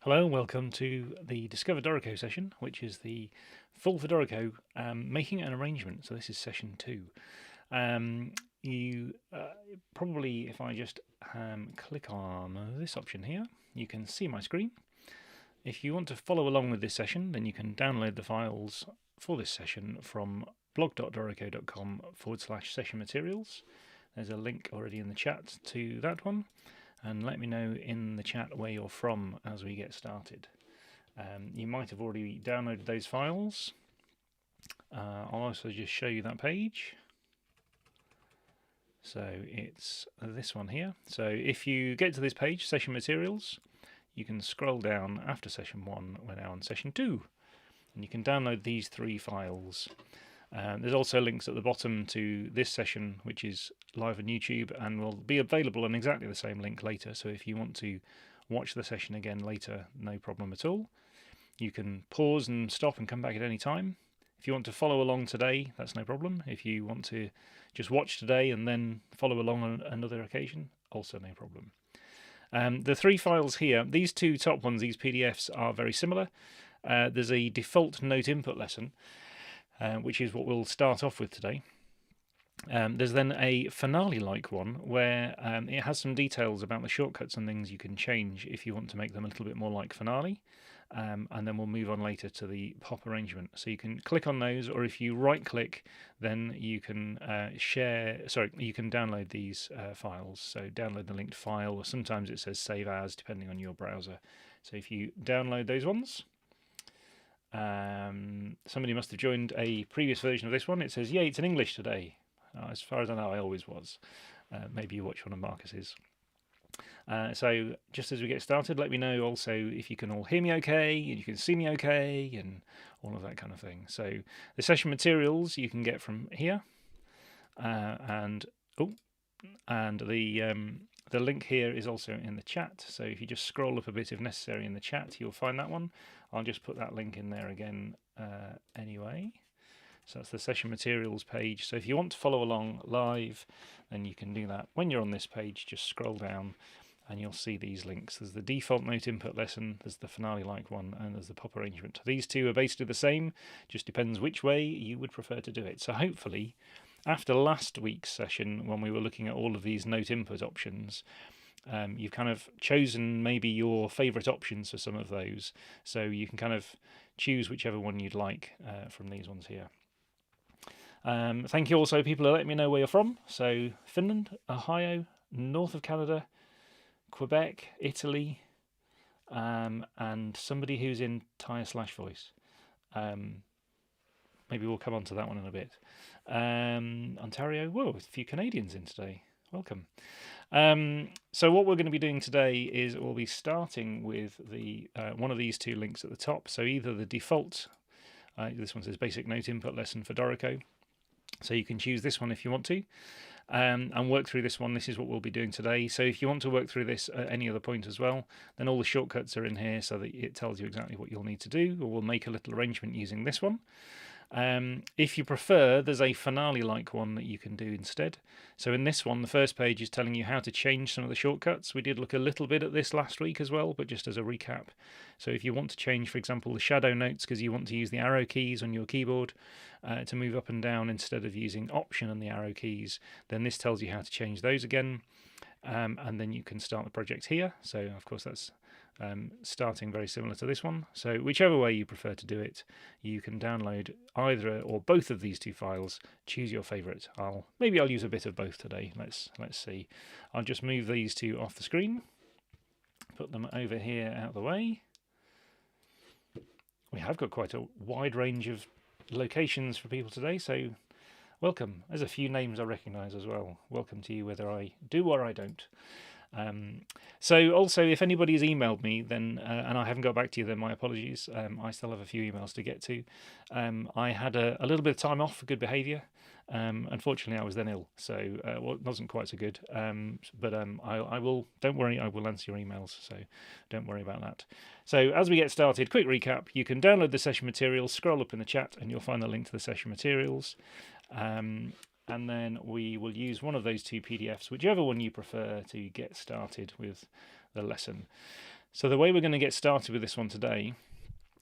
Hello and welcome to the Discover Dorico session, which is the full for Dorico making an arrangement. So this is session 2. You probably, if I just click on this option here, you can see my screen. If you want to follow along with this session, then you can download the files for this session from blog.dorico.com/session materials. There's a link already in the chat to that one. And let me know in the chat where you're from as we get started. You might have already downloaded those files. I'll also just show you that page. So it's this one here. So if you get to this page, Session Materials, you can scroll down after Session 1. We're now on Session 2. And you can download these 3 files. There's also links at the bottom to this session, which is live on YouTube and will be available on exactly the same link later. So if you want to watch the session again later, no problem at all. You can pause and stop and come back at any time. If you want to follow along today, that's no problem. If you want to just watch today and then follow along on another occasion, also no problem. The 3 files here, these 2 top ones, these PDFs, are very similar. There's a default note input lesson, which is what we'll start off with today. There's then a finale-like one where it has some details about the shortcuts and things you can change if you want to make them a little bit more like finale. And then we'll move on later to the pop arrangement. So you can click on those, or if you right-click, then you can you can download these files. So download the linked file, or sometimes it says save as, depending on your browser. So if you download those ones, somebody must have joined a previous version of this one. It says, "Yay, it's in English today." As far as I know, I always was. Maybe you watch one of Marcus's. So just as we get started, let me know also if you can all hear me okay, and you can see me okay, and all of that kind of thing. So the session materials you can get from here, and the link here is also in the chat. So if you just scroll up a bit if necessary in the chat, you'll find that one. I'll just put that link in there again anyway. So that's the session materials page. So if you want to follow along live, then you can do that. When you're on this page, just scroll down and you'll see these links. There's the default note input lesson, there's the finale-like one, and there's the pop arrangement. These 2 are basically the same, just depends which way you would prefer to do it. So hopefully, after last week's session, when we were looking at all of these note input options, you've kind of chosen maybe your favourite options for some of those. So you can kind of choose whichever one you'd like from these ones here. Thank you also, people are letting me know where you're from. So Finland, Ohio, north of Canada, Quebec, Italy, and somebody who's in Tyre/Voice. Maybe we'll come on to that one in a bit. Ontario, whoa, a few Canadians in today. Welcome. So what we're going to be doing today is we'll be starting with the one of these 2 links at the top. So either the default, this one says basic note input lesson for Dorico. So you can choose this one if you want to, and work through this one. This is what we'll be doing today. So if you want to work through this at any other point as well, then all the shortcuts are in here so that it tells you exactly what you'll need to do, or we'll make a little arrangement using this one. If you prefer, there's a finale-like one that you can do instead. So in this one, the first page is telling you how to change some of the shortcuts. We did look a little bit at this last week as well, but just as a recap. So if you want to change, for example, the shadow notes because you want to use the arrow keys on your keyboard to move up and down instead of using Option and the arrow keys, then this tells you how to change those again. And then you can start the project here. So of course that's starting very similar to this one. So whichever way you prefer to do it, you can download either or both of these 2 files. Choose your favourite. Maybe I'll use a bit of both today. Let's see. I'll just move these 2 off the screen, put them over here out of the way. We have got quite a wide range of locations for people today, so welcome. There's a few names I recognise as well. Welcome to you whether I do or I don't. So also, if anybody has emailed me, then and I haven't got back to you, then my apologies. I still have a few emails to get to. I had a little bit of time off for good behaviour. Unfortunately, I was then ill, so it wasn't quite so good. But I will. Don't worry, I will answer your emails. So don't worry about that. So as we get started, quick recap: you can download the session materials, scroll up in the chat, and you'll find the link to the session materials. And then we will use one of those 2 PDFs, whichever one you prefer, to get started with the lesson. So the way we're going to get started with this one today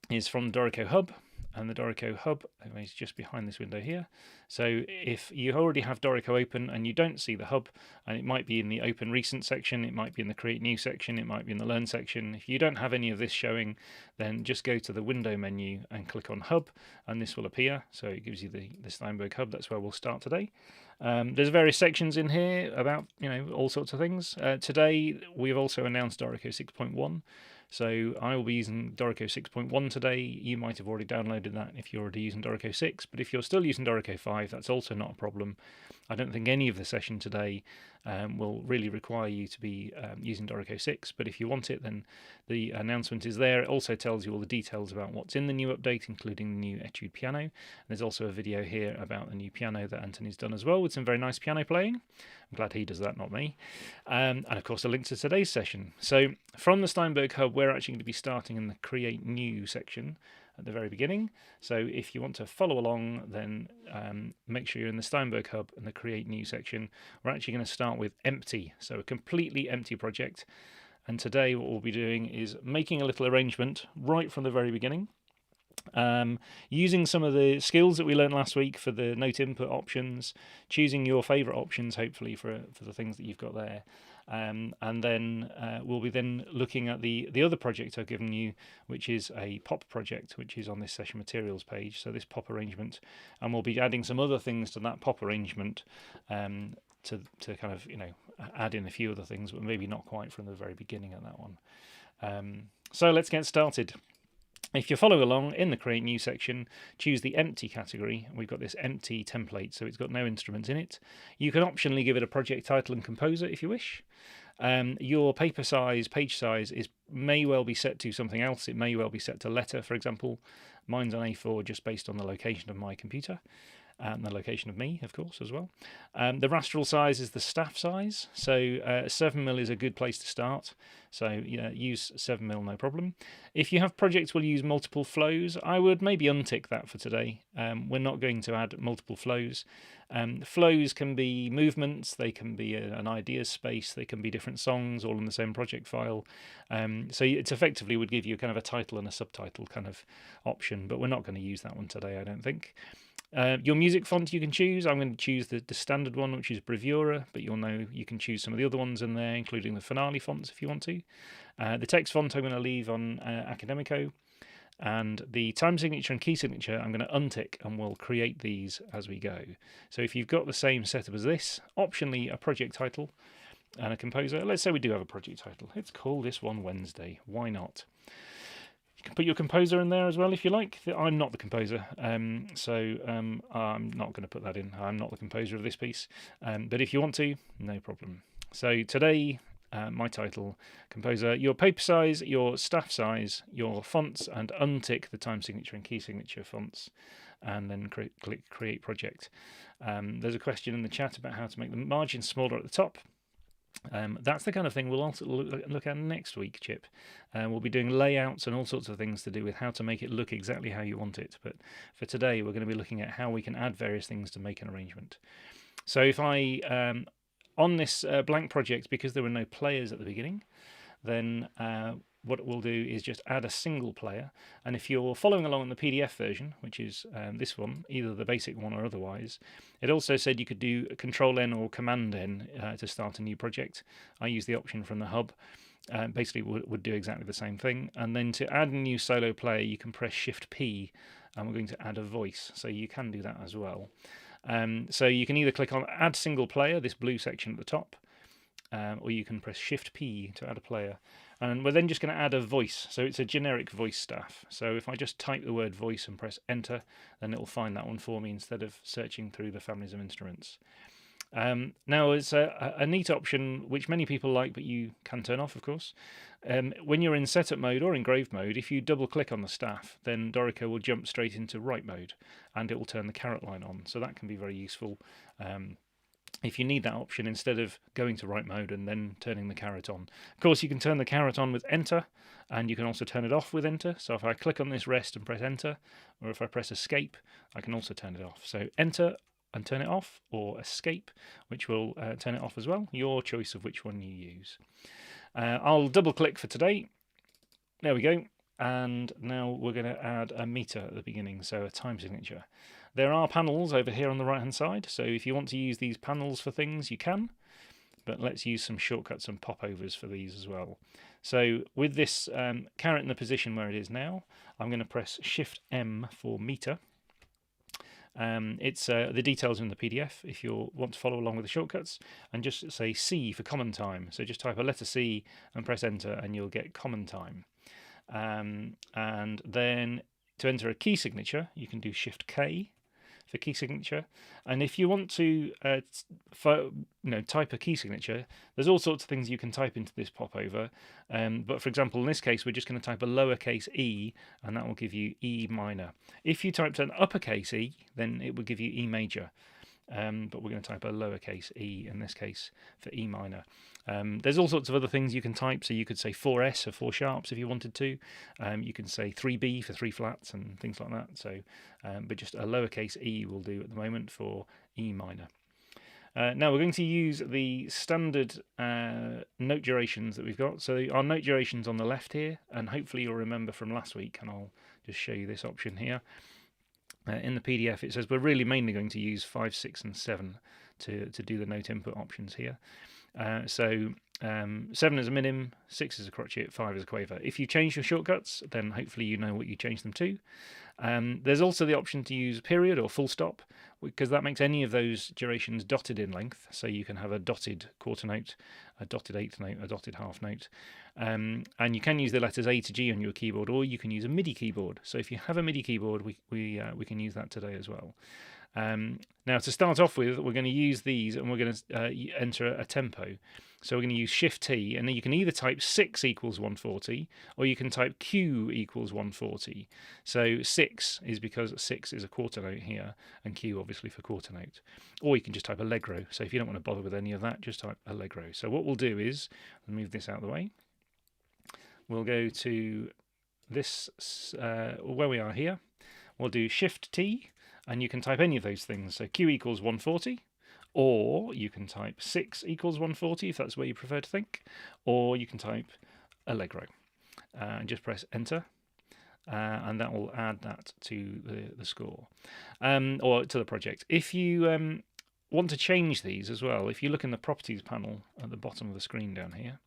is from the Dorico Hub, and the Dorico Hub is just behind this window here. So if you already have Dorico open and you don't see the Hub, and it might be in the Open Recent section, it might be in the Create New section, it might be in the Learn section. If you don't have any of this showing, then just go to the Window menu and click on Hub, and this will appear. So it gives you the Steinberg Hub. That's where we'll start today. There's various sections in here about all sorts of things. Today we've also announced Dorico 6.1. So I will be using Dorico 6.1 today. You might have already downloaded that if you're already using Dorico 6, but if you're still using Dorico 5, that's also not a problem. I don't think any of the session today will really require you to be using Dorico 6, but if you want it, then the announcement is there. It also tells you all the details about what's in the new update, including the new Etude piano. And there's also a video here about the new piano that Anthony's done as well, with some very nice piano playing. I'm glad he does that, not me. And of course a link to today's session. So from the Steinberg Hub, we're actually going to be starting in the Create New section at the very beginning. So if you want to follow along, then make sure you're in the Steinberg Hub and the Create New section. We're actually going to start with empty, so a completely empty project. And today what we'll be doing is making a little arrangement right from the very beginning. Using some of the skills that we learned last week for the note input options, choosing your favourite options hopefully for the things that you've got there. And then we'll be then looking at the other project I've given you, which is a pop project, which is on this session materials page. So this pop arrangement, and we'll be adding some other things to that pop arrangement to kind of add in a few other things, but maybe not quite from the very beginning of that one. So let's get started. If you're following along in the Create New section, choose the empty category. We've got this empty template, so it's got no instruments in it. You can optionally give it a project title and composer if you wish. Your paper size, page size may well be set to something else. It may well be set to letter, for example. Mine's on A4 just based on the location of my computer. And the location of me, of course, as well. The rastral size is the staff size, so 7mm is a good place to start. So use 7mm, no problem. If you have projects will use multiple flows, I would maybe untick that for today. We're not going to add multiple flows. Flows can be movements, they can be an idea space, they can be different songs all in the same project file. So it's effectively would give you kind of a title and a subtitle kind of option, but we're not going to use that one today, I don't think. Your music font you can choose. I'm going to choose the standard one, which is Bravura, but you'll know you can choose some of the other ones in there, including the Finale fonts if you want to. The text font I'm going to leave on Academico, and the time signature and key signature I'm going to untick, and we'll create these as we go. So if you've got the same setup as this, optionally a project title and a composer. Let's say we do have a project title. Let's call this one Wednesday. Why not? You can put your composer in there as well if you like. I'm not the composer, so I'm not going to put that in. I'm not the composer of this piece, but if you want to, no problem. So today, my title, composer, your paper size, your staff size, your fonts, and untick the time signature and key signature fonts, and then click Create Project. There's a question in the chat about how to make the margin smaller at the top. That's the kind of thing we'll also look at next week, Chip. We'll be doing layouts and all sorts of things to do with how to make it look exactly how you want it. But for today, we're going to be looking at how we can add various things to make an arrangement. So if I, on this blank project, because there were no players at the beginning, then what we'll do is just add a single player. And if you're following along in the PDF version, which is this one, either the basic one or otherwise, it also said you could do Control-N or Command-N to start a new project. I use the option from the hub. Basically would do exactly the same thing. And then to add a new solo player, you can press Shift-P, and we're going to add a voice. So you can do that as well. So you can either click on Add Single Player, this blue section at the top, or you can press Shift-P to add a player. And we're then just going to add a voice. So it's a generic voice staff. So if I just type the word voice and press enter, then it'll find that one for me instead of searching through the families of instruments. Now it's a neat option which many people like, but you can turn off, of course. When you're in setup mode or engraved mode, if you double click on the staff, then Dorico will jump straight into write mode, and it will turn the caret line on. So that can be very useful. If you need that option instead of going to write mode and then turning the caret on. Of course, you can turn the caret on with enter, and you can also turn it off with enter. So if I click on this rest and press enter, or if I press escape, I can also turn it off. So enter and turn it off, or escape, which will turn it off as well. Your choice of which one you use. I'll double click for today, There we go. And now we're going to add a meter at the beginning, so a time signature. There are panels over here on the right hand side, so if you want to use these panels for things, you can, but let's use some shortcuts and popovers for these as well. So with this caret in the position where it is now, I'm going to press Shift M for meter. It's the details in the PDF if you want to follow along with the shortcuts, and just say C for common time. So just type a letter C and press enter and you'll get common time. And then to enter a key signature, you can do Shift K for key signature. And if you want to type a key signature, there's all sorts of things you can type into this popover. But for example, in this case, we're just going to type a lowercase e, and that will give you E minor. If you typed an uppercase E, then it would give you E major. But we're going to type a lowercase e in this case for E minor. There's all sorts of other things you can type, so you could say 4S or 4 sharps if you wanted to. You can say 3B for 3 flats and things like that. So, but just a lowercase e will do at the moment for E minor. Now we're going to use the standard note durations that we've got. So our note duration's on the left here, and hopefully you'll remember from last week, and I'll just show you this option here. In the PDF it says we're really mainly going to use 5, 6 and 7 to do the note input options here. So 7 is a minim, 6 is a crotchet, 5 is a quaver. If you change your shortcuts, then hopefully you know what you change them to. There's also the option to use period or full stop, because that makes any of those durations dotted in length. So you can have a dotted quarter note, a dotted eighth note, a dotted half note. And you can use the letters A to G on your keyboard, or you can use a MIDI keyboard. So if you have a MIDI keyboard, we can use that today as well. Now to start off with, we're going to use these, and we're going to enter a tempo. So we're going to use Shift T, and then you can either type 6 equals 140, or you can type Q equals 140. So 6 is because 6 is a quarter note here, and Q obviously for quarter note. Or you can just type Allegro. So if you don't want to bother with any of that, just type Allegro. So what we'll do is, I'll move this out of the way. We'll go to this, where we are here. We'll do Shift T, and you can type any of those things. So Q equals 140, or you can type 6 equals 140 if that's where you prefer to think, or you can type Allegro and just press enter, and that will add that to the score or to the project. If you want to change these as well, if you look in the properties panel at the bottom of the screen down here,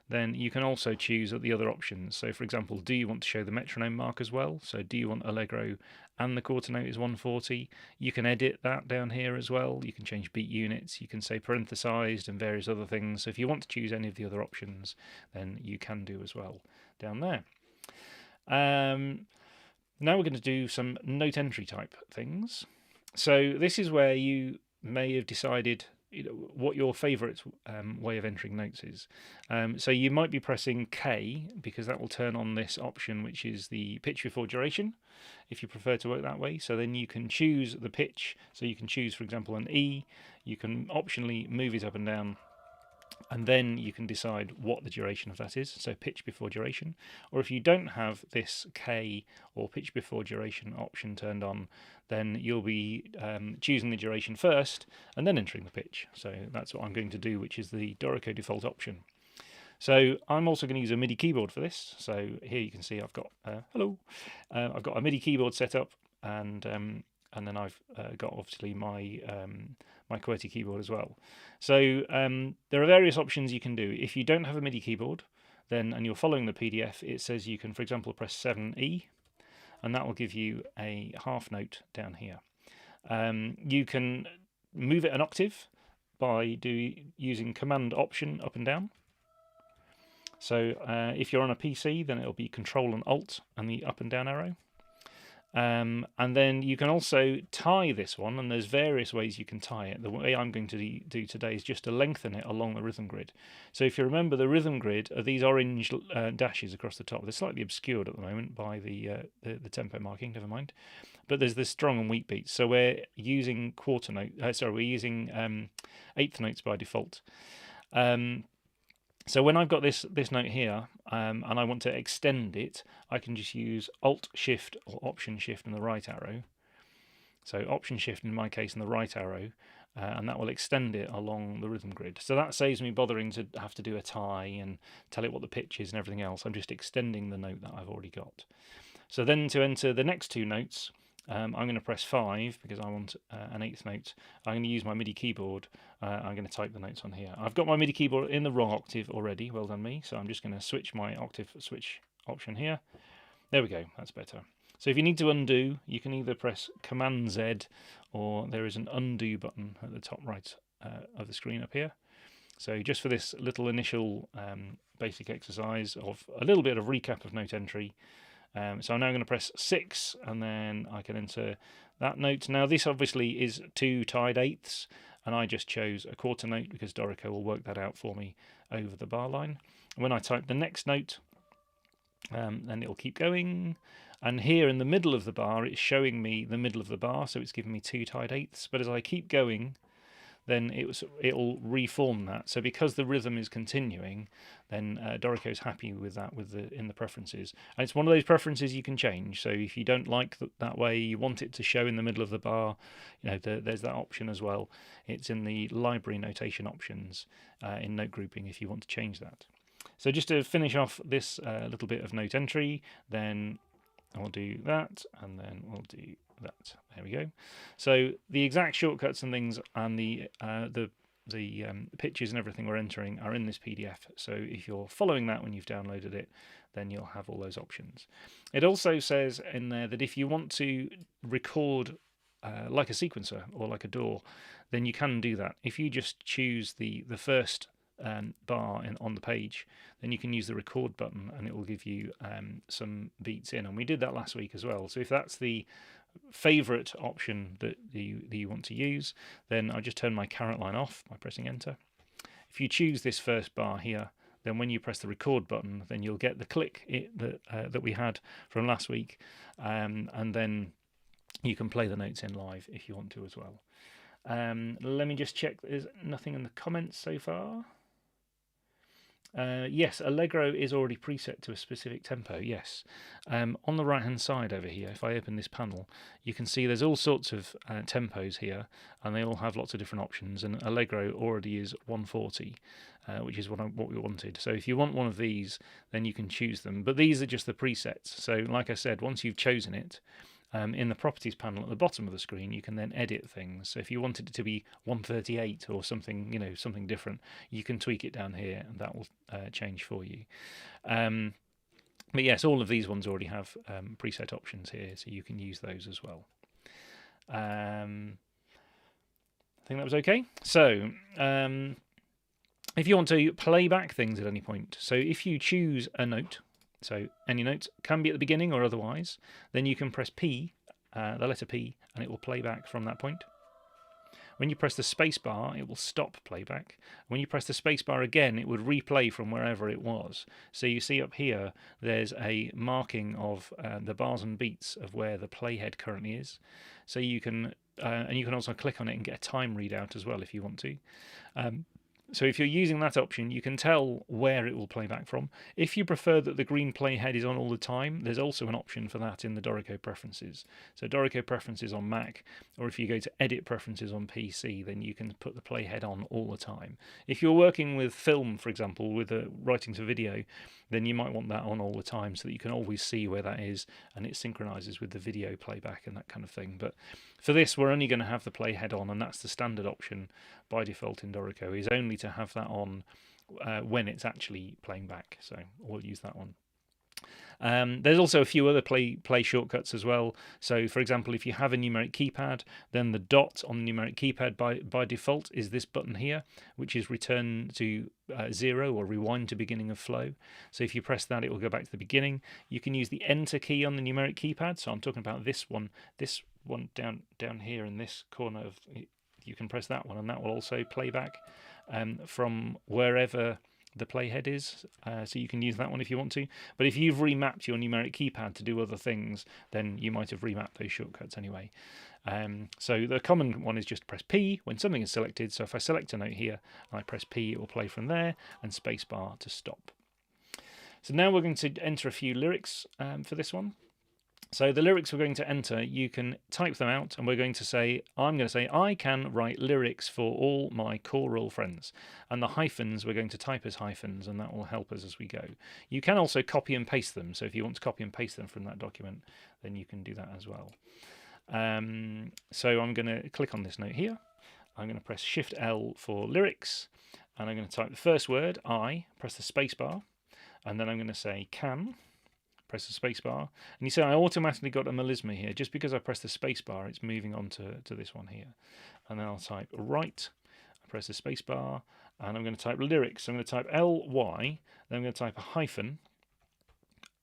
then you can also choose the other options. So for example, do you want to show the metronome mark as well? So do you want Allegro and the quarter note is 140? You can edit that down here as well. You can change beat units, you can say parenthesized and various other things. So if you want to choose any of the other options, then you can do as well down there. Now we're going to do some note entry type things. So this is where you may have decided what your favourite way of entering notes is. So you might be pressing K, because that will turn on this option, which is the pitch before duration, if you prefer to work that way. So then you can choose the pitch. So you can choose, for example, an E. You can optionally move it up and down, and then you can decide what the duration of that is, so pitch before duration. Or if you don't have this K or pitch before duration option turned on, then you'll be choosing the duration first and then entering the pitch. So that's what I'm going to do, which is the Dorico default option. So I'm also going to use a MIDI keyboard for this. So here you can see I've got I've got a MIDI keyboard set up, and then I've got obviously my my QWERTY keyboard as well. So there are various options you can do. If you don't have a MIDI keyboard, then and you're following the PDF, it says you can, for example, press 7E, and that will give you a half note down here. You can move it an octave by using Command Option up and down. So if you're on a PC, then it'll be Control and Alt and the up and down arrow. And then you can also tie this one, and there's various ways you can tie it. The way I'm going to do today is just to lengthen it along the rhythm grid. So if you remember, the rhythm grid are these orange dashes across the top. They're slightly obscured at the moment by the tempo marking, never mind. But there's the strong and weak beats. So we're using we're using eighth notes by default. So when I've got this note here, and I want to extend it, I can just use Alt Shift or Option Shift and the right arrow. So Option Shift in my case and the right arrow, and that will extend it along the rhythm grid. So that saves me bothering to have to do a tie and tell it what the pitch is and everything else. I'm just extending the note that I've already got. So then to enter the next two notes, I'm going to press 5 because I want an 8th note. I'm going to use my MIDI keyboard. I'm going to type the notes on here. I've got my MIDI keyboard in the wrong octave already. Well done me. So I'm just going to switch my octave switch option here. There we go. That's better. So if you need to undo, you can either press Command Z, or there is an undo button at the top right of the screen up here. So just for this little initial basic exercise of a little bit of recap of note entry. So I'm now going to press 6, and then I can enter that note. Now this obviously is 2 tied 8ths, and I just chose a quarter note because Dorico will work that out for me over the bar line. When I type the next note, then it'll keep going. And here in the middle of the bar, it's showing me the middle of the bar, so it's giving me 2 tied 8ths. But as I keep going, then it'll reform that. So because the rhythm is continuing, then Dorico's happy with that in the preferences. And it's one of those preferences you can change. So if you don't like that way, you want it to show in the middle of the bar, there's that option as well. It's in the library notation options in note grouping if you want to change that. So just to finish off this little bit of note entry, then I'll do that, and then we'll do that. There we go. So the exact shortcuts and things, and the pitches and everything we're entering are in this PDF. So if you're following that when you've downloaded it, then you'll have all those options. It also says in there that if you want to record like a sequencer or like a DAW, then you can do that. If you just choose the first bar on the page, then you can use the record button and it will give you some beats in, and we did that last week as well. So if that's the favorite option that you want to use, then I just turn my carrot line off by pressing enter. If you choose this first bar here, then when you press the record button, then you'll get the click that we had from last week, and then you can play the notes in live if you want to as well. Let me just check. There's nothing in the comments so far. Yes, Allegro is already preset to a specific tempo, yes. On the right hand side over here, if I open this panel, you can see there's all sorts of tempos here, and they all have lots of different options, and Allegro already is 140, which is what we wanted. So if you want one of these, then you can choose them, but these are just the presets. So like I said, once you've chosen it, in the properties panel at the bottom of the screen, you can then edit things. So if you wanted it to be 138 or something, something different, you can tweak it down here, and that will change for you. But yes, all of these ones already have preset options here, so you can use those as well. I think that was okay. So if you want to play back things at any point, so if you choose a note, so any note can be at the beginning or otherwise, then you can press P, the letter P, and it will play back from that point. When you press the space bar, it will stop playback. When you press the space bar again, it would replay from wherever it was. So you see up here, there's a marking of the bars and beats of where the playhead currently is. So you can, and you can also click on it and get a time readout as well if you want to. So if you're using that option, you can tell where it will play back from. If you prefer that the green playhead is on all the time, there's also an option for that in the Dorico preferences. So Dorico preferences on Mac, or if you go to edit preferences on PC, then you can put the playhead on all the time. If you're working with film, for example, with writing to video, then you might want that on all the time so that you can always see where that is, and it synchronizes with the video playback and that kind of thing. But for this, we're only going to have the playhead on, and that's the standard option by default in Dorico, is only to have that on when it's actually playing back. So we'll use that one. There's also a few other play shortcuts as well. So for example, if you have a numeric keypad, then the dot on the numeric keypad by default is this button here, which is return to 0 or rewind to beginning of flow. So if you press that, it will go back to the beginning. You can use the enter key on the numeric keypad. So I'm talking about this one down here in this corner of, you can press that one, and that will also play back from wherever the playhead is, so you can use that one if you want to. But if you've remapped your numeric keypad to do other things, then you might have remapped those shortcuts anyway. So the common one is just press P when something is selected. So if I select a note here and I press P, it will play from there, and spacebar to stop. So now we're going to enter a few lyrics for this one. So the lyrics we're going to enter, you can type them out, and we're going to say, I'm going to say, I can write lyrics for all my choral friends. And the hyphens we're going to type as hyphens, and that will help us as we go. You can also copy and paste them. So if you want to copy and paste them from that document, then you can do that as well. So I'm going to click on this note here. I'm going to press Shift L for lyrics, and I'm going to type the first word, I, press the space bar, and then I'm going to say can. Press the space bar, and you see I automatically got a melisma here. Just because I press the space bar, it's moving on to this one here. And then I'll type write, I press the space bar, and I'm going to type lyrics. So I'm going to type LY, then I'm going to type a hyphen,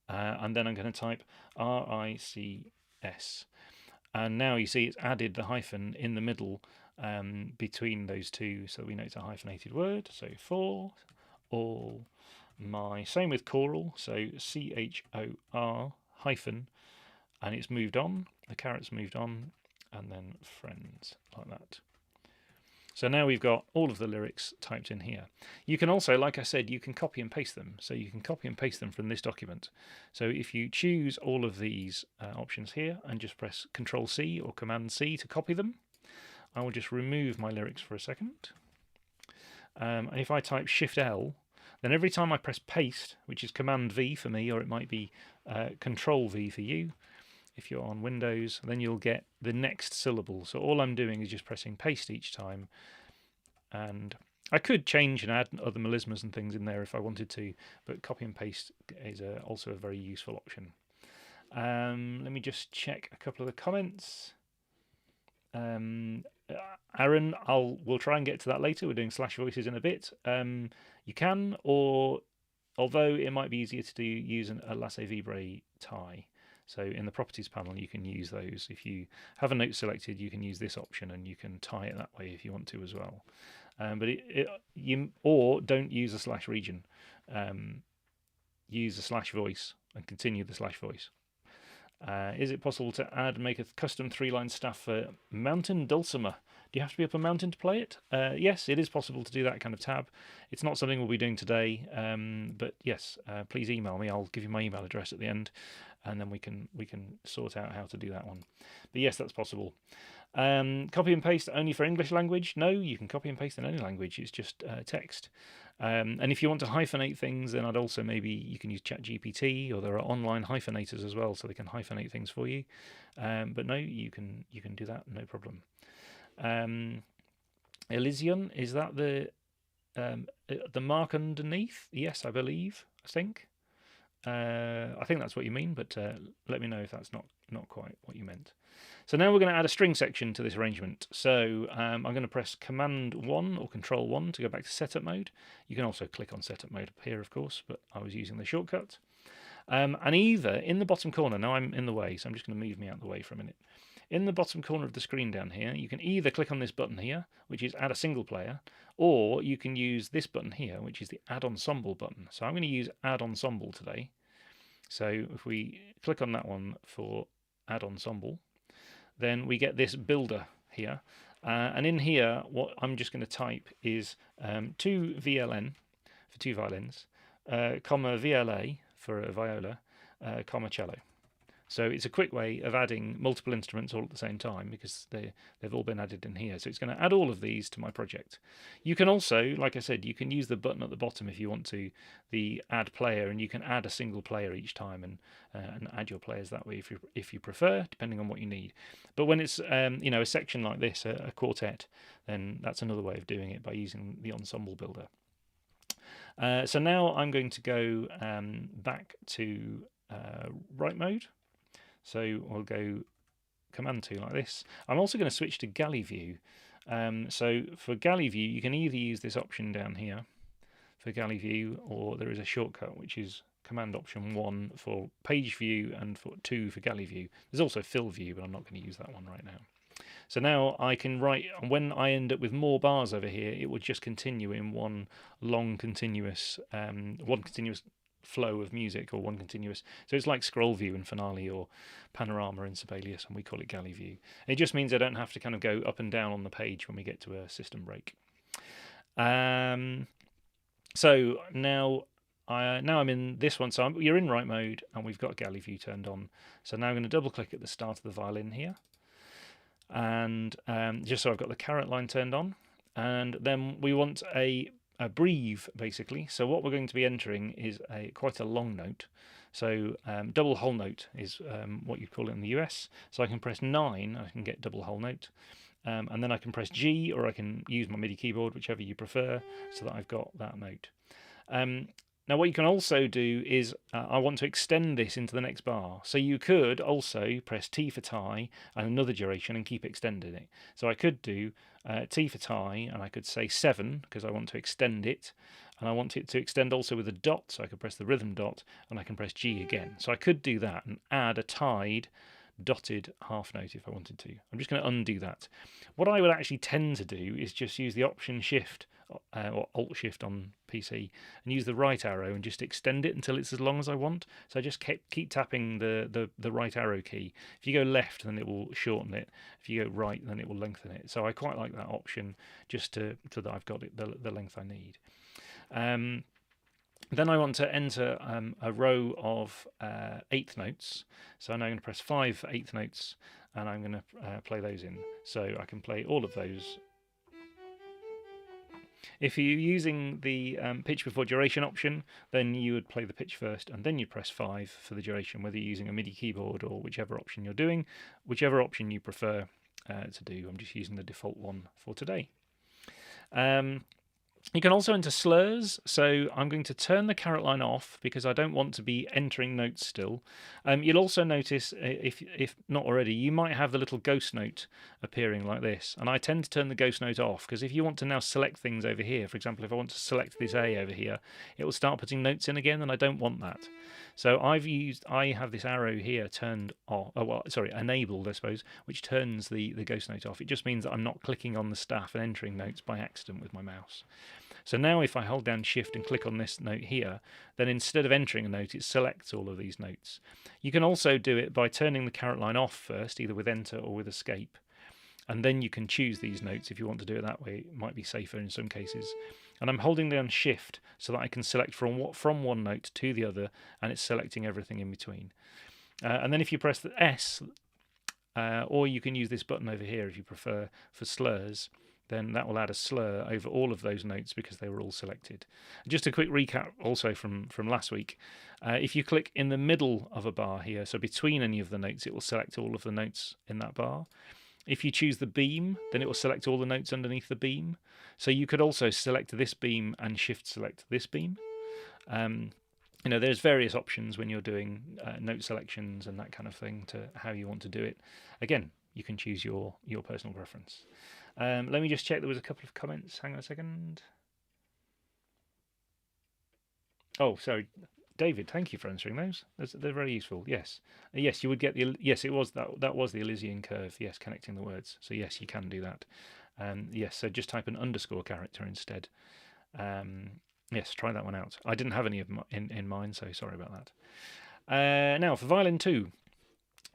and then I'm going to type RICS. And now you see it's added the hyphen in the middle between those two, so we know it's a hyphenated word. So for all my, same with choral, so CHOR hyphen, and it's moved on, the caret's moved on, and then friends, like that. So now we've got all of the lyrics typed in here. You can also, like I said, you can copy and paste them. So you can copy and paste them from this document. So if you choose all of these options here and just press Control C or Command C to copy them, I will just remove my lyrics for a second. And if I type Shift L, then every time I press paste, which is Command V for me, or it might be Control V for you, if you're on Windows, then you'll get the next syllable. So all I'm doing is just pressing paste each time. And I could change and add other melismas and things in there if I wanted to, but copy and paste is also a very useful option. Let me just check a couple of the comments. Aaron, we'll try and get to that later. We're doing slash voices in a bit. You can, or although it might be easier to use a laissez vibre tie. So in the properties panel, you can use those. If you have a note selected, you can use this option, and you can tie it that way if you want to as well. Or don't use a slash region. Use a slash voice and continue the slash voice. Is it possible to make a custom 3-line staff for mountain dulcimer? Do you have to be up a mountain to play it? Yes, it is possible to do that kind of tab. It's not something we'll be doing today, but yes, please email me. I'll give you my email address at the end, and then we can sort out how to do that one. But yes, that's possible. Copy and paste only for English language? No, you can copy and paste in any language. It's just text. And if you want to hyphenate things, then I'd also you can use ChatGPT, or there are online hyphenators as well, so they can hyphenate things for you. But no, you can do that, no problem. Elysian, is that the mark underneath? Yes, I believe. I think that's what you mean, but let me know if that's not quite what you meant. So now we're going to add a string section to this arrangement. So I'm going to press Command 1 or Control 1 to go back to setup mode. You can also click on setup mode up here, of course, but I was using the shortcut. And either in the bottom corner, now I'm in the way, so I'm just going to move me out of the way for a minute. In the bottom corner of the screen down here, you can either click on this button here, which is Add a Single Player, or you can use this button here, which is the Add Ensemble button. So I'm going to use Add Ensemble today. So if we click on that one for Add Ensemble, then we get this builder here. And in here, what I'm just going to type is 2 VLN for 2 violins, comma VLA for a viola, comma cello. So it's a quick way of adding multiple instruments all at the same time, because they've all been added in here. So it's going to add all of these to my project. You can also, like I said, you can use the button at the bottom if you want to, the add player, and you can add a single player each time and add your players that way if you prefer, depending on what you need. But when it's a section like this, a quartet, then that's another way of doing it by using the ensemble builder. So now I'm going to go back to write mode. So we'll go Command 2 like this. I'm also going to switch to galley view. So for galley view, you can either use this option down here for galley view, or there is a shortcut which is Command Option 1 for page view and for 2 for galley view. There's also fill view, but I'm not going to use that one right now. So now I can write, when I end up with more bars over here, it will just continue in one long continuous flow of music, or one continuous. So it's like scroll view in Finale or panorama in Sibelius, and we call it galley view. It just means I don't have to kind of go up and down on the page when we get to a system break. So now now I'm in this one, so you're in right mode, and we've got galley view turned on. So now I'm going to double click at the start of the violin here, and just so I've got the caret line turned on, and then we want a breve basically. So what we're going to be entering is quite a long note. So double whole note is what you call it in the US. So I can press 9, I can get double whole note. And then I can press G, or I can use my MIDI keyboard, whichever you prefer, so that I've got that note. Now what you can also do is I want to extend this into the next bar. So you could also press T for tie and another duration and keep extending it. So I could do T for tie, and I could say 7 because I want to extend it. And I want it to extend also with a dot, so I could press the rhythm dot, and I can press G again. So I could do that and add a tied dotted half note if I wanted to. I'm just going to undo that. What I would actually tend to do is just use the Option Shift or Alt Shift on PC and use the right arrow and just extend it until it's as long as I want. So I just keep tapping the right arrow key. If you go left, then it will shorten it. If you go right, then it will lengthen it. So I quite like that option, just so that I've got it the length I need. Then I want to enter a row of eighth notes. So I'm now going to press 5 for eighth notes, and I'm going to play those in. So I can play all of those. If you're using the pitch before duration option, then you would play the pitch first, and then you press 5 for the duration, whether you're using a MIDI keyboard or whichever option you're doing, whichever option you prefer to do. I'm just using the default one for today. You can also enter slurs, so I'm going to turn the caret line off because I don't want to be entering notes still. You'll also notice, if not already, you might have the little ghost note appearing like this, and I tend to turn the ghost note off because if you want to now select things over here, for example, if I want to select this A over here, it will start putting notes in again, and I don't want that. So I have this arrow here turned off, enabled, I suppose, which turns the ghost note off. It just means that I'm not clicking on the staff and entering notes by accident with my mouse. So now if I hold down Shift and click on this note here, then instead of entering a note, it selects all of these notes. You can also do it by turning the caret line off first, either with Enter or with Escape. And then you can choose these notes if you want to do it that way. It might be safer in some cases. And I'm holding down Shift so that I can select from one note to the other, and it's selecting everything in between. And then if you press the S, or you can use this button over here if you prefer for slurs, then that will add a slur over all of those notes because they were all selected. Just a quick recap also from last week. If you click in the middle of a bar here, so between any of the notes, it will select all of the notes in that bar. If you choose the beam, then it will select all the notes underneath the beam. So you could also select this beam and Shift select this beam. There's various options when you're doing note selections and that kind of thing to how you want to do it. Again, you can choose your personal preference. Let me just check. There was a couple of comments. Hang on a second. Oh, sorry, David. Thank you for answering those. They're very useful. Yes, yes, you would get the. Yes, it was that was the Elysian curve. Yes, connecting the words. So yes, you can do that. Yes, so just type an underscore character instead. Yes, try that one out. I didn't have any of in mind, so sorry about that. Now for violin 2.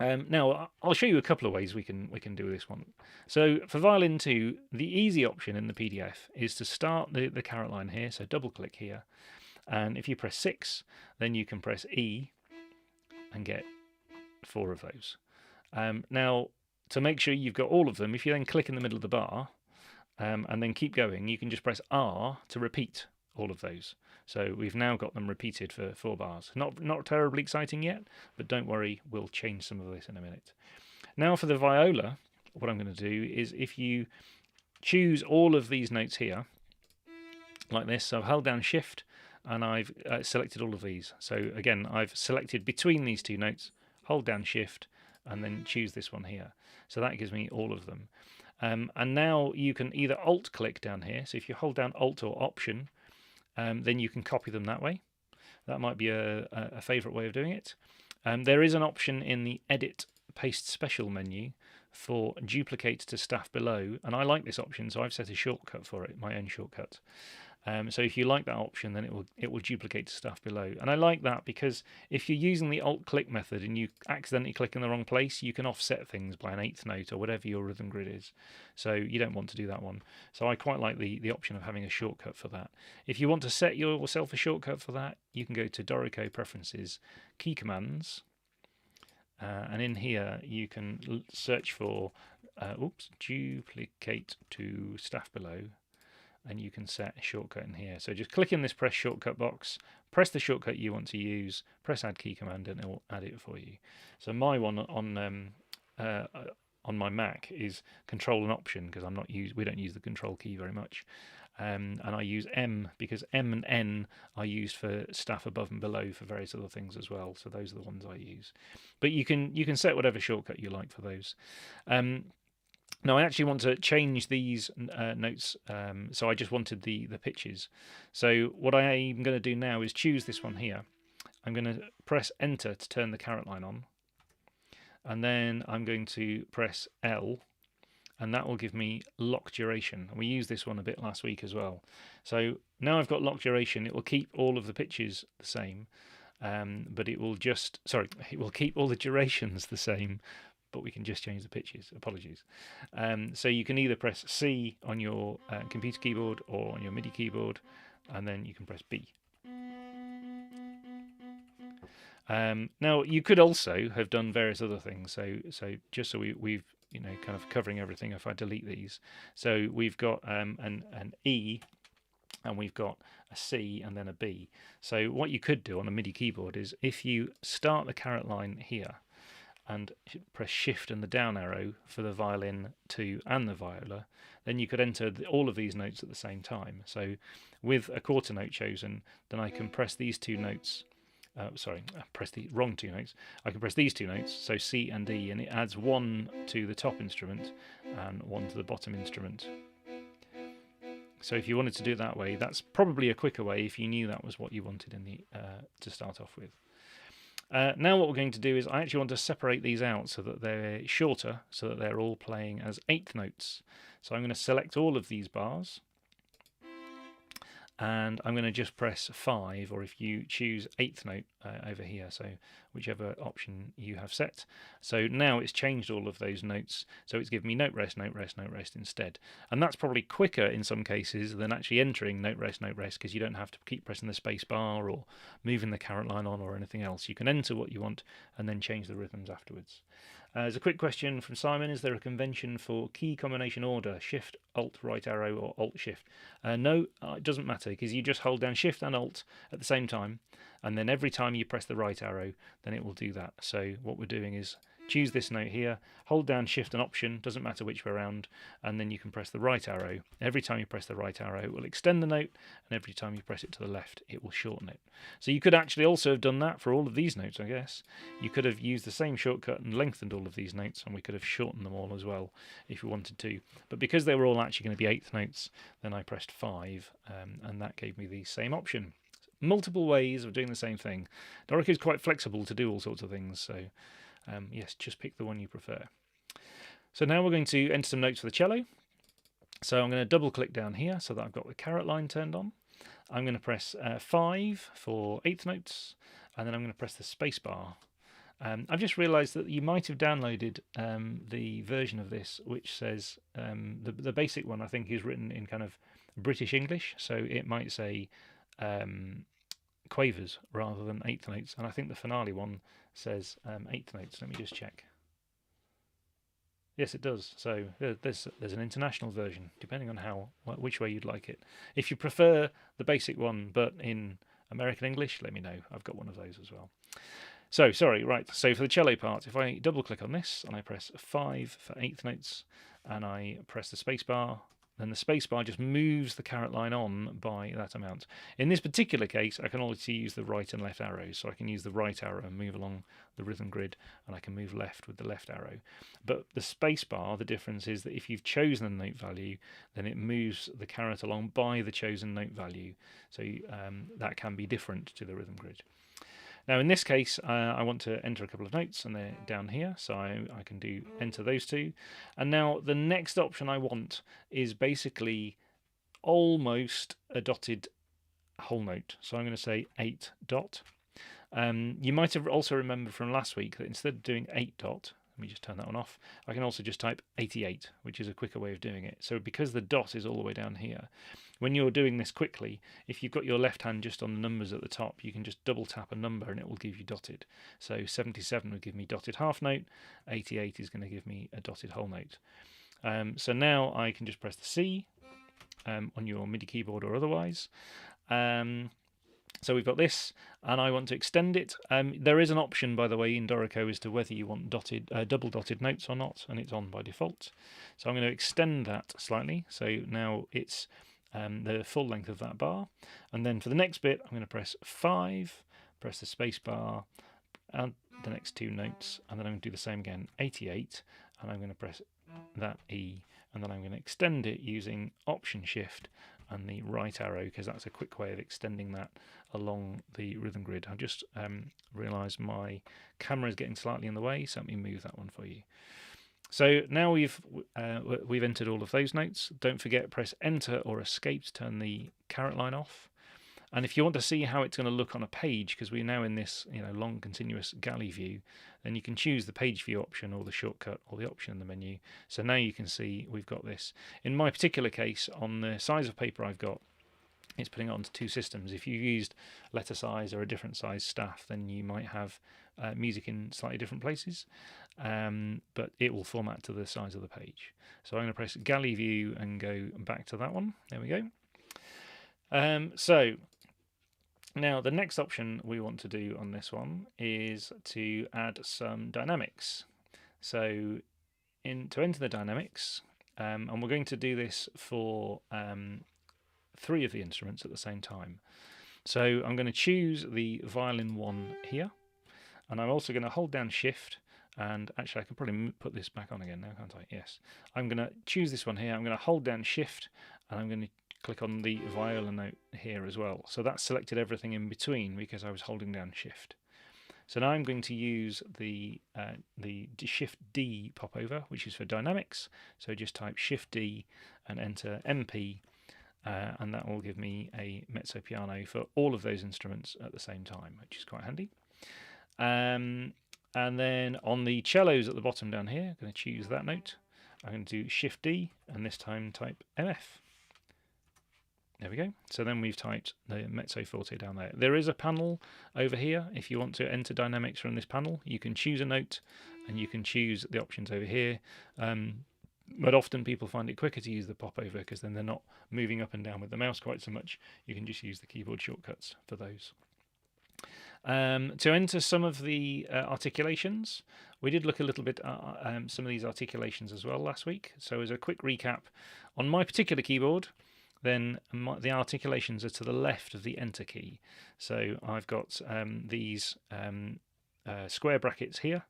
Now I'll show you a couple of ways we can do this one. So for violin 2, the easy option in the PDF is to start the caret line here. So double click here, and if you press 6, then you can press E and get 4 of those. Now to make sure you've got all of them, if you then click in the middle of the bar and then keep going, you can just press R to repeat all of those. So we've now got them repeated for 4 bars. Not terribly exciting yet, but don't worry, we'll change some of this in a minute. Now for the viola, what I'm going to do is if you choose all of these notes here, like this, so I've held down Shift and I've selected all of these. So again, I've selected between these 2 notes, hold down Shift, and then choose this one here. So that gives me all of them. And now you can either Alt click down here. So if you hold down Alt or Option, then you can copy them that way. That might be a favourite way of doing it. There is an option in the Edit Paste Special menu for duplicate to staff below, and I like this option, so I've set a shortcut for it, my own shortcut. So if you like that option, then it will duplicate stuff below. And I like that because if you're using the alt click method and you accidentally click in the wrong place, you can offset things by an eighth note or whatever your rhythm grid is. So you don't want to do that one. So I quite like the option of having a shortcut for that. If you want to set yourself a shortcut for that, you can go to Dorico Preferences, Key Commands, and in here you can search for duplicate to staff below, and you can set a shortcut in here. So just click in this press shortcut box, press the shortcut you want to use, press add key command, and it will add it for you. So my one on my Mac is control and option because we don't use the control key very much. And I use M because M and N are used for staff above and below for various other things as well. So those are the ones I use. But you can set whatever shortcut you like for those. Now I actually want to change these notes, so I just wanted the pitches. So what I am going to do now is choose this one here. I'm going to press enter to turn the caret line on, and then I'm going to press L, and that will give me lock duration. And we used this one a bit last week as well. So now I've got lock duration. It will keep all of the pitches the same, but it will keep all the durations the same, but we can just change the pitches. Apologies. So you can either press C on your computer keyboard or on your MIDI keyboard, and then you can press B. Now you could also have done various other things. So just so we've kind of covering everything. If I delete these, so we've got an E, and we've got a C and then a B. So what you could do on a MIDI keyboard is if you start the caret line here and press shift and the down arrow for the violin 2 and the viola, then you could enter all of these notes at the same time. So with a quarter note chosen, then I can press these two notes. I pressed the wrong two notes. I can press these two notes, so C and D, and it adds one to the top instrument and one to the bottom instrument. So if you wanted to do it that way, that's probably a quicker way if you knew that was what you wanted in the to start off with. Now what we're going to do is I actually want to separate these out so that they're shorter, so that they're all playing as eighth notes. So I'm going to select all of these bars, and I'm going to just press 5, or if you choose eighth note over here, so whichever option you have set. So now it's changed all of those notes, so it's given me note rest, note rest, note rest instead. And that's probably quicker in some cases than actually entering note rest, because you don't have to keep pressing the space bar or moving the caret line on or anything else. You can enter what you want and then change the rhythms afterwards. There's a quick question from Simon. Is there a convention for key combination order? Shift, Alt, right arrow, or Alt, Shift? No, it doesn't matter, because you just hold down Shift and Alt at the same time, and then every time you press the right arrow, then it will do that. So what we're doing is choose this note here, hold down Shift and Option, doesn't matter which way around, and then you can press the right arrow. Every time you press the right arrow, it will extend the note, and every time you press it to the left, it will shorten it. So you could actually also have done that for all of these notes, I guess. You could have used the same shortcut and lengthened all of these notes, and we could have shortened them all as well if we wanted to. But because they were all actually going to be eighth notes, then I pressed 5, and that gave me the same option. Multiple ways of doing the same thing. Dorico is quite flexible to do all sorts of things, so yes, just pick the one you prefer. So now we're going to enter some notes for the cello. So I'm going to double click down here so that I've got the caret line turned on. I'm going to press 5 for eighth notes, and then I'm going to press the space bar. I've just realised that you might have downloaded the version of this which says, the basic one I think is written in kind of British English, so it might say quavers rather than eighth notes, and I think the finale one says eighth notes. Let me just check. Yes, it does. So there's an international version, depending on which way you'd like it. If you prefer the basic one, but in American English, let me know. I've got one of those as well. So, right. So for the cello part, if I double click on this and I press 5 for eighth notes, and I press the space bar, then the spacebar just moves the caret line on by that amount. In this particular case, I can also use the right and left arrows, so I can use the right arrow and move along the rhythm grid, and I can move left with the left arrow. But the spacebar, the difference is that if you've chosen a note value, then it moves the caret along by the chosen note value, so that can be different to the rhythm grid. Now in this case, I want to enter a couple of notes, and they're down here, so I can enter those two. And now the next option I want is basically almost a dotted whole note. So I'm going to say 8 dot. You might have also remembered from last week that instead of doing 8 dot, let me just turn that one off, I can also just type 88, which is a quicker way of doing it. So because the dot is all the way down here, when you're doing this quickly, if you've got your left hand just on the numbers at the top, you can just double tap a number and it will give you dotted. So 77 would give me dotted half note, 88 is going to give me a dotted whole note. So now I can just press the C on your MIDI keyboard or otherwise. So we've got this, and I want to extend it. There is an option, by the way, in Dorico as to whether you want double dotted notes or not, and it's on by default. So I'm going to extend that slightly. So now it's the full length of that bar. And then for the next bit, I'm going to press 5, press the space bar, and the next 2 notes, and then I'm going to do the same again, 88, and I'm going to press that E, and then I'm going to extend it using Option Shift and the right arrow, because that's a quick way of extending that along the rhythm grid. I've just realised my camera is getting slightly in the way, so let me move that one for you. So now we've entered all of those notes. Don't forget, press Enter or Escape to turn the caret line off. And if you want to see how it's going to look on a page, because we're now in this long continuous galley view, then you can choose the page view option or the shortcut or the option in the menu. So now you can see we've got this. In my particular case, on the size of paper I've got, it's putting it onto 2 systems. If you used letter size or a different size staff, then you might have music in slightly different places, but it will format to the size of the page. So I'm going to press galley view and go back to that one. There we go. So now the next option we want to do on this one is to add some dynamics. So to enter the dynamics, and we're going to do this for 3 of the instruments at the same time. So I'm going to choose the violin 1 here, and I'm also going to hold down Shift, and actually I can probably put this back on again now, can't I? Yes. I'm going to choose this one here, I'm going to hold down Shift, and I'm going to click on the viola note here as well. So that's selected everything in between because I was holding down Shift. So now I'm going to use the Shift D popover, which is for dynamics. So just type Shift D and enter MP, and that will give me a mezzo piano for all of those instruments at the same time, which is quite handy. And then on the cellos at the bottom down here, I'm going to choose that note. I'm going to do Shift D and this time type MF. There we go. So then we've typed the mezzo forte down there. There is a panel over here. If you want to enter dynamics from this panel, you can choose a note and you can choose the options over here. But often people find it quicker to use the popover because then they're not moving up and down with the mouse quite so much. You can just use the keyboard shortcuts for those. To enter some of the articulations, we did look a little bit at some of these articulations as well last week. So as a quick recap, on my particular keyboard, then the articulations are to the left of the Enter key. So I've got these square brackets here,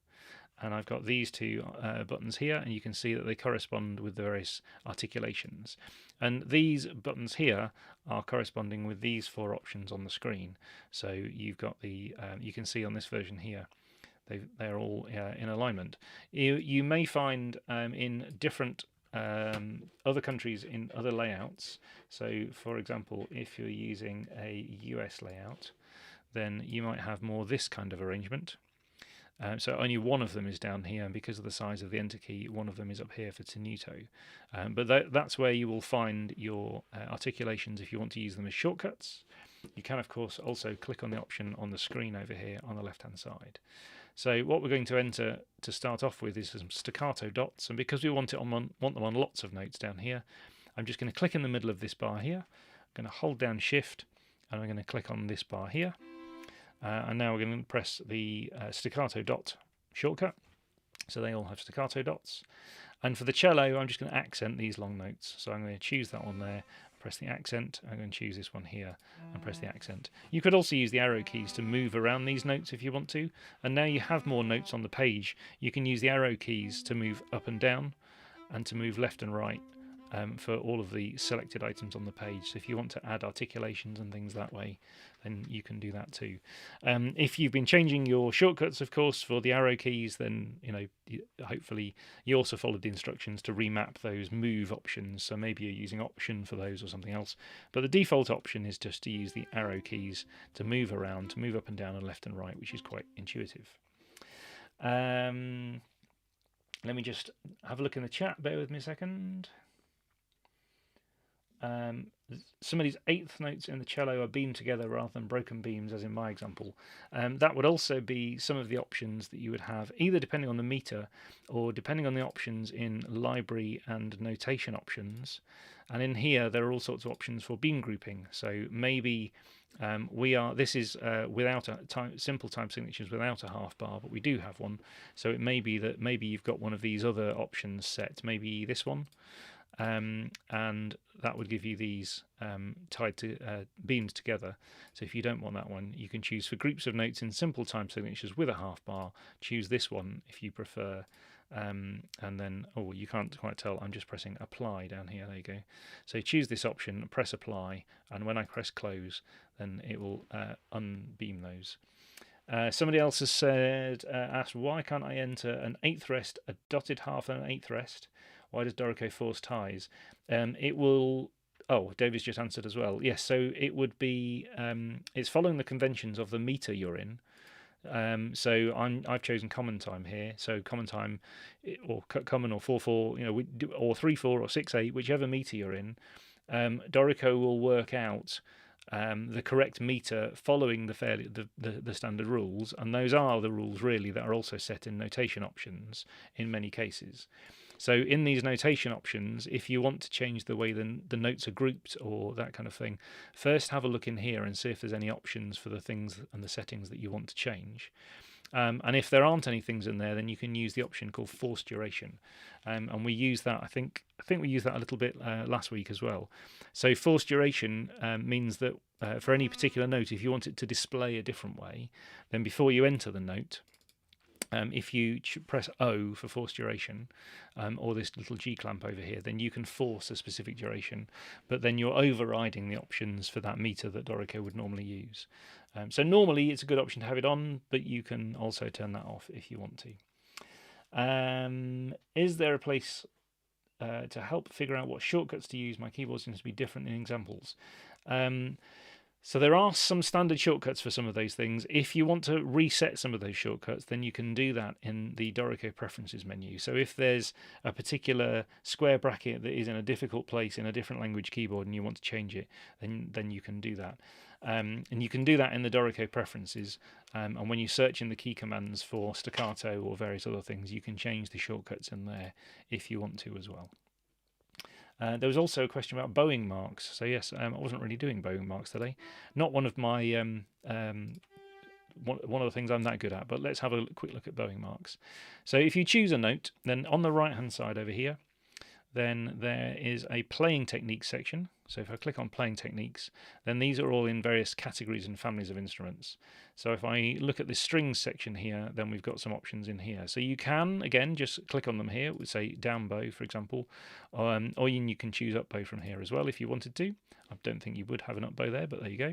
and I've got these 2 buttons here, and you can see that they correspond with the various articulations. And these buttons here are corresponding with these 4 options on the screen. So you've got the you can see on this version here, they're all in alignment. You may find in different other countries in other layouts. So for example, if you're using a US layout, then you might have more this kind of arrangement. So only one of them is down here, and because of the size of the Enter key, one of them is up here for tenuto. But that's where you will find your articulations if you want to use them as shortcuts. You can, of course, also click on the option on the screen over here on the left-hand side. So what we're going to enter to start off with is some staccato dots, and because we want them on lots of notes down here, I'm just going to click in the middle of this bar here. I'm going to hold down Shift, and I'm going to click on this bar here. And now we're going to press the staccato dot shortcut. So they all have staccato dots. And for the cello, I'm just going to accent these long notes. So I'm going to choose that one there, press the accent. I'm going to choose this one here and press the accent. You could also use the arrow keys to move around these notes if you want to. And now you have more notes on the page. You can use the arrow keys to move up and down and to move left and right for all of the selected items on the page. So if you want to add articulations and things that way, then you can do that too. If you've been changing your shortcuts, of course, for the arrow keys, then hopefully you also followed the instructions to remap those move options. So maybe you're using option for those or something else. But the default option is just to use the arrow keys to move around, to move up and down and left and right, which is quite intuitive. Let me just have a look in the chat. Bear with me a second. Somebody's eighth notes in the cello are beamed together rather than broken beams, as in my example. That would also be some of the options that you would have, either depending on the meter or depending on the options in library and notation options. And in here, there are all sorts of options for beam grouping. So maybe this is without a simple time signatures without a half bar, but we do have one. So it may be that maybe you've got one of these other options set, maybe this one. And that would give you these tied to beams together. So if you don't want that one, you can choose for groups of notes in simple time signatures with a half bar. Choose this one if you prefer. And then, you can't quite tell, I'm just pressing apply down here. There you go. So choose this option, press apply, and when I press close, then it will unbeam those. Somebody else has asked, why can't I enter an eighth rest, a dotted half, and an eighth rest? Why does Dorico force ties? It will. Oh, David's just answered as well. Yes, so it would be. It's following the conventions of the meter you're in. So I've chosen common time here. So common time, or common, or 4/4, or 3/4 or 6/8, whichever meter you're in. Dorico will work out the correct meter following the standard rules, and those are the rules really that are also set in notation options in many cases. So in these notation options, if you want to change the way the notes are grouped or that kind of thing, first have a look in here and see if there's any options for the things and the settings that you want to change. And if there aren't any things in there, then you can use the option called force duration. And we use that, I think we used that a little bit last week as well. So force duration means that for any particular note, if you want it to display a different way, then before you enter the note, if you press O for force duration, or this little G clamp over here, then you can force a specific duration, but then you're overriding the options for that meter that Dorico would normally use. So normally it's a good option to have it on, but you can also turn that off if you want to. Is there a place to help figure out what shortcuts to use? My keyboard seems to be different in examples. So there are some standard shortcuts for some of those things. If you want to reset some of those shortcuts, then you can do that in the Dorico Preferences menu. So if there's a particular square bracket that is in a difficult place in a different language keyboard and you want to change it, then you can do that. And you can do that in the Dorico Preferences. And when you search in the key commands for staccato or various other things, you can change the shortcuts in there if you want to as well. There was also a question about bowing marks. So yes, I wasn't really doing bowing marks today. Not one of my one of the things I'm that good at. But let's have a quick look at bowing marks. So if you choose a note, then on the right-hand side over here, then there is a playing techniques section. So if I click on playing techniques, then these are all in various categories and families of instruments. So if I look at the strings section here, then we've got some options in here. So you can, again, just click on them here, say down bow, for example, or you can choose up bow from here as well if you wanted to. I don't think you would have an up bow there, but there you go.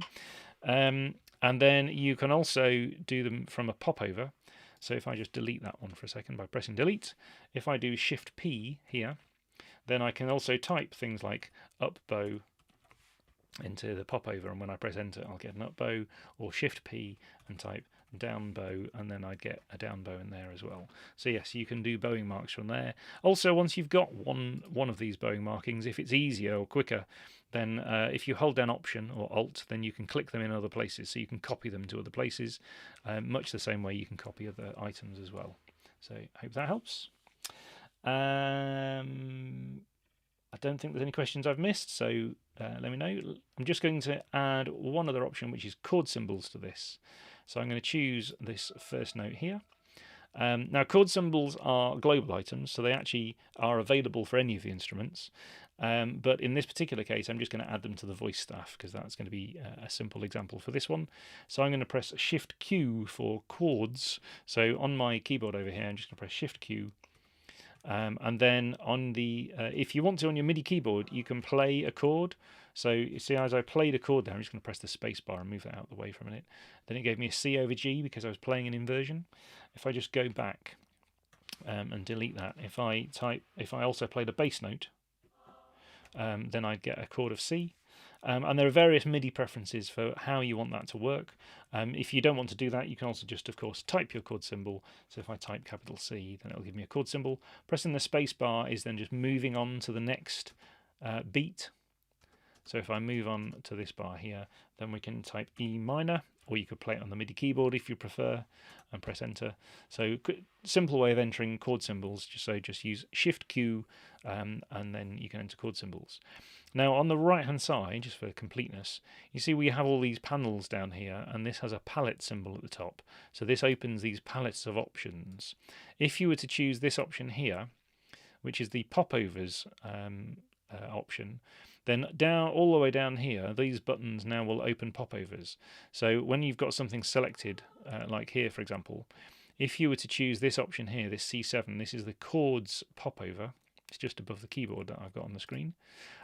And then you can also do them from a popover. So if I just delete that one for a second by pressing delete, if I do Shift P here, then I can also type things like up bow into the popover, and when I press enter I'll get an up bow, or Shift P and type down bow, and then I'd get a down bow in there as well. So yes, you can do bowing marks from there. Also, once you've got one of these bowing markings, if it's easier or quicker, then if you hold down Option or Alt, then you can click them in other places, so you can copy them to other places, much the same way you can copy other items as well. So I hope that helps. I don't think there's any questions I've missed, so let me know. I'm just going to add one other option, which is chord symbols to this. So I'm going to choose this first note here. Now, chord symbols are global items, so they actually are available for any of the instruments. But in this particular case, I'm just going to add them to the voice staff, because that's going to be a simple example for this one. So I'm going to press Shift Q for chords. So on my keyboard over here, I'm just going to press Shift Q. And then on the if you want to on your MIDI keyboard, you can play a chord. So you see, as I played a chord there, I'm just going to press the space bar and move that out of the way for a minute. Then it gave me a C over G because I was playing an inversion. If I just go back and delete that, if I also played a bass note, then I'd get a chord of C. And there are various MIDI preferences for how you want that to work. If you don't want to do that, you can also just, of course, type your chord symbol. So if I type capital C, then it'll give me a chord symbol. Pressing the space bar is then just moving on to the next beat. So if I move on to this bar here, then we can type E minor, or you could play it on the MIDI keyboard if you prefer, and press enter. So simple way of entering chord symbols, just use Shift Q, and then you can enter chord symbols. Now on the right hand side, just for completeness, you see we have all these panels down here, and this has a palette symbol at the top. So this opens these palettes of options. If you were to choose this option here, which is the popovers option, then down all the way down here, these buttons now will open popovers. So when you've got something selected, like here for example, if you were to choose this option here, this C7, this is the chords popover. It's just above the keyboard that I've got on the screen,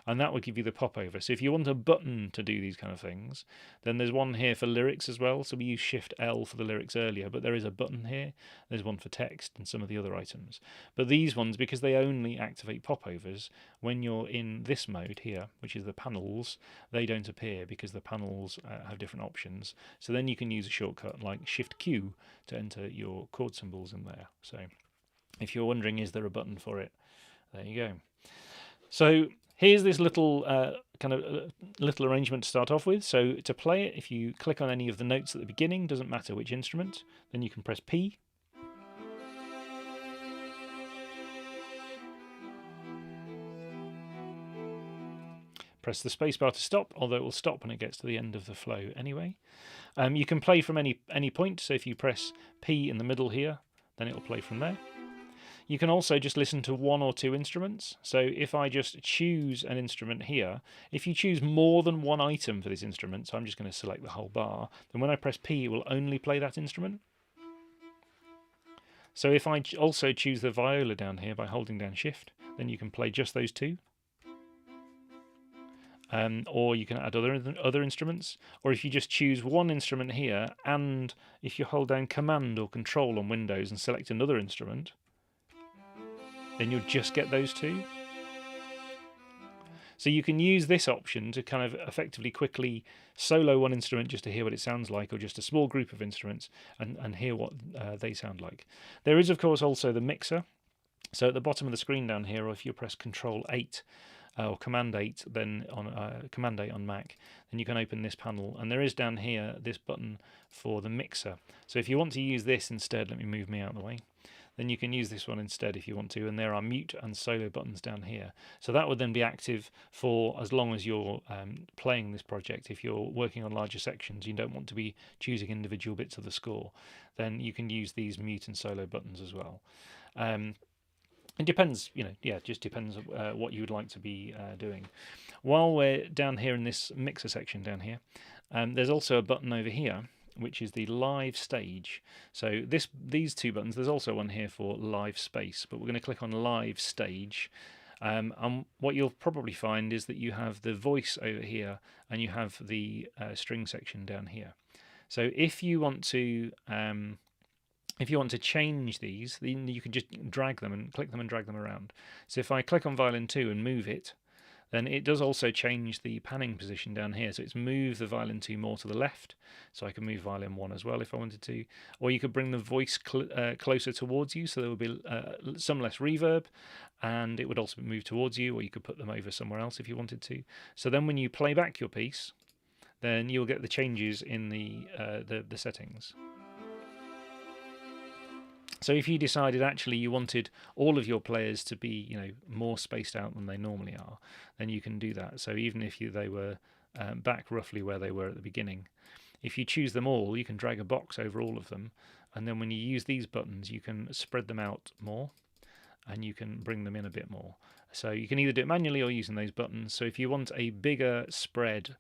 and that will give you the popover. So if you want a button to do these kind of things, then there's one here for lyrics as well. So we used Shift L for the lyrics earlier, but there is a button here. There's one for text and some of the other items. But these ones, because they only activate popovers, when you're in this mode here, which is the panels, they don't appear because the panels have different options. So then you can use a shortcut like Shift Q to enter your chord symbols in there. So if you're wondering, is there a button for it? There you go. So here's this little little arrangement to start off with. So to play it, if you click on any of the notes at the beginning, doesn't matter which instrument, then you can press P. Press the spacebar to stop, although it will stop when it gets to the end of the flow anyway. You can play from any point, so if you press P in the middle here, then it will play from there. You can also just listen to one or two instruments. So if I just choose an instrument here, if you choose more than one item for this instrument, so I'm just going to select the whole bar, then when I press P, it will only play that instrument. So if I also choose the viola down here by holding down Shift, then you can play just those two. Or you can add other instruments, or if you just choose one instrument here, and if you hold down Command or Control on Windows and select another instrument, then you'll just get those two. So you can use this option to kind of effectively quickly solo one instrument just to hear what it sounds like, or just a small group of instruments and hear what they sound like. There is, of course, also the mixer. So at the bottom of the screen down here, or if you press Control 8 or Command 8, then on Command 8 on Mac, then you can open this panel. And there is down here this button for the mixer. So if you want to use this instead, let me move me out of the way, then you can use this one instead if you want to, and there are mute and solo buttons down here. So that would then be active for as long as you're playing this project. If you're working on larger sections, you don't want to be choosing individual bits of the score, then you can use these mute and solo buttons as well. It depends, it just depends what you would like to be doing. While we're down here in this mixer section down here, there's also a button over here, which is the live stage. So these two buttons, there's also one here for live space, but we're going to click on live stage. And what you'll probably find is that you have the voice over here and you have the string section down here. So if you want to change these, then you can just drag them and click them and drag them around. So if I click on violin 2 and move it, then it does also change the panning position down here. So it's moved the violin 2 more to the left, so I can move violin 1 as well if I wanted to. Or you could bring the voice closer towards you, so there would be some less reverb, and it would also move towards you, or you could put them over somewhere else if you wanted to. So then when you play back your piece, then you'll get the changes in the settings. So if you decided actually you wanted all of your players to be, more spaced out than they normally are, then you can do that. So even if they were back roughly where they were at the beginning, if you choose them all, you can drag a box over all of them, and then when you use these buttons, you can spread them out more, and you can bring them in a bit more. So you can either do it manually or using those buttons. So if you want a bigger spread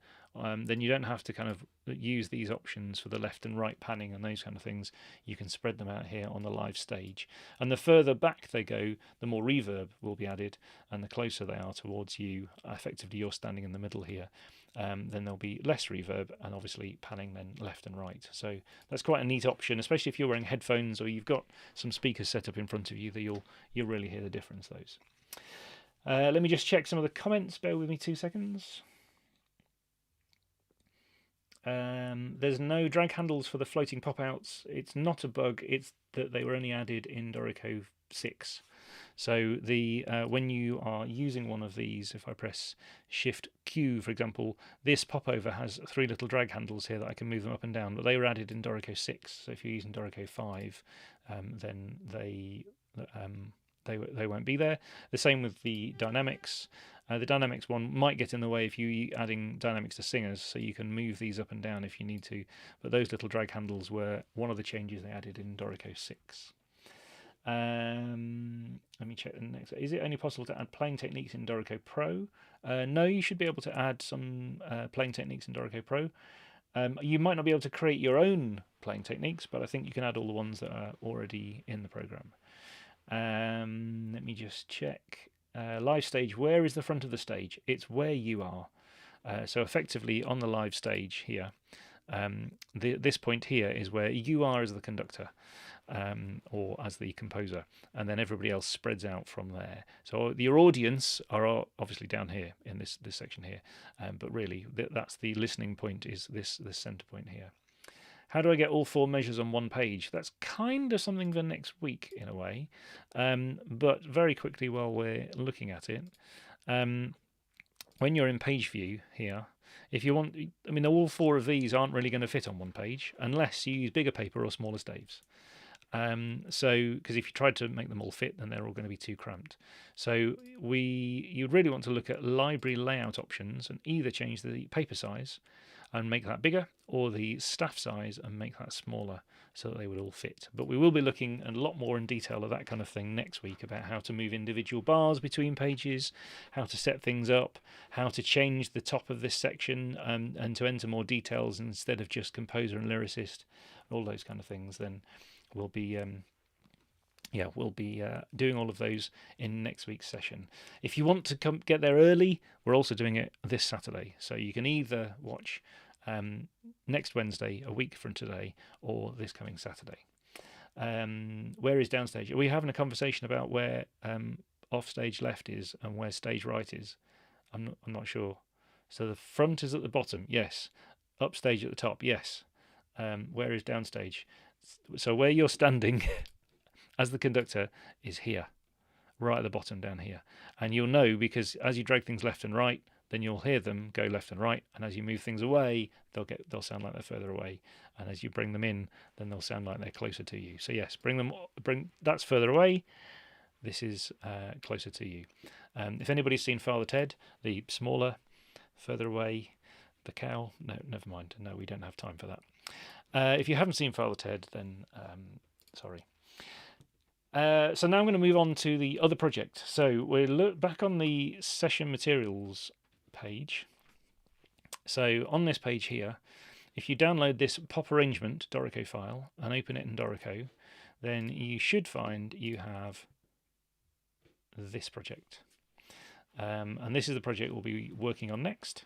then you don't have to kind of use these options for the left and right panning and those kind of things. You can spread them out here on the live stage. And the further back they go, the more reverb will be added, and the closer they are towards you, effectively you're standing in the middle here, then there'll be less reverb, and obviously panning then left and right. So that's quite a neat option, especially if you're wearing headphones or you've got some speakers set up in front of you, that you'll really hear the difference those. Let me just check some of the comments. Bear with me 2 seconds. There's no drag handles for the floating pop-outs. It's not a bug. It's that they were only added in Dorico 6. So the when you are using one of these, if I press Shift Q, for example, this popover has 3 little drag handles here that I can move them up and down, but they were added in Dorico 6. So if you're using Dorico 5, then they won't be there. The same with the dynamics. The dynamics one might get in the way if you're adding dynamics to singers, so you can move these up and down if you need to. But those little drag handles were one of the changes they added in Dorico 6. Let me check the next. Is it only possible to add playing techniques in Dorico Pro? No, you should be able to add some playing techniques in Dorico Pro. You might not be able to create your own playing techniques, but I think you can add all the ones that are already in the program. Let me just check. Live stage, where is the front of the stage? It's where you are. So effectively on the live stage here, this point here is where you are as the conductor, or as the composer, and then everybody else spreads out from there. So your audience are obviously down here in this section here, but really that's the listening point, is this center point here. How do I get all 4 measures on one page? That's kind of something for next week in a way, but very quickly while we're looking at it, when you're in page view here, if you want, I mean, all 4 of these aren't really going to fit on one page unless you use bigger paper or smaller staves. So, because if you tried to make them all fit, then they're all going to be too cramped. So you'd really want to look at library layout options and either change the paper size and make that bigger, or the staff size and make that smaller, so that they would all fit. But we will be looking a lot more in detail at that kind of thing next week, about how to move individual bars between pages, how to set things up, how to change the top of this section, and to enter more details instead of just composer and lyricist, all those kind of things. Then we'll be doing all of those in next week's session. If you want to get there early, we're also doing it this Saturday. So you can either watch next Wednesday, a week from today, or this coming Saturday. Where is downstage? Are we having a conversation about where offstage left is and where stage right is? I'm not sure. So the front is at the bottom, yes. Upstage at the top, yes. Where is downstage? So where you're standing as the conductor is here, right at the bottom down here. And you'll know, because as you drag things left and right, then you'll hear them go left and right. And as you move things away, they'll sound like they're further away. And as you bring them in, then they'll sound like they're closer to you. So yes, bring that's further away. This is closer to you. If anybody's seen Father Ted, the smaller, further away, the cow. No, never mind. No, we don't have time for that. If you haven't seen Father Ted, then sorry. So now I'm going to move on to the other project. So we're back on the session materials page. So on this page here, if you download this pop arrangement Dorico file and open it in Dorico, then you should find you have this project. And this is the project we'll be working on next.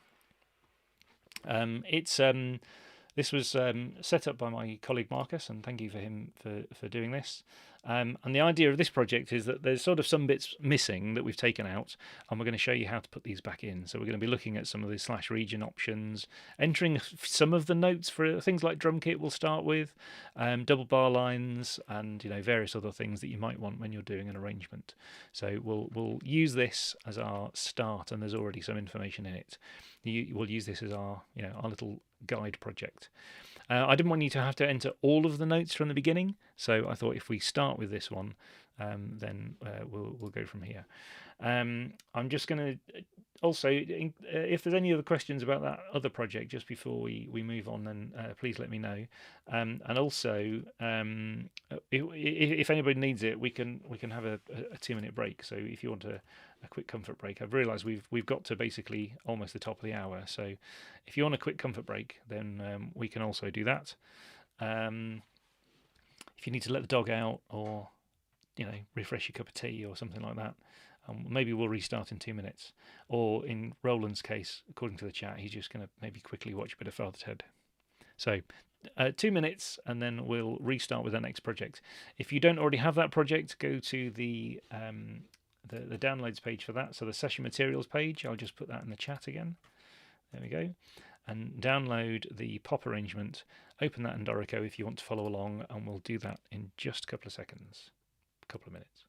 This was set up by my colleague Marcus, and thank you for him for doing this. And the idea of this project is that there's sort of some bits missing that we've taken out, and we're going to show you how to put these back in. So we're going to be looking at some of the /region options, entering some of the notes for things like drum kit we'll start with, double bar lines, and various other things that you might want when you're doing an arrangement. So we'll use this as our start, and there's already some information in it. We'll use this as our little guide project. I didn't want you to have to enter all of the notes from the beginning, so I thought if we start with this one, then we'll go from here. I'm just going to also, if there's any other questions about that other project just before we move on, then please let me know. And also, if anybody needs it, we can have a 2 minute break. So if you want a quick comfort break, I've realised we've got to basically almost the top of the hour. So if you want a quick comfort break, then we can also do that. If you need to let the dog out, or refresh your cup of tea or something like that, maybe we'll restart in 2 minutes. Or in Roland's case, according to the chat, he's just going to maybe quickly watch a bit of Father's Head. So 2 minutes, and then we'll restart with our next project. If you don't already have that project, go to the downloads page for that. So the session materials page, I'll just put that in the chat again. There we go. And download the pop arrangement. Open that in Dorico if you want to follow along, and we'll do that in just a couple of seconds, a couple of minutes.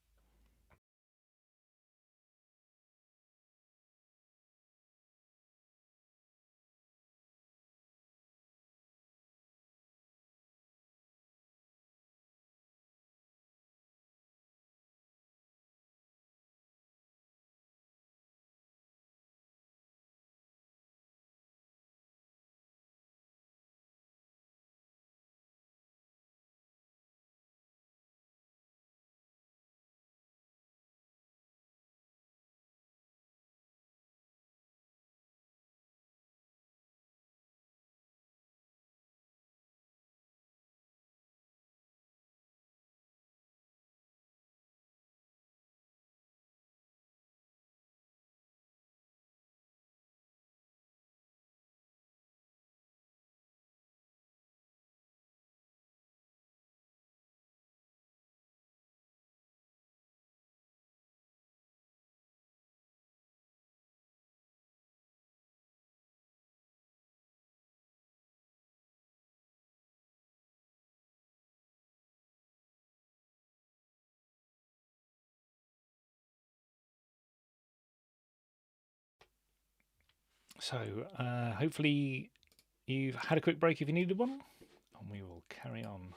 So hopefully you've had a quick break if you needed one, and we will carry on.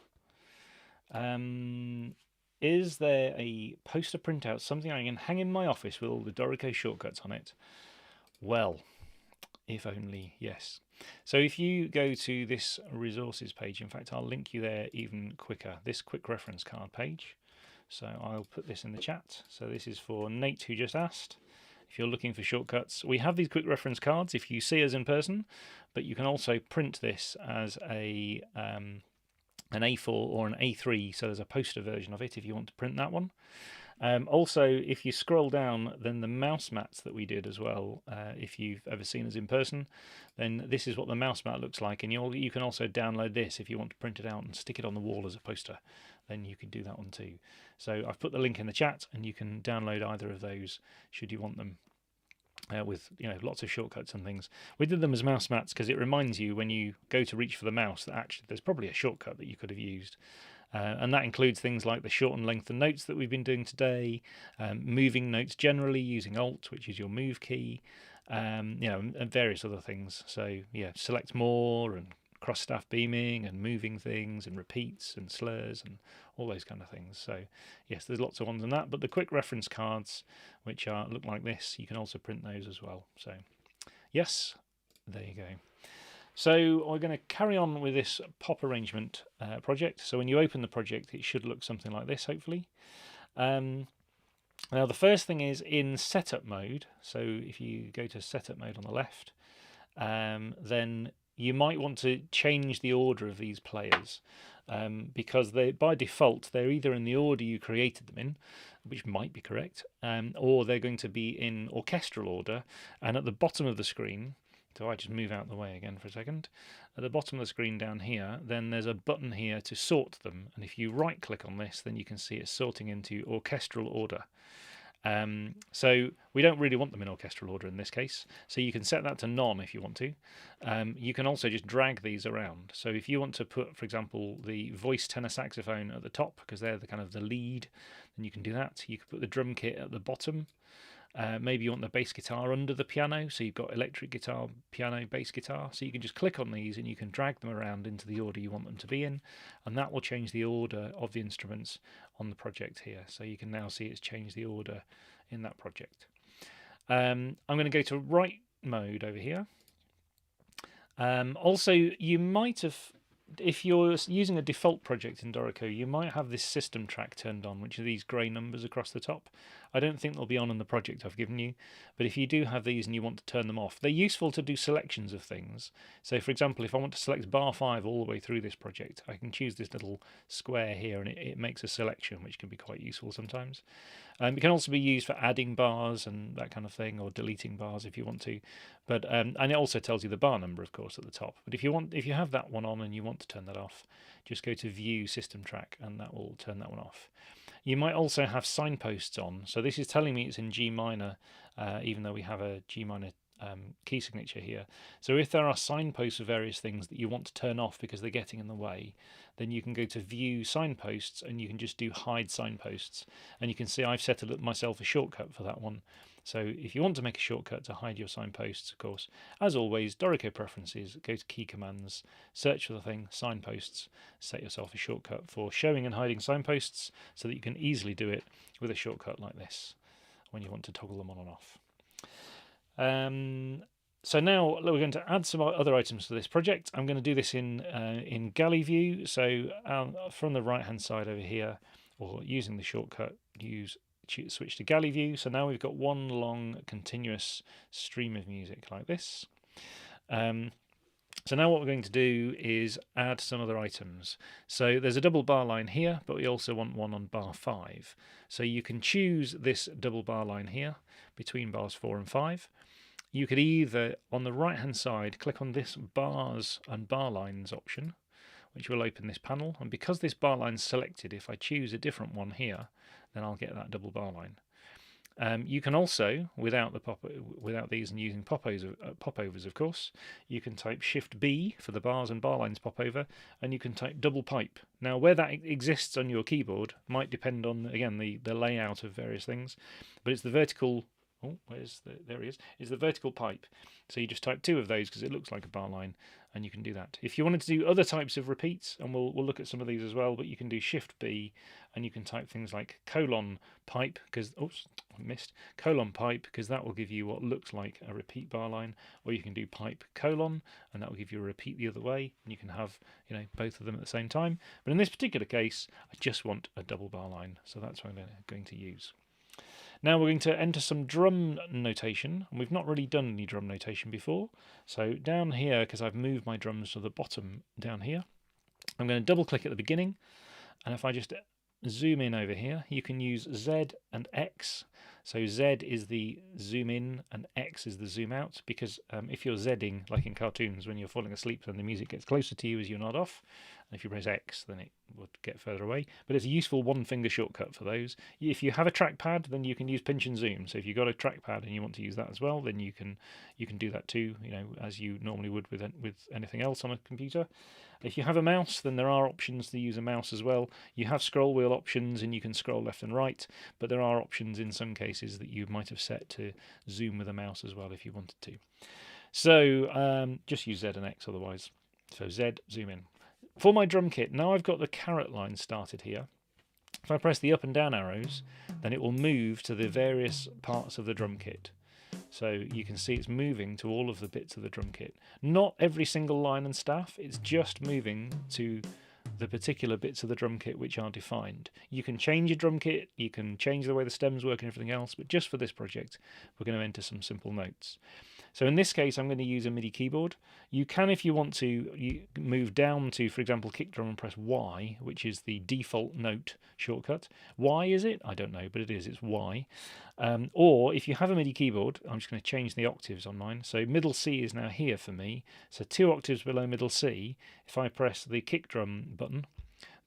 Is there a poster printout, something I can hang in my office with all the Dorico shortcuts on it? Well, if only, yes. So if you go to this resources page, in fact, I'll link you there even quicker, this quick reference card page. So I'll put this in the chat. So this is for Nate, who just asked. If you're looking for shortcuts, we have these quick reference cards if you see us in person, but you can also print this as an A4 or an A3, so there's a poster version of it if you want to print that one. Also, if you scroll down, then the mouse mats that we did as well, if you've ever seen us in person, then this is what the mouse mat looks like, and you can also download this if you want to print it out and stick it on the wall as a poster. Then you can do that one too. So I've put the link in the chat, and you can download either of those should you want them. With lots of shortcuts and things. We did them as mouse mats because it reminds you when you go to reach for the mouse that actually there's probably a shortcut that you could have used. And that includes things like the shorten length and notes that we've been doing today, moving notes generally using Alt, which is your move key, and various other things. So yeah, select more and cross staff beaming and moving things and repeats and slurs and all those kind of things. So yes, there's lots of ones on that, but the quick reference cards, which look like this, you can also print those as well. So yes, there you go. So we're going to carry on with this pop arrangement project. So when you open the project, it should look something like this, hopefully. Now the first thing is in setup mode. So if you go to setup mode on the left, then you might want to change the order of these players, because by default they're either in the order you created them in, which might be correct, or they're going to be in orchestral order. And at the bottom of the screen, so I just move out the way again for a second, at the bottom of the screen down here, then there's a button here to sort them, and if you right click on this, then you can see it's sorting into orchestral order. So we don't really want them in orchestral order in this case, so you can set that to none if you want to. You can also just drag these around. So if you want to put, for example, the voice tenor saxophone at the top, because they're the kind of the lead, then you can do that. You can put the drum kit at the bottom. Maybe you want the bass guitar under the piano, so you've got electric guitar, piano, bass guitar. So you can just click on these and you can drag them around into the order you want them to be in, and that will change the order of the instruments on the project here. So you can now see it's changed the order in that project. I'm going to go to write mode over here. Also, you might have if you're using a default project in Dorico, you might have this system track turned on, which are these grey numbers across the top. I don't think they'll be on in the project I've given you, but if you do have these and you want to turn them off, they're useful to do selections of things. So for example, if I want to select bar 5 all the way through this project, I can choose this little square here and it makes a selection, which can be quite useful sometimes. It can also be used for adding bars and that kind of thing, or deleting bars if you want to. But and it also tells you the bar number, of course, at the top. But if you have that one on and you want to turn that off, just go to View System Track, and that will turn that one off. You might also have signposts on. So this is telling me it's in G minor, even though we have a G minor key signature here. So if there are signposts of various things that you want to turn off because they're getting in the way, then you can go to View Signposts and you can just do Hide Signposts. And you can see I've set myself a shortcut for that one. So if you want to make a shortcut to hide your signposts, of course, as always, Dorico Preferences, go to Key Commands, search for the thing, Signposts, set yourself a shortcut for showing and hiding signposts so that you can easily do it with a shortcut like this when you want to toggle them on and off. So now we're going to add some other items to this project. I'm going to do this in galley view. So from the right hand side over here, or using the shortcut, switch to galley view. So now we've got one long continuous stream of music like this. So now what we're going to do is add some other items. So there's a double bar line here, but we also want one on bar 5. So you can choose this double bar line here between bars 4 and 5. You could either, on the right hand side, click on this bars and bar lines option, which will open this panel. And because this bar line's selected, if I choose a different one here, then I'll get that double bar line. You can also, without these and using popovers, of course, you can type Shift B for the bars and bar lines popover, and you can type double pipe. Now, where that exists on your keyboard might depend on, again, the layout of various things, but it's the vertical. Oh, there he is. Is the vertical pipe. So you just type 2 of those because it looks like a bar line, and you can do that. If you wanted to do other types of repeats, and we'll look at some of these as well, but you can do Shift B, and you can type things like colon pipe because I missed colon pipe because that will give you what looks like a repeat bar line, or you can do pipe colon, and that will give you a repeat the other way, and you can have both of them at the same time. But in this particular case, I just want a double bar line, so that's what I'm going to use. Now we're going to enter some drum notation, and we've not really done any drum notation before. So down here, because I've moved my drums to the bottom down here, I'm going to double click at the beginning, and if I just zoom in over here, you can use Z and X. So Z is the zoom in and X is the zoom out, because if you're Zing, like in cartoons, when you're falling asleep, then the music gets closer to you as you nod off. And if you press X, then it would get further away. But it's a useful one-finger shortcut for those. If you have a trackpad, then you can use pinch and zoom. So if you've got a trackpad and you want to use that as well, then you can do that too, as you normally would with anything else on a computer. If you have a mouse, then there are options to use a mouse as well. You have scroll wheel options and you can scroll left and right, but there are options in some cases that you might have set to zoom with a mouse as well if you wanted to. So just use Z and X otherwise. So Z, zoom in. For my drum kit, now I've got the caret line started here. If I press the up and down arrows, then it will move to the various parts of the drum kit. So you can see it's moving to all of the bits of the drum kit. Not every single line and staff, it's just moving to the particular bits of the drum kit which are defined. You can change your drum kit, you can change the way the stems work and everything else, but just for this project, we're going to enter some simple notes. So in this case, I'm going to use a MIDI keyboard. You can, if you want to, move down to, for example, kick drum and press Y, which is the default note shortcut. Y is it? I don't know, but it is. It's Y. Or if you have a MIDI keyboard, I'm just going to change the octaves on mine. So middle C is now here for me. So 2 octaves below middle C, if I press the kick drum button,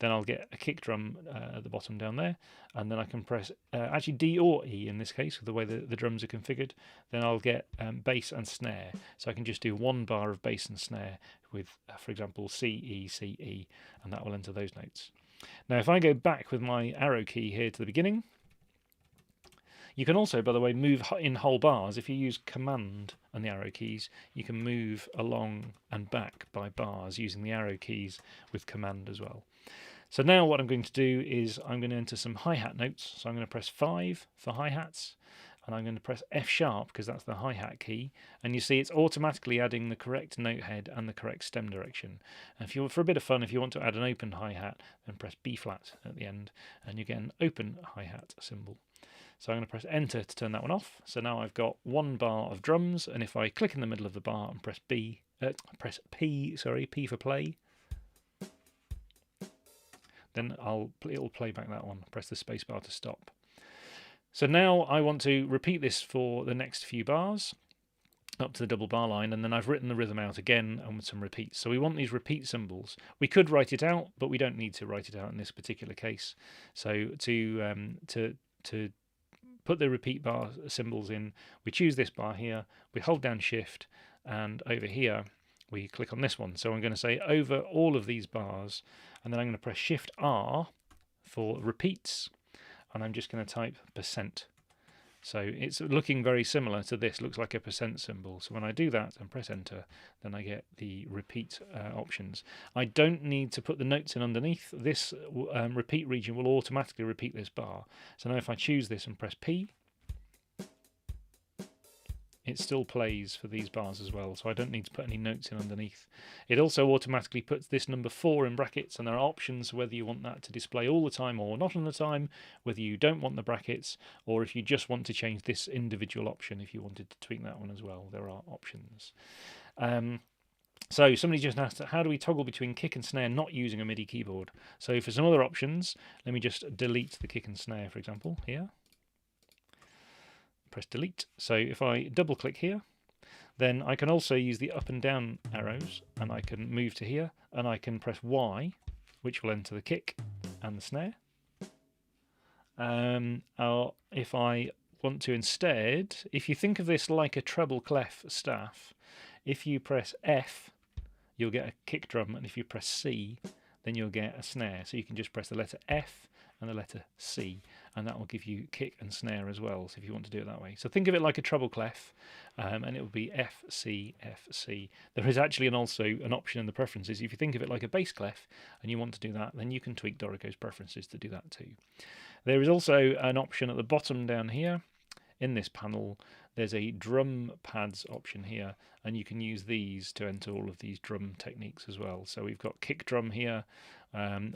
then I'll get a kick drum at the bottom down there, and then I can press actually D or E in this case with the way the drums are configured. Then I'll get bass and snare, so I can just do 1 bar of bass and snare with for example C, E, C, E, and that will enter those notes. Now if I go back with my arrow key here to the beginning, you can also, by the way, move in whole bars. If you use Command and the arrow keys, you can move along and back by bars using the arrow keys with Command as well. So now what I'm going to do is I'm going to enter some hi-hat notes. So I'm going to press 5 for hi-hats, and I'm going to press F sharp because that's the hi-hat key, and you see it's automatically adding the correct note head and the correct stem direction. And if you, for a bit of fun, if you want to add an open hi-hat, then press B flat at the end and you get an open hi-hat symbol. So I'm going to press enter to turn that one off. So now I've got one bar of drums, and if I click in the middle of the bar and press P for play, then it'll play back that one. Press the space bar to stop. So now I want to repeat this for the next few bars up to the double bar line, and then I've written the rhythm out again and with some repeats. So we want these repeat symbols. We could write it out, but we don't need to write it out in this particular case. So to put the repeat bar symbols in, we choose this bar here, we hold down shift, and over here we click on this one. So I'm going to say over all of these bars, and then I'm going to press shift R for repeats, and I'm just going to type %. So it's looking very similar to this, looks like a % symbol. So when I do that and press enter, then I get the repeat options. I don't need to put the notes in underneath. This repeat region will automatically repeat this bar. So now if I choose this and press P, it still plays for these bars as well, so I don't need to put any notes in underneath. It also automatically puts this number 4 in brackets, and there are options whether you want that to display all the time or not all the time, whether you don't want the brackets, or if you just want to change this individual option, if you wanted to tweak that one as well. There are options. So somebody just asked, how do we toggle between kick and snare not using a MIDI keyboard? So for some other options, let me just delete the kick and snare, for example, here. Press delete. So if I double click here, then I can also use the up and down arrows, and I can move to here, and I can press Y, which will enter the kick and the snare. Or if I want to instead, if you think of this like a treble clef staff, if you press F, you'll get a kick drum, and if you press C, then you'll get a snare. So you can just press the letter F and the letter C, and that will give you kick and snare as well, so if you want to do it that way. So think of it like a treble clef, and it will be F, C, F, C. There is actually also an option in the preferences. If you think of it like a bass clef and you want to do that, then you can tweak Dorico's preferences to do that too. There is also an option at the bottom down here in this panel. There's a drum pads option here, and you can use these to enter all of these drum techniques as well. So we've got kick drum here,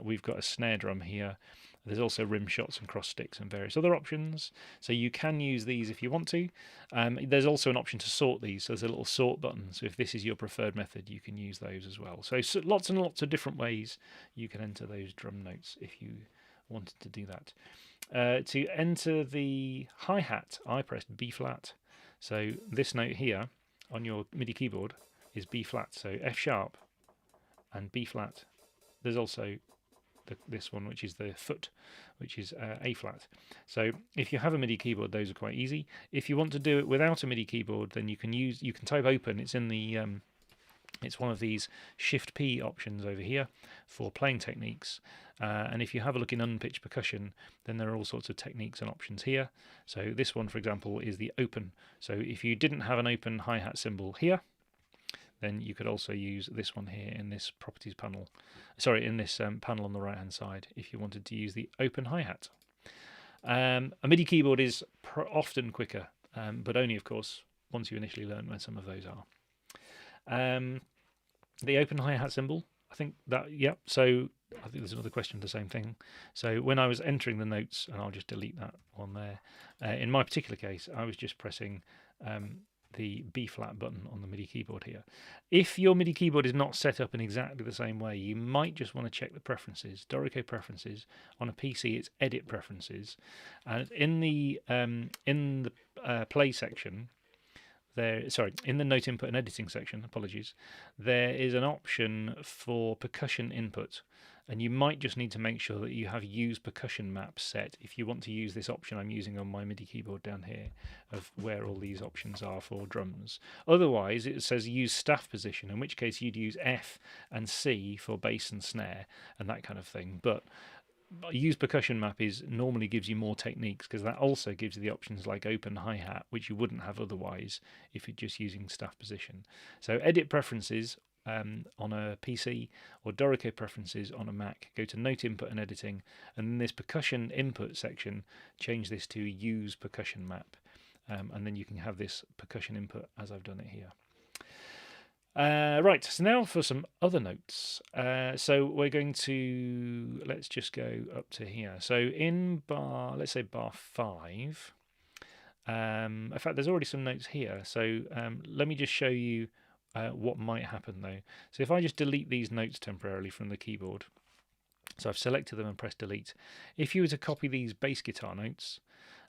we've got a snare drum here. There's also rim shots and cross sticks and various other options. So you can use these if you want to. There's also an option to sort these. So there's a little sort button. So if this is your preferred method, you can use those as well. So lots and lots of different ways you can enter those drum notes if you wanted to do that. To enter the hi-hat, I pressed B flat. So this note here on your MIDI keyboard is B flat. So F sharp and B flat. There's also this one, which is the foot, which is A flat. So if you have a MIDI keyboard, those are quite easy. If you want to do it without a MIDI keyboard, then you can type open. It's in the it's one of these Shift P options over here for playing techniques. And if you have a look in unpitched percussion, then there are all sorts of techniques and options here. So this one, for example, is the open. So if you didn't have an open hi-hat symbol here, then you could also use this one here in this properties panel. Sorry, in this panel on the right hand side, if you wanted to use the open hi-hat. A MIDI keyboard is often quicker, but only, of course, once you initially learn where some of those are. The open hi-hat symbol, I think that, yep. So I think there's another question for the same thing. So when I was entering the notes, and I'll just delete that one there, in my particular case, I was just pressing the B flat button on the MIDI keyboard here. If your MIDI keyboard is not set up in exactly the same way, you might just want to check the preferences. Dorico preferences. On a PC, it's edit preferences, and in the play section, in the note input and editing section, apologies, there is an option for percussion input, and you might just need to make sure that you have use percussion map set if you want to use this option I'm using on my MIDI keyboard down here of where all these options are for drums. Otherwise it says use staff position, in which case you'd use F and C for bass and snare and that kind of thing. But use percussion map normally gives you more techniques, because that also gives you the options like open hi-hat, which you wouldn't have otherwise if you're just using staff position. So edit preferences on a PC, or Dorico preferences on a Mac. Go to note input and editing, and in this percussion input section, change this to use percussion map. and then you can have this percussion input as I've done it here. Right, so now for some other notes. So we're going to, let's just go up to here. So in bar, let's say bar 5. In fact, there's already some notes here. So let me just show you what might happen though. So if I just delete these notes temporarily from the keyboard, so I've selected them and pressed delete. If you were to copy these bass guitar notes,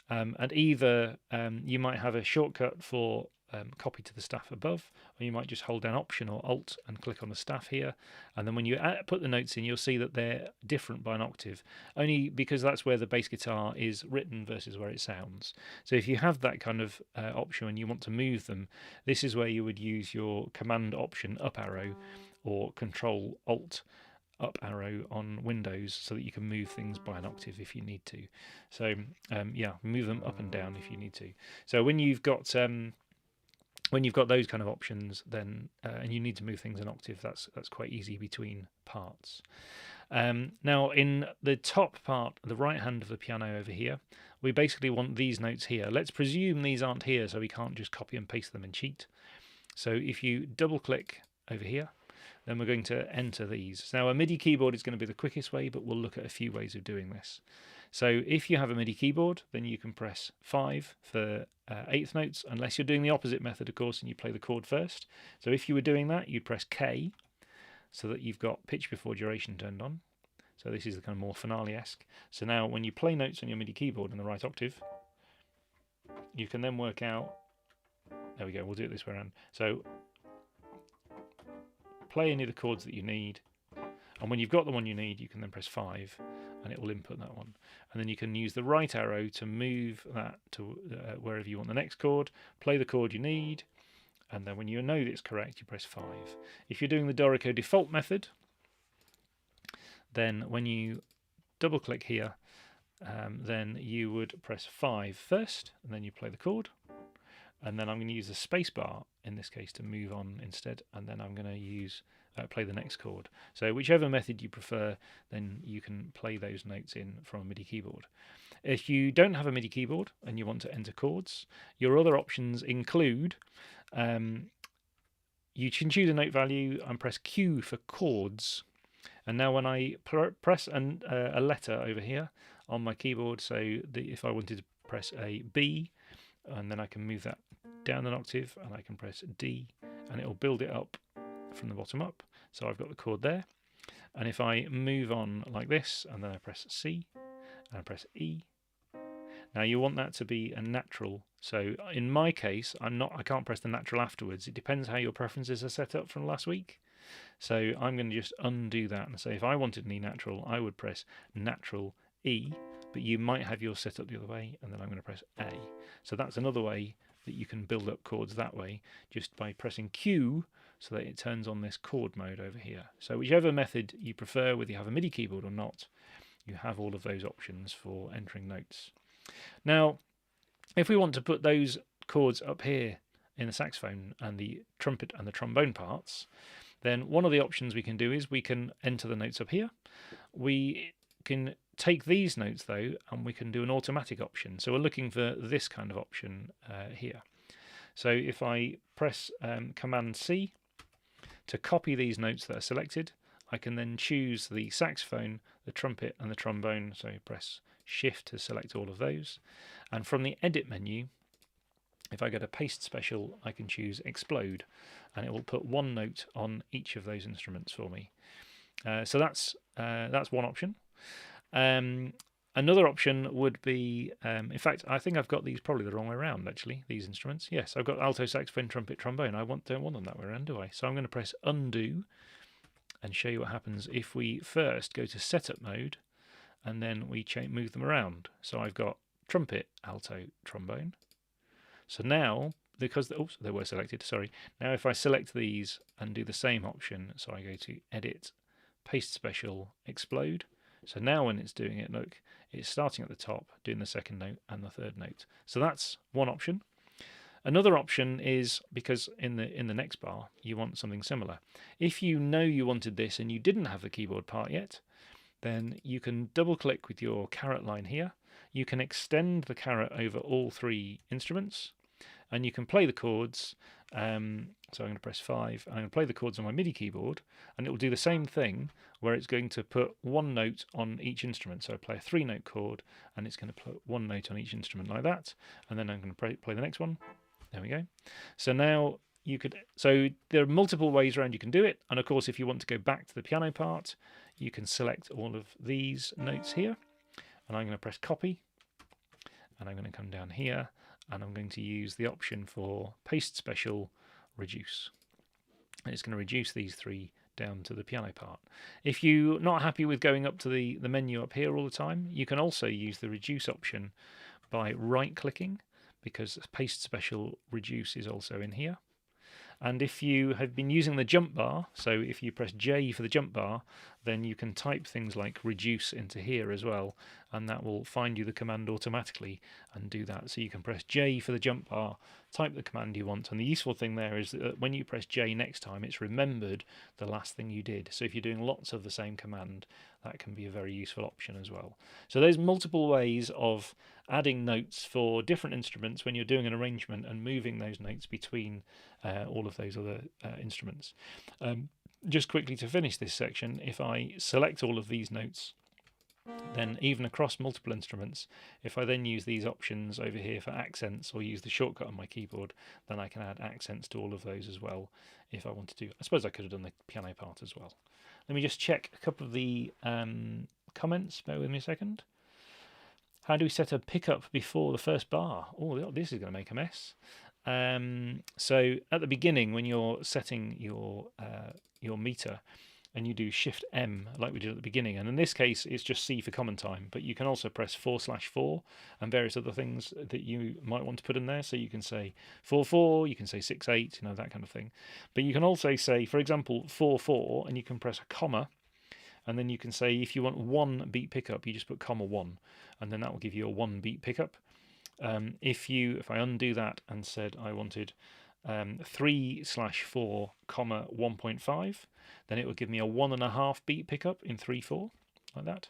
and either you might have a shortcut for copy to the staff above, or you might just hold down Option or Alt and click on the staff here, and then when you put the notes in, you'll see that they're different by an octave, only because that's where the bass guitar is written versus where it sounds. So if you have that kind of option and you want to move them, this is where you would use your Command Option up arrow or Control Alt up arrow on Windows, so that you can move things by an octave if you need to. So yeah, move them up and down if you need to. So when you've got those kind of options, then and you need to move things an octave, that's quite easy between parts. Now in the top part, the right hand of the piano over here, we basically want these notes here. Let's presume these aren't here, so we can't just copy and paste them and cheat. So if you double click over here, then we're going to enter these. Now a MIDI keyboard is going to be the quickest way, but we'll look at a few ways of doing this. So if you have a MIDI keyboard, then you can press 5 for eighth notes, unless you're doing the opposite method, of course, and you play the chord first. So if you were doing that, you'd press K, so that you've got pitch before duration turned on. So this is the kind of more finale-esque. So now when you play notes on your MIDI keyboard in the right octave, you can then work out, there we go, we'll do it this way around. So play any of the chords that you need, and when you've got the one you need, you can then press 5 and it will input that one, and then you can use the right arrow to move that to wherever you want the next chord, play the chord you need, and then when you know that it's correct, you press 5. If you're doing the Dorico default method, then when you double click here, then you would press 5 first, and then you play the chord, and then I'm going to use the space bar in this case to move on instead, and then I'm going to use play the next chord. So whichever method you prefer, then you can play those notes in from a MIDI keyboard. If you don't have a MIDI keyboard and you want to enter chords, your other options include you can choose a note value and press Q for chords, and now when I press a letter over here on my keyboard, so if I wanted to press a B, and then I can move that down an octave and I can press D, and it will build it up from the bottom up. So I've got the chord there, and if I move on like this and then I press C and I press E, now you want that to be a natural. So in my case, I can't press the natural afterwards. It depends how your preferences are set up from last week. So I'm going to just undo that and say if I wanted an E natural, I would press natural E, but you might have yours set up the other way, and then I'm going to press A. So that's another way that you can build up chords that way, just by pressing Q so that it turns on this chord mode over here. So whichever method you prefer, whether you have a MIDI keyboard or not, you have all of those options for entering notes. Now, if we want to put those chords up here in the saxophone and the trumpet and the trombone parts, then one of the options we can do is we can enter the notes up here. We can take these notes though, and we can do an automatic option. So we're looking for this kind of option here. So if I press Command C to copy these notes that are selected, I can then choose the saxophone, the trumpet and the trombone. So press Shift to select all of those. And from the Edit menu, if I go to Paste Special, I can choose Explode, and it will put one note on each of those instruments for me. So that's one option. Another option would be, in fact, I think I've got these probably the wrong way around, actually, these instruments. Yes, I've got alto, saxophone, trumpet, trombone. I don't want them that way around, do I? So I'm going to press Undo and show you what happens if we first go to Setup mode and then we move them around. So I've got trumpet, alto, trombone. So now, because they were selected, sorry. Now if I select these and do the same option, so I go to Edit, Paste Special, Explode. So now when it's doing it, look, it's starting at the top, doing the second note and the third note. So that's one option. Another option is, because in the next bar you want something similar. If you know you wanted this and you didn't have the keyboard part yet, then you can double click with your caret line here. you can extend the caret over all 3 instruments, and you can play the chords. So I'm going to press 5. I'm going to play the chords on my MIDI keyboard, and it will do the same thing where it's going to put 1 note on each instrument. So I play a 3-note chord, and it's going to put 1 note on each instrument like that, and then I'm going to play the next one. There we go. So now so there are multiple ways around you can do it, and of course if you want to go back to the piano part, you can select all of these notes here, and I'm going to press copy, and I'm going to come down here, and I'm going to use the option for paste special reduce, and it's going to reduce these 3 down to the piano part. If you're not happy with going up to the menu up here all the time, you can also use the reduce option by right clicking, because paste special reduce is also in here. And if you have been using the jump bar, so if you press J for the jump bar, then you can type things like reduce into here as well, and that will find you the command automatically and do that. So you can press J for the jump bar, type the command you want, and the useful thing there is that when you press J next time, it's remembered the last thing you did. So if you're doing lots of the same command, that can be a very useful option as well. So there's multiple ways of adding notes for different instruments when you're doing an arrangement and moving those notes between all of those other instruments. Just quickly to finish this section, if I select all of these notes, then even across multiple instruments, if I then use these options over here for accents or use the shortcut on my keyboard, then I can add accents to all of those as well if I wanted to. I suppose I could have done the piano part as well. Let me just check a couple of the comments. Bear with me a second. How do we set a pickup before the first bar? Oh, this is going to make a mess. So at the beginning, when you're setting your meter, and you do Shift M like we did at the beginning, and in this case it's just C for common time, but you can also press 4/4 and various other things that you might want to put in there. So you can say 4/4, you can say 6/8, that kind of thing. But you can also say, for example, 4/4, and you can press a comma, and then you can say if you want 1 beat pickup, you just put comma 1, and then that will give you a 1 beat pickup. If I undo that and said I wanted 3/4, 1.5, then it would give me a 1.5 beat pickup in 3/4, like that.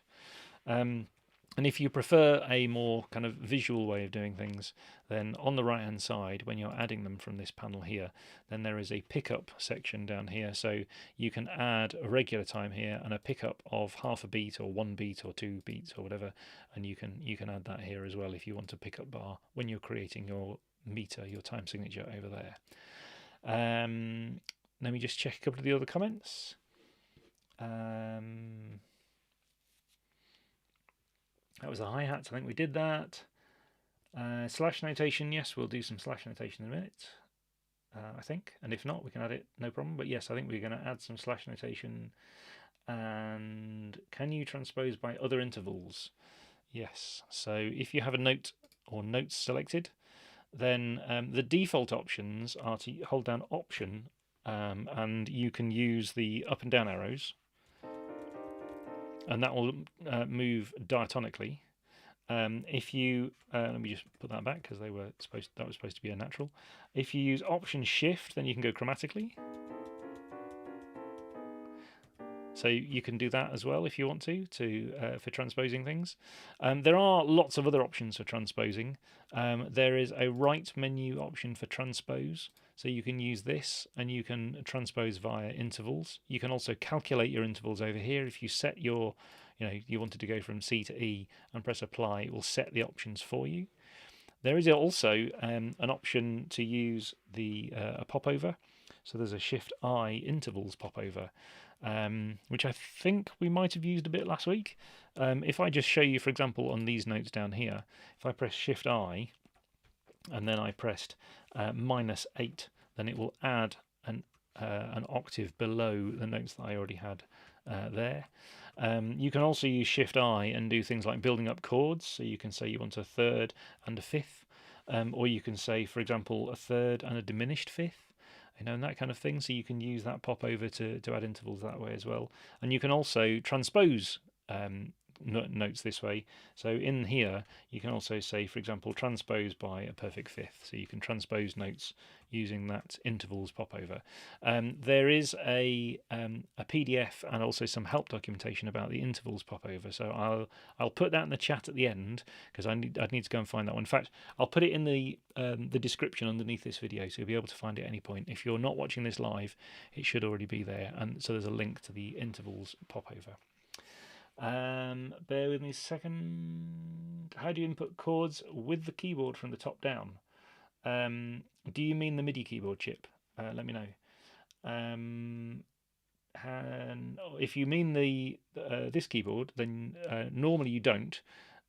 And if you prefer a more kind of visual way of doing things, then on the right hand side, when you're adding them from this panel here, then there is a pickup section down here. So you can add a regular time here and a pickup of 1/2 beat or 1 beat or 2 beats or whatever, and you can add that here as well if you want a pickup bar when you're creating your meter, your time signature over there. Let me just check a couple of the other comments. That was the hi-hats. I think we did that. Slash notation, yes, we'll do some slash notation in a minute, I think. And if not, we can add it, no problem. But yes, I think we're going to add some slash notation. And can you transpose by other intervals? Yes. So if you have a note or notes selected, then the default options are to hold down Option, and you can use the up and down arrows, and that will move diatonically. If you let me just put that back because that was supposed to be a natural. If you use Option Shift, then you can go chromatically. So you can do that as well if you want to for transposing things. There are lots of other options for transposing. There is a right menu option for transpose. So you can use this and you can transpose via intervals. You can also calculate your intervals over here. If you set your, you wanted to go from C to E and press apply, it will set the options for you. There is also an option to use a popover. So there's a Shift I intervals popover, which I think we might have used a bit last week. If I just show you, for example, on these notes down here, if I press Shift I and then I pressed -8, then it will add an octave below the notes that I already had there. You can also use Shift I and do things like building up chords. So you can say you want a third and a fifth, or you can say, for example, a third and a diminished fifth. And that kind of thing. So you can use that popover to add intervals that way as well. And you can also transpose notes this way. So in here, you can also say, for example, transpose by a perfect fifth. So you can transpose notes using that intervals popover. There is a PDF and also some help documentation about the intervals popover. So I'll put that in the chat at the end because I'd need to go and find that one. In fact, I'll put it in the description underneath this video, so you'll be able to find it at any point. If you're not watching this live, it should already be there, and so there's a link to the intervals popover. Bear with me a second. How do you input chords with the keyboard from the top down? Do you mean the MIDI keyboard chip? Let me know. If you mean the this keyboard, then normally you don't,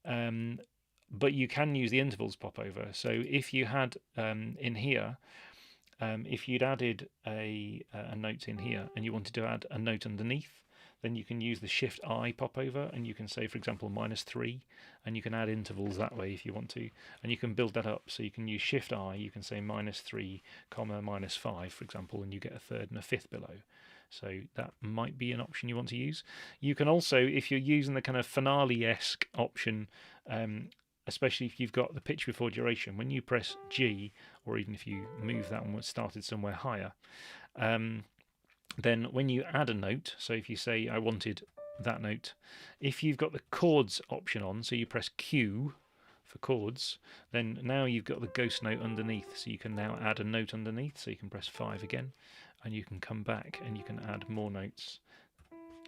but you can use the intervals popover. So if you had in here, if you'd added a note in here and you wanted to add a note underneath, then you can use the Shift I popover, and you can say, for example, -3, and you can add intervals that way if you want to, and you can build that up. So you can use Shift I, you can say -3, -5, for example, and you get a third and a fifth below. So that might be an option you want to use. You can also, if you're using the kind of finale-esque option, especially if you've got the pitch before duration, when you press G, or even if you move that one started somewhere higher, then when you add a note, so if you say I wanted that note, if you've got the chords option on, so you press Q for chords, then now you've got the ghost note underneath, so you can now add a note underneath, so you can press 5 again, and you can come back and you can add more notes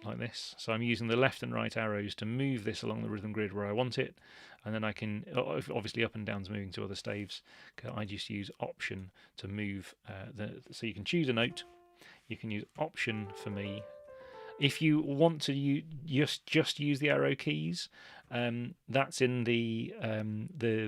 like this. So I'm using the left and right arrows to move this along the rhythm grid where I want it, and then I can, obviously up and down's moving to other staves, I just use option to move, so you can choose a note. You can use option for me. If you want to just use the arrow keys, that's in the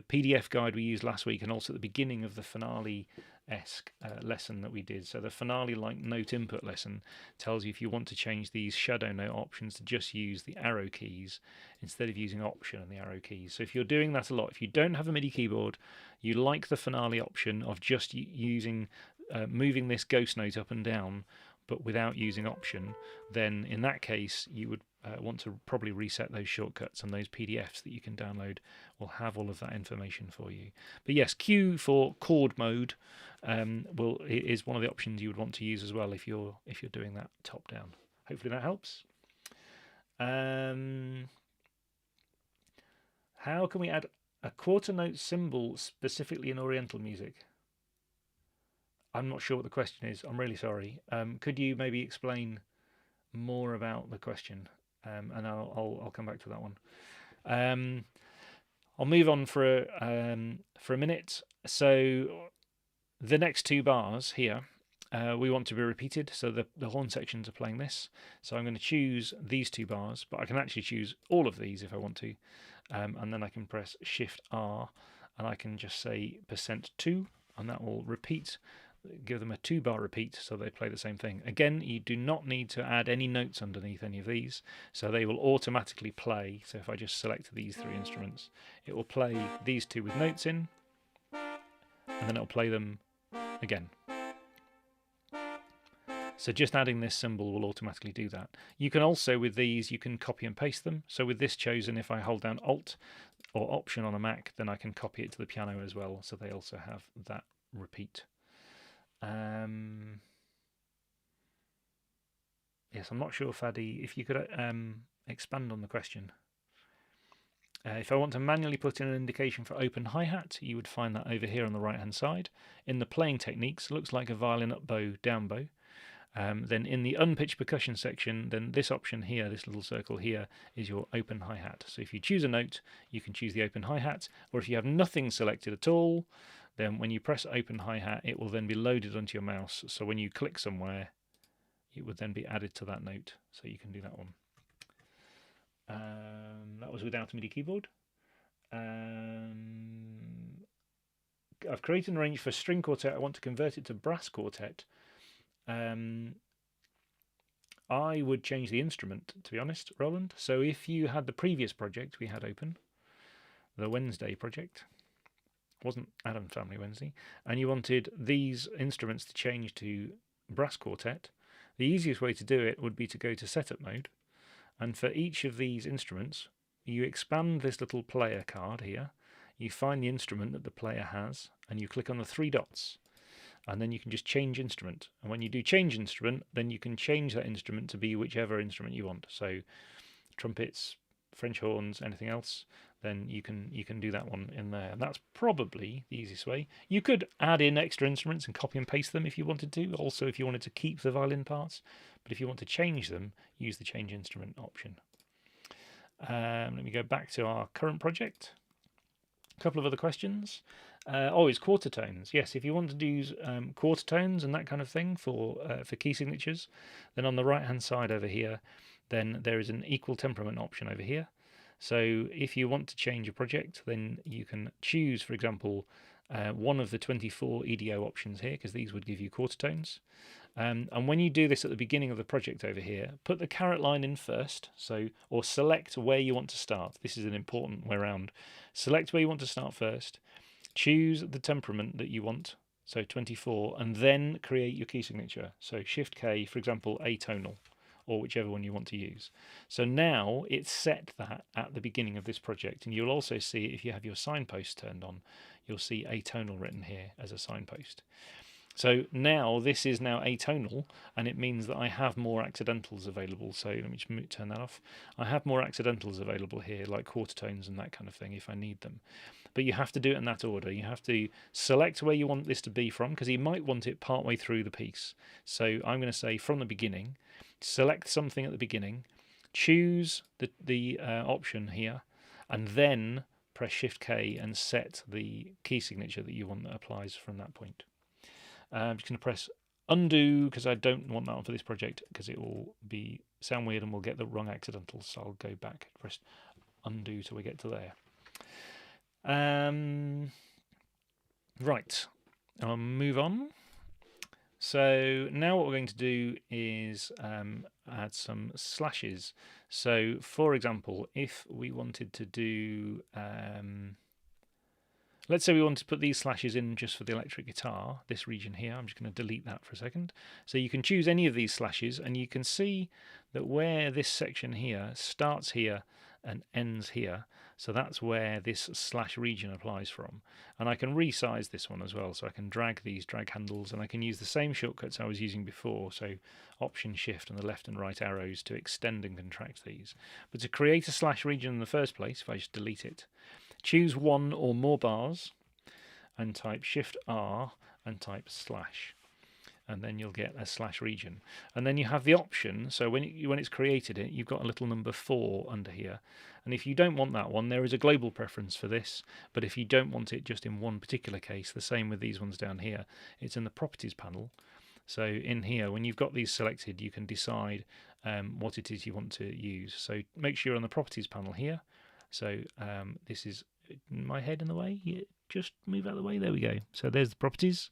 PDF guide we used last week, and also at the beginning of the finale-esque lesson that we did. So the finale-like note input lesson tells you if you want to change these shadow note options to just use the arrow keys instead of using option and the arrow keys. So if you're doing that a lot, if you don't have a MIDI keyboard, you like the finale option of just using moving this ghost note up and down, but without using option, then in that case you would want to probably reset those shortcuts, and those PDFs that you can download will have all of that information for you. But yes, Q for chord mode is one of the options you would want to use as well if you're doing that top down. Hopefully that helps. How can we add a quarter note symbol specifically in Oriental music? I'm not sure what the question is. I'm really sorry. Could you maybe explain more about the question, and I'll come back to that one. I'll move on for a minute. So the next two bars here, we want to be repeated. So the horn sections are playing this. So I'm going to choose these two bars, but I can actually choose all of these if I want to, and then I can press Shift R, and I can just say %2, and that will repeat. Give them a 2-bar repeat so they play the same thing. Again, you do not need to add any notes underneath any of these, so they will automatically play. So if I just select these 3 instruments, it will play these 2 with notes in, and then it'll play them again. So just adding this symbol will automatically do that. You can also, with these, you can copy and paste them. So with this chosen, if I hold down Alt or Option on a Mac, then I can copy it to the piano as well, so they also have that repeat. Yes, I'm not sure, Faddy, if you could expand on the question. If I want to manually put in an indication for open hi-hat, you would find that over here on the right-hand side. In the playing techniques, looks like a violin up bow, down bow. Then in the unpitched percussion section, then this option here, this little circle here, is your open hi-hat. So if you choose a note, you can choose the open hi-hat, or if you have nothing selected at all, then when you press open hi-hat, it will then be loaded onto your mouse. So when you click somewhere, it would then be added to that note. So you can do that one. That was without a MIDI keyboard. I've created an arrangement for string quartet. I want to convert it to brass quartet. I would change the instrument, to be honest, Roland. So if you had the previous project we had open, the Wednesday project, wasn't Adam Family Wednesday, and you wanted these instruments to change to brass quartet, the easiest way to do it would be to go to setup mode, and for each of these instruments, you expand this little player card here, you find the instrument that the player has, and you click on the three dots, and then you can just change instrument. And when you do change instrument, then you can change that instrument to be whichever instrument you want. So trumpets, French horns, anything else, then you can do that one in there. And that's probably the easiest way. You could add in extra instruments and copy and paste them if you wanted to, also if you wanted to keep the violin parts. But if you want to change them, use the change instrument option. Let me go back to our current project. A couple of other questions. It's quarter tones. Yes, if you want to do quarter tones and that kind of thing for key signatures, then on the right hand side over here, then there is an equal temperament option over here. So if you want to change a project, then you can choose, for example, one of the 24 EDO options here, because these would give you quarter tones. And when you do this at the beginning of the project over here, put the caret line in first, or select where you want to start. This is an important way around. Select where you want to start first, choose the temperament that you want, so 24, and then create your key signature. So Shift K, for example, atonal, or whichever one you want to use. So now it's set that at the beginning of this project, and you'll also see, if you have your signpost turned on, you'll see atonal written here as a signpost. So now this is now atonal, and it means that I have more accidentals available. So let me just turn that off. I have more accidentals available here, like quarter tones and that kind of thing, if I need them. But you have to do it in that order. You have to select where you want this to be from, because you might want it partway through the piece. So I'm going to say from the beginning, select something at the beginning, choose the option here, and then press Shift K and set the key signature that you want that applies from that point. I'm just going to press undo because I don't want that one for this project, because it will sound weird and we'll get the wrong accidentals. So I'll go back, press undo till we get to there. Right, I'll move on. So now what we're going to do is add some slashes. So for example, if we wanted to do let's say we want to put these slashes in just for the electric guitar, this region here. I'm just going to delete that for a second. So you can choose any of these slashes, and you can see that where this section here starts here and ends here, so that's where this slash region applies from. And I can resize this one as well, so I can drag these drag handles, and I can use the same shortcuts I was using before, so Option Shift and the left and right arrows to extend and contract these. But to create a slash region in the first place, if I just delete it, choose one or more bars and type Shift R and type slash, and then you'll get a slash region. And then you have the option, so when it's created it, you've got a little number 4 under here. And if you don't want that one, there is a global preference for this, but if you don't want it just in one particular case, the same with these ones down here, it's in the properties panel. So in here, when you've got these selected, you can decide what it is you want to use. So make sure you're on the properties panel here. So this is my head in the way. Yeah, just move out of the way. There we go. So there's the properties.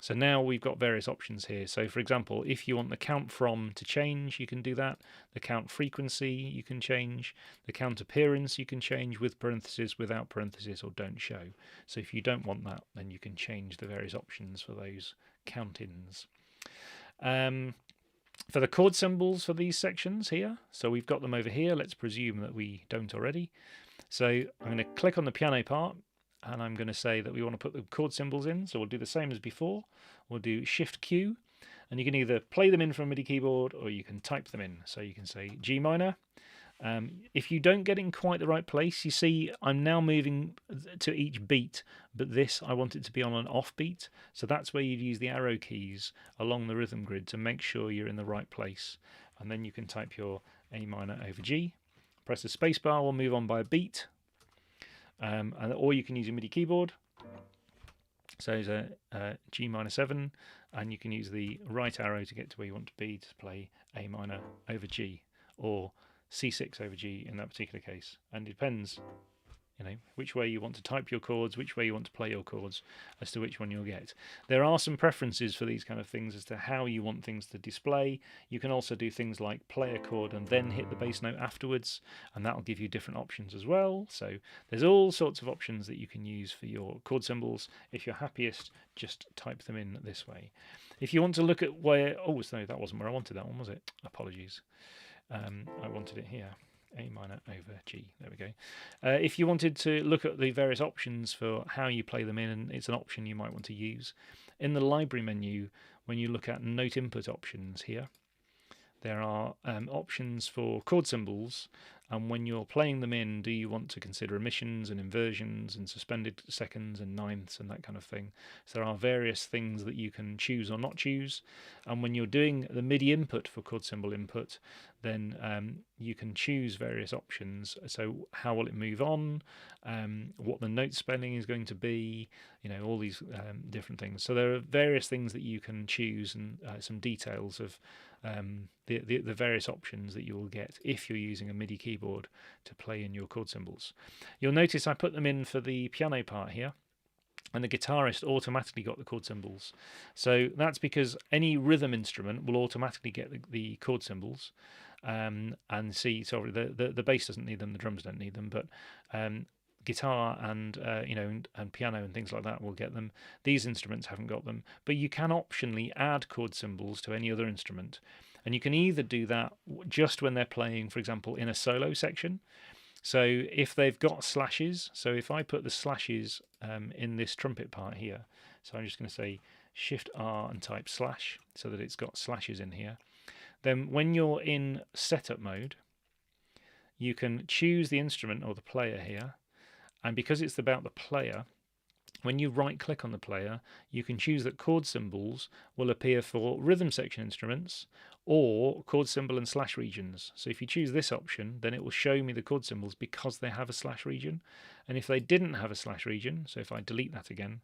So now we've got various options here. So for example, if you want the count from to change, you can do that. The count frequency you can change. The count appearance you can change with parentheses, without parentheses, or don't show. So if you don't want that, then you can change the various options for those count-ins. For the chord symbols for these sections here, so we've got them over here. Let's presume that we don't already. So I'm going to click on the piano part, and I'm going to say that we want to put the chord symbols in. So we'll do the same as before. We'll do Shift Q, and you can either play them in from a MIDI keyboard or you can type them in. So you can say G minor. If you don't get in quite the right place, you see I'm now moving to each beat, but this I want it to be on an off beat. So that's where you'd use the arrow keys along the rhythm grid to make sure you're in the right place. And then you can type your A minor over G. Press the space bar, we'll move on by a beat. Or you can use your MIDI keyboard. So there's a G minor 7, and you can use the right arrow to get to where you want to be to play A minor over G, or C6 over G in that particular case. And it depends, which way you want to type your chords, which way you want to play your chords, as to which one you'll get. There are some preferences for these kind of things as to how you want things to display. You can also do things like play a chord and then hit the bass note afterwards, and that'll give you different options as well. So there's all sorts of options that you can use for your chord symbols. If you're happiest, just type them in this way. If you want to look at where... Oh, no, that wasn't where I wanted that one, was it? Apologies. I wanted it here. A minor over G. There we go. If you wanted to look at the various options for how you play them in, and it's an option you might want to use, in the library menu, when you look at note input options here, there are options for chord symbols, and when you're playing them in, do you want to consider omissions and inversions and suspended seconds and ninths and that kind of thing? So there are various things that you can choose or not choose, and when you're doing the MIDI input for chord symbol input, then you can choose various options. So how will it move on, what the note spelling is going to be, all these different things. So there are various things that you can choose, and some details of the various options that you will get if you're using a MIDI keyboard to play in your chord symbols. You'll notice I put them in for the piano part here, and the guitarist automatically got the chord symbols. So that's because any rhythm instrument will automatically get the chord symbols. And see, sorry, the bass doesn't need them, the drums don't need them, but guitar and and piano and things like that will get them. These instruments haven't got them, but you can optionally add chord symbols to any other instrument, and you can either do that just when they're playing, for example, in a solo section. So if they've got slashes, so if I put the slashes in this trumpet part here, so I'm just going to say Shift R and type slash so that it's got slashes in here, then when you're in setup mode, you can choose the instrument or the player here, and because it's about the player, when you right click on the player, you can choose that chord symbols will appear for rhythm section instruments or chord symbol and slash regions. So if you choose this option, then it will show me the chord symbols because they have a slash region. And if they didn't have a slash region, so if I delete that again,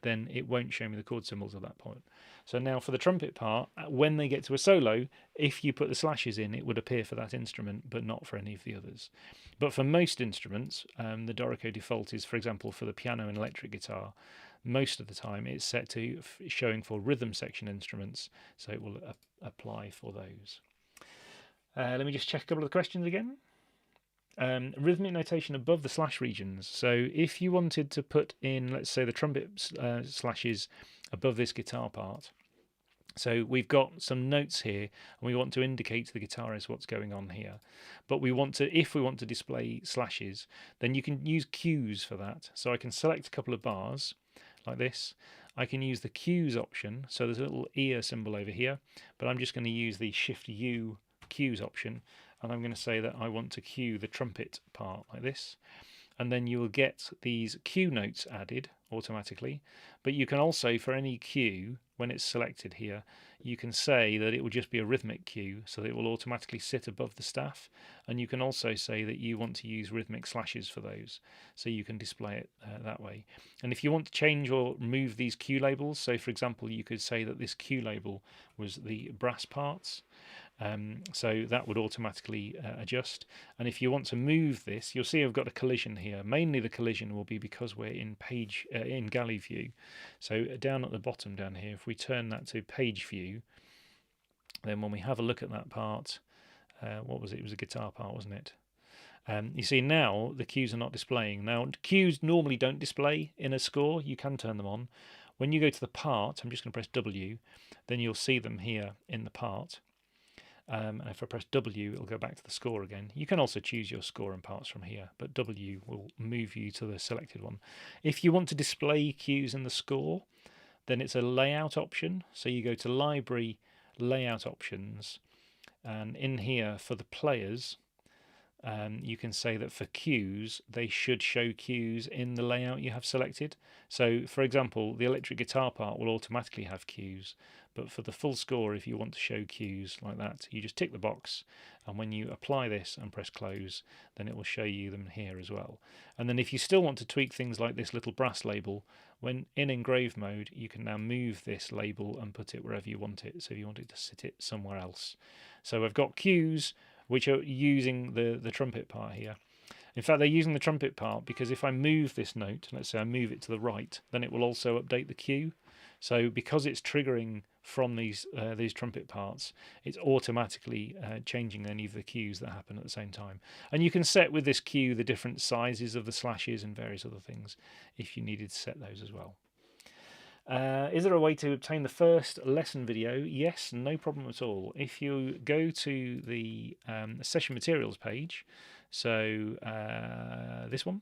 then it won't show me the chord symbols at that point. So now for the trumpet part, when they get to a solo, if you put the slashes in, it would appear for that instrument, but not for any of the others. But for most instruments, the Dorico default is, for example, for the piano and electric guitar, most of the time it's set to showing for rhythm section instruments, so it will apply for those. Let me just check a couple of the questions again. Rhythmic notation above the slash regions. So if you wanted to put in, let's say, the trumpet slashes above this guitar part, so we've got some notes here, and we want to indicate to the guitarist what's going on here. But we want to, if we want to display slashes, then you can use cues for that. So I can select a couple of bars like this. I can use the cues option. So there's a little ear symbol over here, but I'm just going to use the Shift U cues option, and I'm going to say that I want to cue the trumpet part like this, and then you will get these cue notes added automatically. But you can also, for any cue, when it's selected here, you can say that it will just be a rhythmic cue, so that it will automatically sit above the staff, and you can also say that you want to use rhythmic slashes for those, so you can display it that way. And if you want to change or move these cue labels, so for example you could say that this cue label was the brass parts, so that would automatically adjust. And if you want to move this, you'll see I've got a collision here. Mainly the collision will be because we're in page in galley view. So down at the bottom down here, if we turn that to page view, then when we have a look at that part, what was it? It was a guitar part, wasn't it? You see now the cues are not displaying. Now cues normally don't display in a score. You can turn them on. When you go to the part, I'm just going to press W, then you'll see them here in the part. And if I press W, it'll go back to the score again. You can also choose your score and parts from here, but W will move you to the selected one. If you want to display cues in the score, then it's a layout option. So you go to Library, Layout Options, and in here for the players, you can say that for cues, they should show cues in the layout you have selected. So, for example, the electric guitar part will automatically have cues, but for the full score, if you want to show cues like that, you just tick the box, and when you apply this and press close, then it will show you them here as well. And then if you still want to tweak things like this little brass label, when in engrave mode, you can now move this label and put it wherever you want it. So if you want it to sit it somewhere else. So I've got cues which are using the trumpet part here. In fact, they're using the trumpet part because if I move this note, let's say I move it to the right, then it will also update the cue. So because it's triggering from these trumpet parts, it's automatically changing any of the cues that happen at the same time. And you can set with this cue the different sizes of the slashes and various other things if you needed to set those as well. Is there a way to obtain the first lesson video? Yes, no problem at all. If you go to the session materials page, so this one,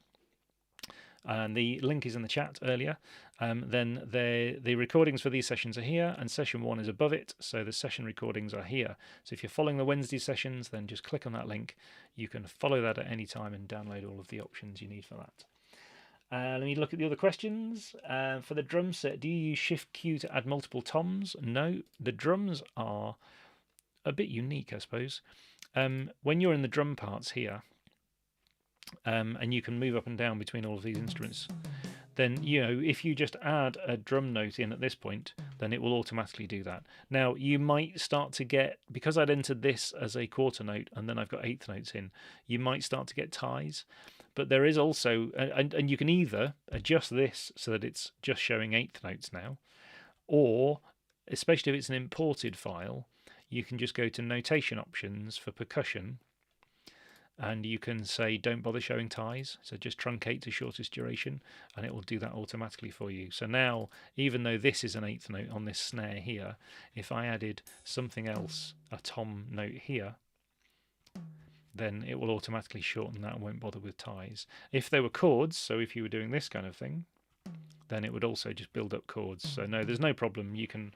and the link is in the chat earlier, then the recordings for these sessions are here, and session 1 is above it, so the session recordings are here. So if you're following the Wednesday sessions, then just click on that link. You can follow that at any time and download all of the options you need for that. Let me look at the other questions. For the drum set, do you use Shift Q to add multiple toms? No, the drums are a bit unique, I suppose. When you're in the drum parts here, and you can move up and down between all of these instruments, then if you just add a drum note in at this point, then it will automatically do that. Now you might start to get, because I'd entered this as a quarter note and then I've got eighth notes in, you might start to get ties. But there is also, and you can either adjust this so that it's just showing eighth notes now, or, especially if it's an imported file, you can just go to notation options for percussion, and you can say don't bother showing ties, so just truncate to shortest duration, and it will do that automatically for you. So now, even though this is an eighth note on this snare here, if I added something else, a tom note here, then it will automatically shorten that and won't bother with ties. If they were chords, so if you were doing this kind of thing, then it would also just build up chords. So no, there's no problem. You can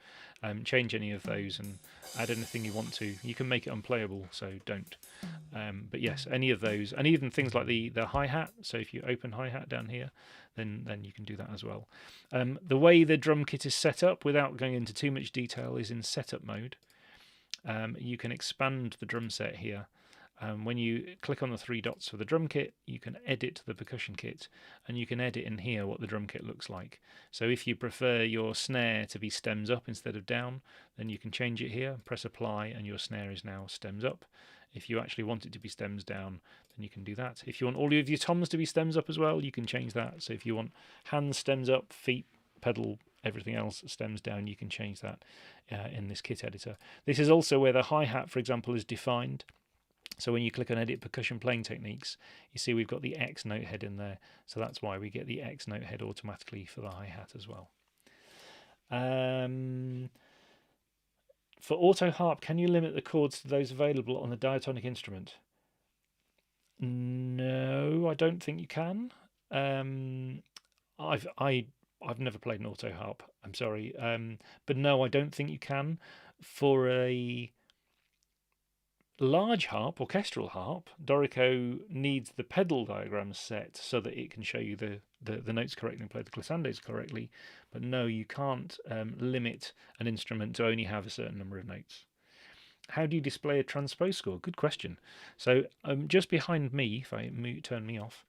change any of those and add anything you want to. You can make it unplayable, so don't. But yes, any of those, and even things like the hi-hat. So if you open hi-hat down here, then you can do that as well. The way the drum kit is set up, without going into too much detail, is in setup mode. You can expand the drum set here. When you click on the 3 dots for the drum kit, you can edit the percussion kit, and you can edit in here what the drum kit looks like. So if you prefer your snare to be stems up instead of down, then you can change it here, press apply, and your snare is now stems up. If you actually want it to be stems down, then you can do that. If you want all of your toms to be stems up as well, you can change that. So if you want hands stems up, feet, pedal, everything else stems down, you can change that in this kit editor. This is also where the hi-hat, for example, is defined. So when you click on Edit Percussion Playing Techniques, you see we've got the X note head in there. So that's why we get the X note head automatically for the hi-hat as well. For auto harp, can you limit the chords to those available on the diatonic instrument? No, I don't think you can. I've never played an auto harp. I'm sorry, but no, I don't think you can. For a large harp, orchestral harp, Dorico needs the pedal diagrams set so that it can show you the notes correctly and play the glissandos correctly. But no, you can't limit an instrument to only have a certain number of notes. How do you display a transpose score? Good question. So just behind me, if I turn me off,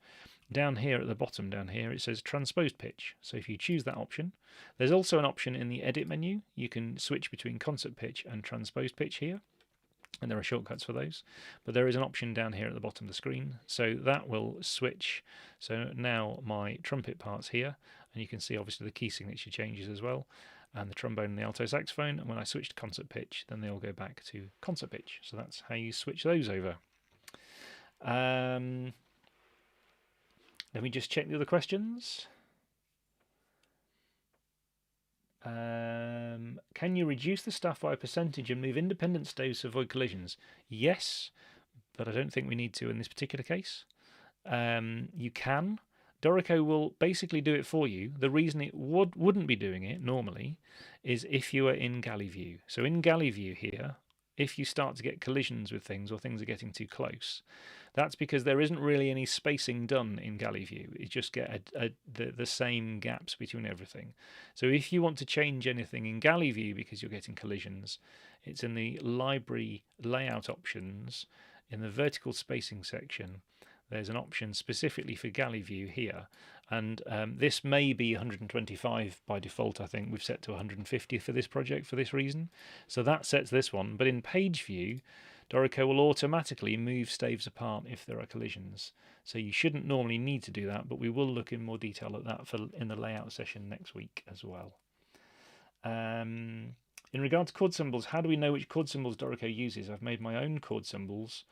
down here at the bottom down here, it says transposed pitch. So if you choose that option, there's also an option in the edit menu. You can switch between concert pitch and transposed pitch here, and there are shortcuts for those, but there is an option down here at the bottom of the screen, so that will switch. So now my trumpet part's here, and you can see obviously the key signature changes as well, and the trombone and the alto saxophone, and when I switch to concert pitch, then they all go back to concert pitch. So that's how you switch those over. Let me just check the other questions. Can you reduce the staff by a percentage and move independent staves to avoid collisions? Yes, but I don't think we need to in this particular case. You can. Dorico will basically do it for you. The reason it wouldn't be doing it normally is if you are in galley view. So in galley view here, if you start to get collisions with things or things are getting too close, that's because there isn't really any spacing done in galley view. You just get the same gaps between everything. So if you want to change anything in galley view because you're getting collisions, it's in the library layout options in the vertical spacing section. There's an option specifically for galley view here, and this may be 125 by default. I think we've set to 150 for this project for this reason. So that sets this one, but in page view, Dorico will automatically move staves apart if there are collisions. So you shouldn't normally need to do that, but we will look in more detail at that in the layout session next week as well. In regard to chord symbols, how do we know which chord symbols Dorico uses? I've made my own chord symbols.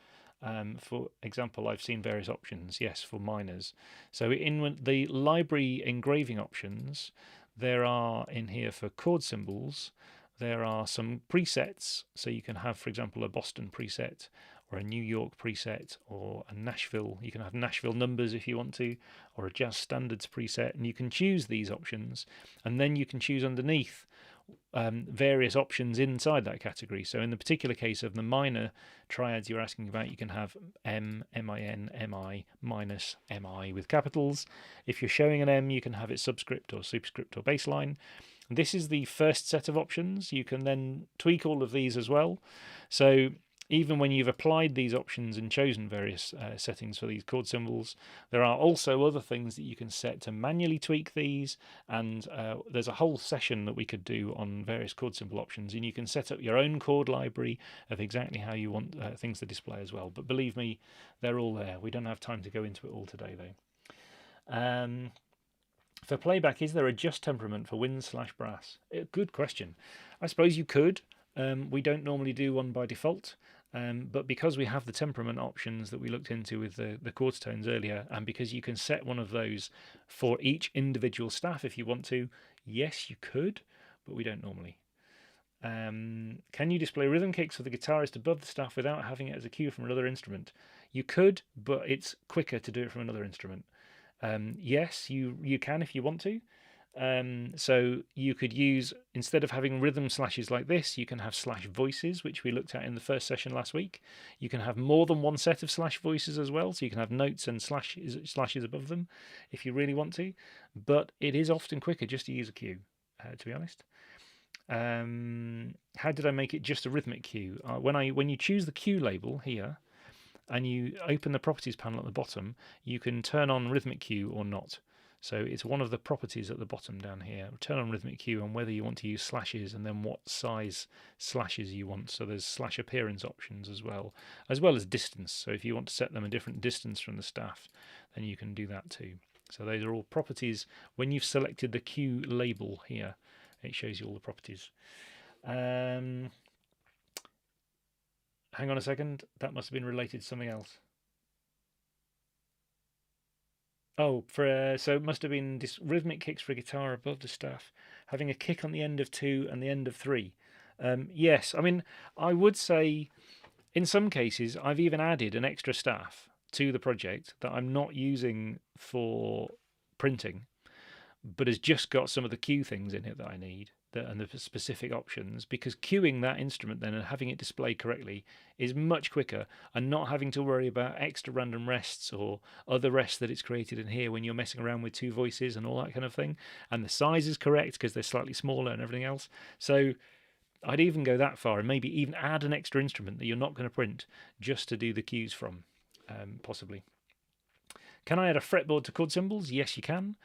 For example, I've seen various options, yes, for minors. So in the library engraving options, there are in here for chord symbols, there are some presets. So you can have, for example, a Boston preset or a New York preset or a Nashville. You can have Nashville numbers if you want to, or a jazz standards preset, and you can choose these options, and then you can choose underneath various options inside that category. So in the particular case of the minor triads you're asking about, you can have M, M-I-N, M-I, minus M-I with capitals. If you're showing an M, you can have it subscript or superscript or baseline. This is the first set of options. You can then tweak all of these as well. So even when you've applied these options and chosen various settings for these chord symbols, there are also other things that you can set to manually tweak these, and there's a whole session that we could do on various chord symbol options, and you can set up your own chord library of exactly how you want things to display as well. But believe me, they're all there. We don't have time to go into it all today though. For playback, is there a just temperament for wind/brass? Good question. I suppose you could. We don't normally do one by default, but because we have the temperament options that we looked into with the quarter tones earlier, and because you can set one of those for each individual staff if you want to, yes, you could, but we don't normally. Can you display rhythm kicks for the guitarist above the staff without having it as a cue from another instrument? You could, but it's quicker to do it from another instrument. Yes, you can if you want to. So you could use, instead of having rhythm slashes like this, you can have slash voices, which we looked at in the first session last week. You can have more than one set of slash voices as well, so you can have notes and slashes above them if you really want to. But it is often quicker just to use a cue, to be honest. How did I make it just a rhythmic cue? When you choose the cue label here, and you open the properties panel at the bottom, you can turn on rhythmic cue or not. So it's one of the properties at the bottom down here. Turn on rhythmic cue and whether you want to use slashes and then what size slashes you want. So there's slash appearance options as well as distance. So if you want to set them a different distance from the staff, then you can do that too. So those are all properties. When you've selected the cue label here, it shows you all the properties. Hang on a second, that must have been related to something else. Oh, so it must have been rhythmic kicks for a guitar above the staff, having a kick on the end of 2 and the end of 3. Yes, I mean, I would say in some cases I've even added an extra staff to the project that I'm not using for printing, but has just got some of the cue things in it that I need and the specific options, because queuing that instrument then and having it display correctly is much quicker, and not having to worry about extra random rests or other rests that it's created in here when you're messing around with two voices and all that kind of thing. And the size is correct because they're slightly smaller and everything else. So I'd even go that far and maybe even add an extra instrument that you're not going to print just to do the cues from, possibly. Can I add a fretboard to chord symbols? Yes, you can.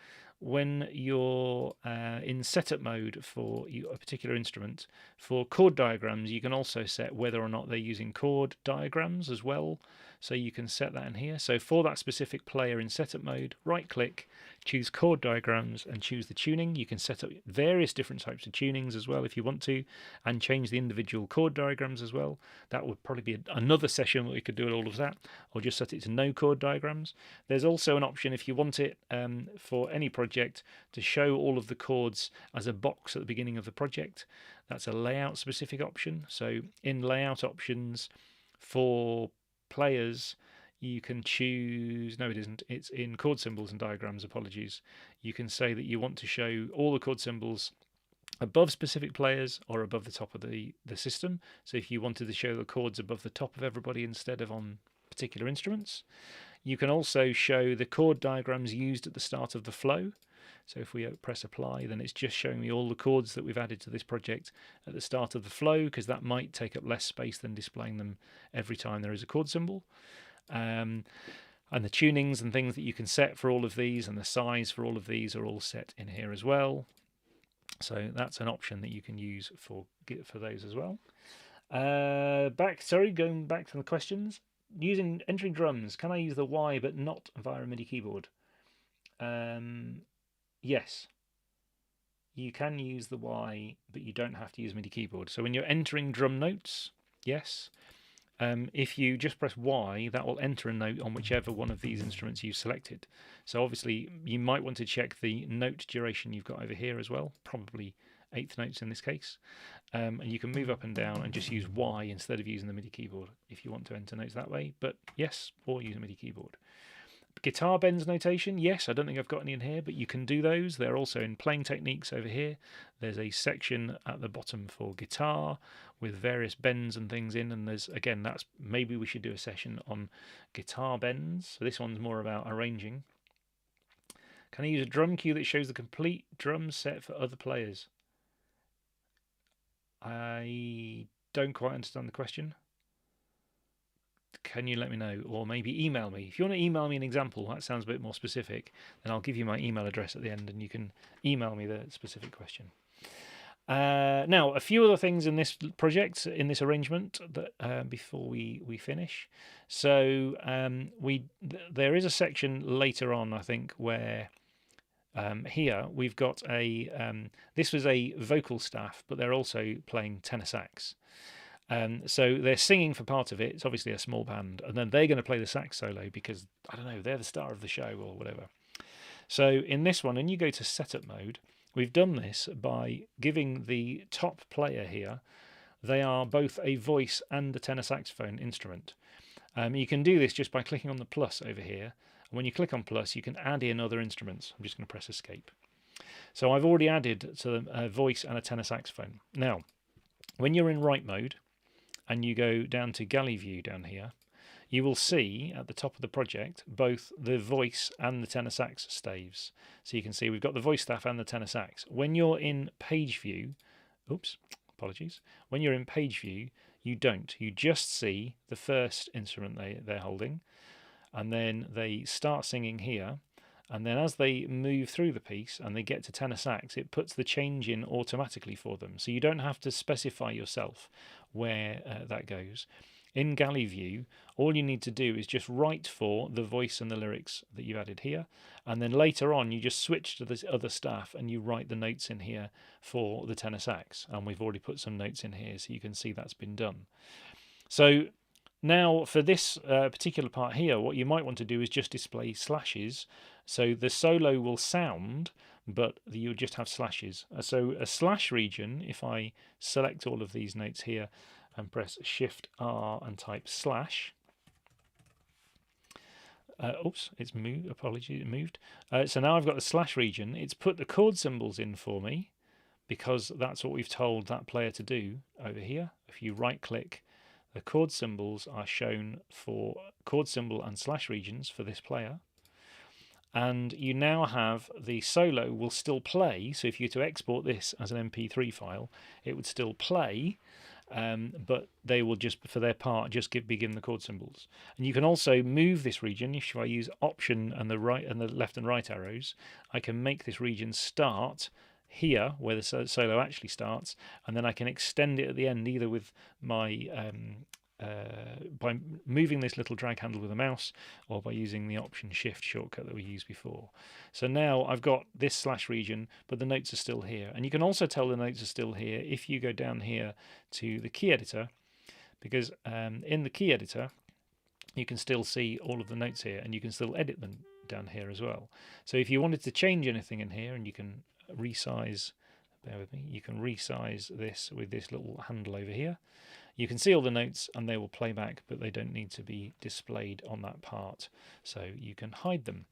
When you're in setup mode for a particular instrument, for chord diagrams, you can also set whether or not they're using chord diagrams as well. So you can set that in here. So for that specific player in setup mode, right click, choose chord diagrams and choose the tuning. You can set up various different types of tunings as well if you want to, and change the individual chord diagrams as well. That would probably be another session where we could do all of that, or just set it to no chord diagrams. There's also an option if you want it for any project to show all of the chords as a box at the beginning of the project. That's a layout specific option. So in layout options for players, you can choose, no it isn't, it's in chord symbols and diagrams, apologies. You can say that you want to show all the chord symbols above specific players or above the top of the system. So if you wanted to show the chords above the top of everybody instead of on particular instruments. You can also show the chord diagrams used at the start of the flow. So if we press apply, then it's just showing me all the chords that we've added to this project at the start of the flow, because that might take up less space than displaying them every time there is a chord symbol. And the tunings and things that you can set for all of these and the size for all of these are all set in here as well. So that's an option that you can use for those as well. Going back to the questions. Entering drums, can I use the Y but not via a MIDI keyboard? Yes. You can use the Y, but you don't have to use MIDI keyboard. So when you're entering drum notes, yes. if you just press Y, that will enter a note on whichever one of these instruments you've selected. So obviously you might want to check the note duration you've got over here as well, probably eighth notes in this case. And you can move up and down and just use Y instead of using the MIDI keyboard if you want to enter notes that way, but yes, or use a MIDI keyboard. Guitar bends notation, yes, I don't think I've got any in here, but you can do those. They're also in playing techniques over here. There's a section at the bottom for guitar with various bends and things in, and there's, again, that's maybe we should do a session on guitar bends. So this one's more about arranging. Can I use a drum cue that shows the complete drum set for other players? I don't quite understand the question. Can you let me know, or maybe email me? If you want to email me an example, that sounds a bit more specific, then I'll give you my email address at the end and you can email me the specific question. Now, a few other things in this project, in this arrangement, that before we finish. So there is a section later on, I think, where here we've got this was a vocal staff, but they're also playing tenor sax. So they're singing for part of it. It's obviously a small band, and then they're going to play the sax solo because, I don't know, they're the star of the show or whatever. So in this one, when you go to setup mode, we've done this by giving the top player here, they are both a voice and a tenor saxophone instrument. You can do this just by clicking on the plus over here. And when you click on plus, you can add in other instruments. I'm just going to press escape. So I've already added to a voice and a tenor saxophone. Now, when you're in write mode, and you go down to galley view down here, you will see at the top of the project both the voice and the tenor sax staves. So you can see we've got the voice staff and the tenor sax. When you're in page view, apologies. When you're in page view, you don't. You just see the first instrument they're holding, and then they start singing here. And then as they move through the piece and they get to tenor sax, it puts the change in automatically for them. So you don't have to specify yourself where that goes. In galley view, all you need to do is just write for the voice and the lyrics that you added here. And then later on, you just switch to this other staff and you write the notes in here for the tenor sax. And we've already put some notes in here, so you can see that's been done. So now for this particular part here, what you might want to do is just display slashes. So the solo will sound, but you'll just have slashes. So a slash region, if I select all of these notes here and press Shift R and type slash. It's moved. Apologies, it moved. So now I've got the slash region. It's put the chord symbols in for me because that's what we've told that player to do over here. If you right click, the chord symbols are shown for chord symbol and slash regions for this player. And you now have the solo will still play. So if you were to export this as an MP3 file, it would still play, but they will just, for their part, just be given the chord symbols. And you can also move this region. If I use Option and the right and the left and right arrows, I can make this region start here where the solo actually starts, and then I can extend it at the end either with my by moving this little drag handle with a mouse, or by using the Option Shift shortcut that we used before. So now I've got this slash region, but the notes are still here. And you can also tell the notes are still here if you go down here to the key editor, because in the key editor you can still see all of the notes here, and you can still edit them down here as well. So if you wanted to change anything in here, and you can resize, bear with me, you can resize this with this little handle over here. You can see all the notes and they will play back, but they don't need to be displayed on that part, so you can hide them.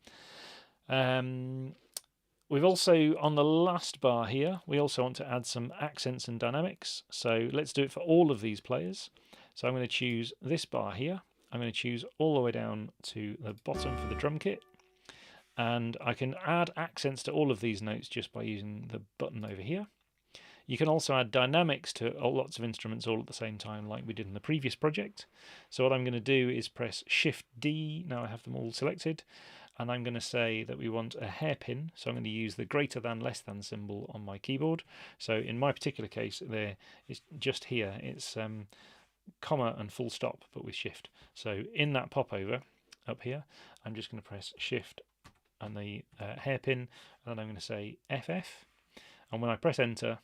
We've also, on the last bar here, we also want to add some accents and dynamics. So let's do it for all of these players. So I'm going to choose this bar here. I'm going to choose all the way down to the bottom for the drum kit. And I can add accents to all of these notes just by using the button over here. You can also add dynamics to lots of instruments all at the same time, like we did in the previous project. So what I'm going to do is press Shift D, now I have them all selected, and I'm going to say that we want a hairpin, so I'm going to use the greater than, less than symbol on my keyboard. So in my particular case, there it's just here, it's comma and full stop, but with Shift. So in that popover up here, I'm just going to press Shift and the hairpin, and then I'm going to say FF, and when I press enter,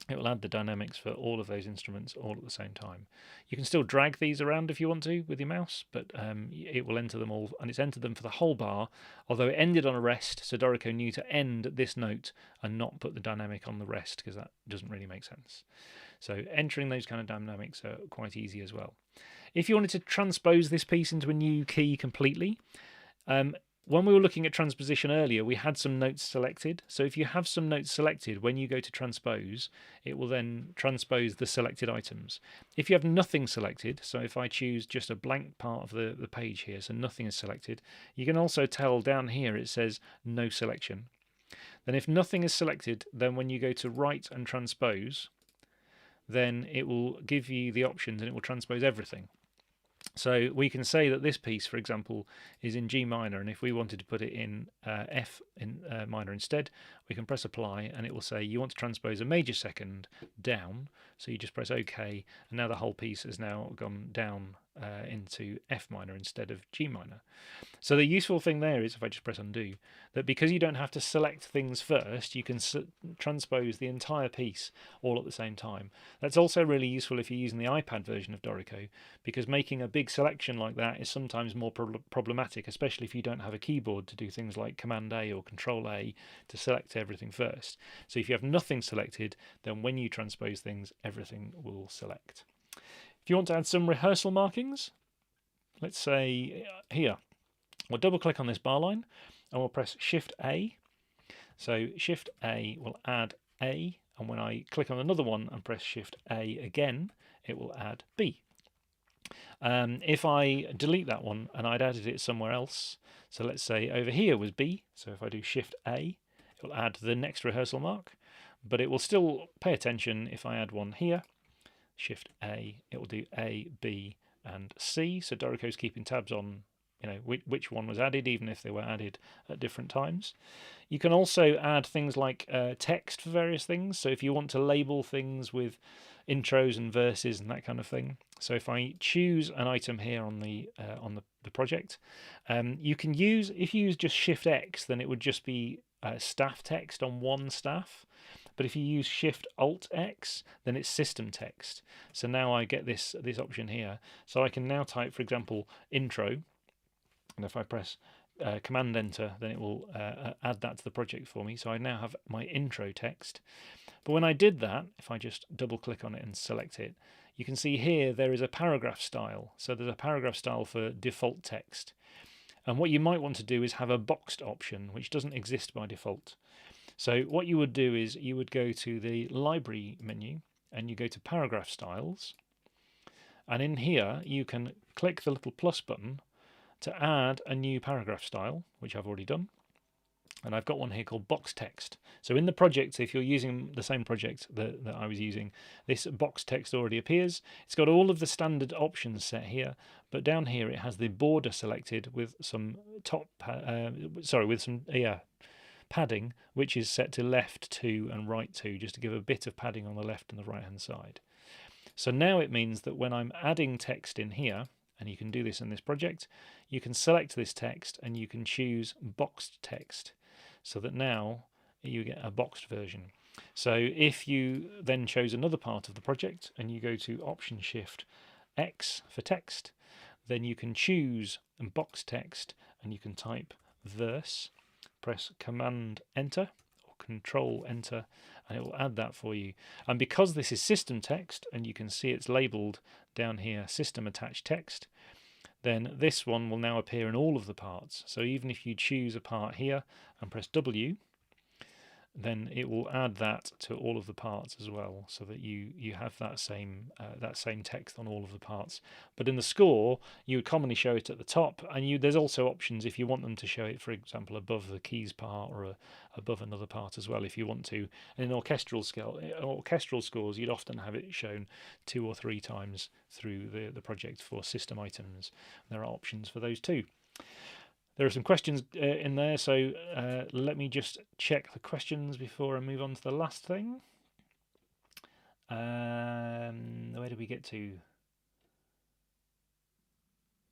It will add the dynamics for all of those instruments all at the same time. You can still drag these around if you want to with your mouse, but it will enter them all, and it's entered them for the whole bar, although it ended on a rest, so Dorico knew to end this note and not put the dynamic on the rest, because that doesn't really make sense. So entering those kind of dynamics are quite easy as well. If you wanted to transpose this piece into a new key completely, when we were looking at transposition earlier, we had some notes selected. So if you have some notes selected, when you go to transpose, it will then transpose the selected items. If you have nothing selected, so if I choose just a blank part of the page here, so nothing is selected, you can also tell down here it says no selection. Then if nothing is selected, then when you go to write and transpose, then it will give you the options and it will transpose everything. So we can say that this piece, for example, is in G minor, and if we wanted to put it in F in minor instead, we can press apply, and it will say you want to transpose a major second down. So you just press OK, and now the whole piece has now gone down into F minor instead of G minor. So the useful thing there is, if I just press undo, that because you don't have to select things first, you can transpose the entire piece all at the same time. That's also really useful if you're using the iPad version of Dorico, because making a big selection like that is sometimes more problematic, especially if you don't have a keyboard to do things like Command A or Control A to select everything first. So if you have nothing selected, then when you transpose things, everything will select. If you want to add some rehearsal markings, let's say here, we'll double click on this bar line and we'll press Shift A. So Shift A will add A, and when I click on another one and press Shift A again, it will add B. If I delete that one and I'd added it somewhere else, so let's say over here was B, so if I do Shift A, it will add the next rehearsal mark, but it will still pay attention if I add one here, Shift A, it will do A, B, and C, so Dorico's keeping tabs on which one was added, even if they were added at different times. You can also add things like text for various things. So if you want to label things with intros and verses and that kind of thing. So if I choose an item here on the project, you can use, if you use just Shift X, then it would just be staff text on one staff. But if you use Shift Alt X, then it's system text. So now I get this option here. So I can now type, for example, intro. And if I press Command Enter, then it will add that to the project for me. So I now have my intro text. But when I did that, if I just double click on it and select it, you can see here there is a paragraph style. So there's a paragraph style for default text. And what you might want to do is have a boxed option, which doesn't exist by default. So what you would do is you would go to the library menu and you go to paragraph styles. And in here, you can click the little plus button to add a new paragraph style, which I've already done. And I've got one here called box text. So in the project, if you're using the same project that I was using, this box text already appears. It's got all of the standard options set here, but down here it has the border selected with some padding, which is set to left 2 and right 2, just to give a bit of padding on the left and the right hand side. So now it means that when I'm adding text in here, and you can do this in this project, you can select this text and you can choose boxed text, so that now you get a boxed version. So if you then chose another part of the project and you go to Option Shift X for text, then you can choose boxed text and you can type verse, press Command Enter or Control Enter, and it will add that for you. And because this is system text, and you can see it's labeled down here system attached text, then this one will now appear in all of the parts. So even if you choose a part here and press W, then it will add that to all of the parts as well, so that you have that same text on all of the parts. But in the score, you would commonly show it at the top, and there's also options if you want them to show it, for example, above the keys part or above another part as well. If you want to, in orchestral scores, you'd often have it shown 2 or 3 times through the project for system items. There are options for those too. There are some questions in there, so let me just check the questions before I move on to the last thing. Where did we get to?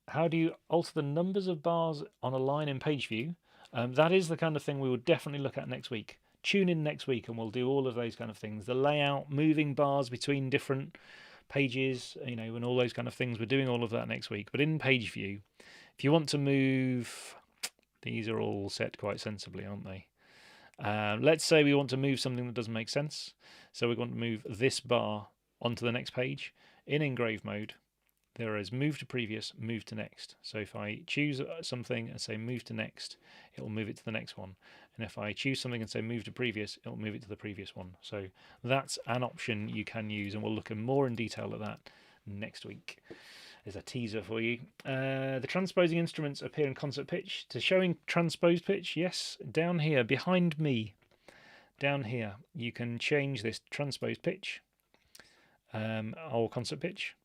How do you alter the numbers of bars on a line in page view? That is the kind of thing we will definitely look at next week. tune in next week and we'll do all of those kind of things. The layout, moving bars between different pages, you know, and all those kind of things. We're doing all of that next week. But in page view, if you want to move, these are all set quite sensibly, aren't they? Let's say we want to move something that doesn't make sense. So we want to move this bar onto the next page. In engrave mode, there is move to previous, move to next. So if I choose something and say move to next, it will move it to the next one. And if I choose something and say move to previous, it will move it to the previous one. So that's an option you can use, and we'll look in more in detail at that next week. There's a teaser for you. The transposing instruments appear in concert pitch. To showing transposed pitch, yes, down here behind me, down here, you can change this transposed pitch or concert pitch.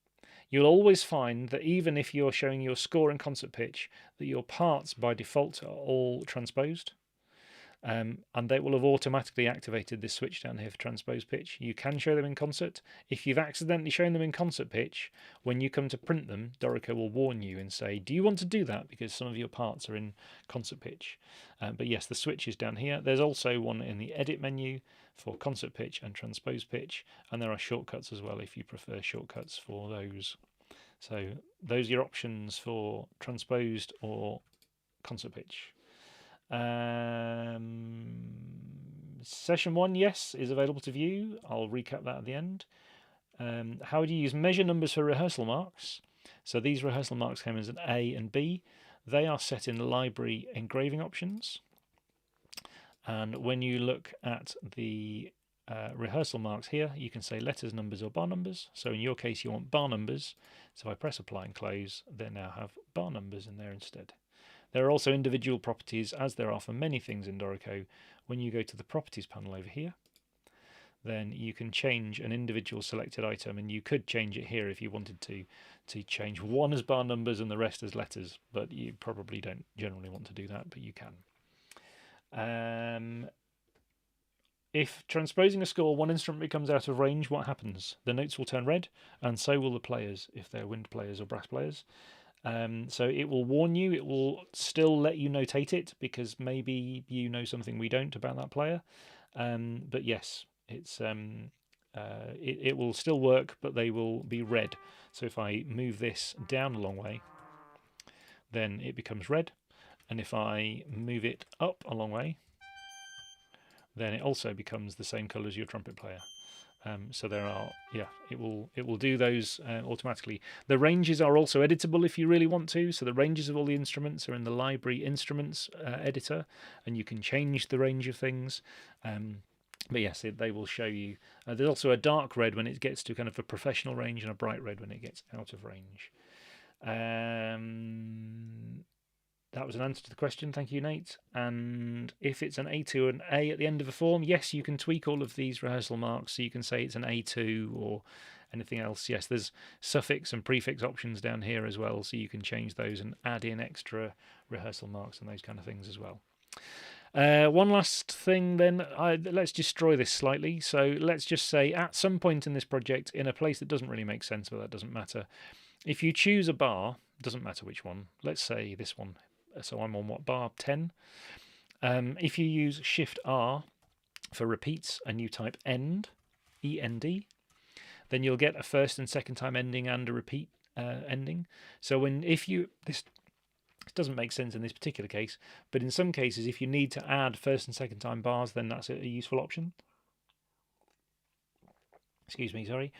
You'll always find that even if you're showing your score and concert pitch, that your parts by default are all transposed. And they will have automatically activated this switch down here for transposed pitch. You can show them in concert. If you've accidentally shown them in concert pitch, when you come to print them, Dorico will warn you and say, do you want to do that? Because some of your parts are in concert pitch. But yes, the switch is down here. There's also one in the edit menu for concert pitch and transposed pitch, and there are shortcuts as well if you prefer shortcuts for those. So those are your options for transposed or concert pitch. Session 1, yes, is available to view. I'll recap that at the end. How do you use measure numbers for rehearsal marks? So these rehearsal marks came as an A and B. They are set in library engraving options. And when you look at the rehearsal marks here, you can say letters, numbers, or bar numbers. So in your case, you want bar numbers. So if I press apply and close, they now have bar numbers in there instead. There are also individual properties, as there are for many things in Dorico. When you go to the properties panel over here, then you can change an individual selected item, and you could change it here if you wanted to change one as bar numbers and the rest as letters, but you probably don't generally want to do that, but you can. If transposing a score, one instrument becomes out of range, what happens? The notes will turn red, and so will the players, if they're wind players or brass players. So it will warn you, it will still let you notate it, because maybe you know something we don't about that player. But yes, it's it will still work, but they will be red. So if I move this down a long way, then it becomes red. And if I move it up a long way, then it also becomes the same colour as your trumpet player. So there are, yeah, it will do those automatically. The ranges are also editable if you really want to. So the ranges of all the instruments are in the library instruments editor, and you can change the range of things. But yes, they will show you. There's also a dark red when it gets to kind of a professional range, and a bright red when it gets out of range. That was an answer to the question. Thank you, Nate. And if it's an A2 and A at the end of a form, yes, you can tweak all of these rehearsal marks. So you can say it's an A2 or anything else. Yes, there's suffix and prefix options down here as well. So you can change those and add in extra rehearsal marks and those kind of things as well. One last thing then, let's destroy this slightly. So let's just say at some point in this project, in a place that doesn't really make sense, but that doesn't matter. If you choose a bar, doesn't matter which one, let's say this one. So I'm on what, bar 10? If you use Shift R for repeats and you type end, E-N-D, then you'll get a first and second time ending and a repeat ending. So this doesn't make sense in this particular case, but in some cases, if you need to add first and second time bars, then that's a useful option. Excuse me, sorry.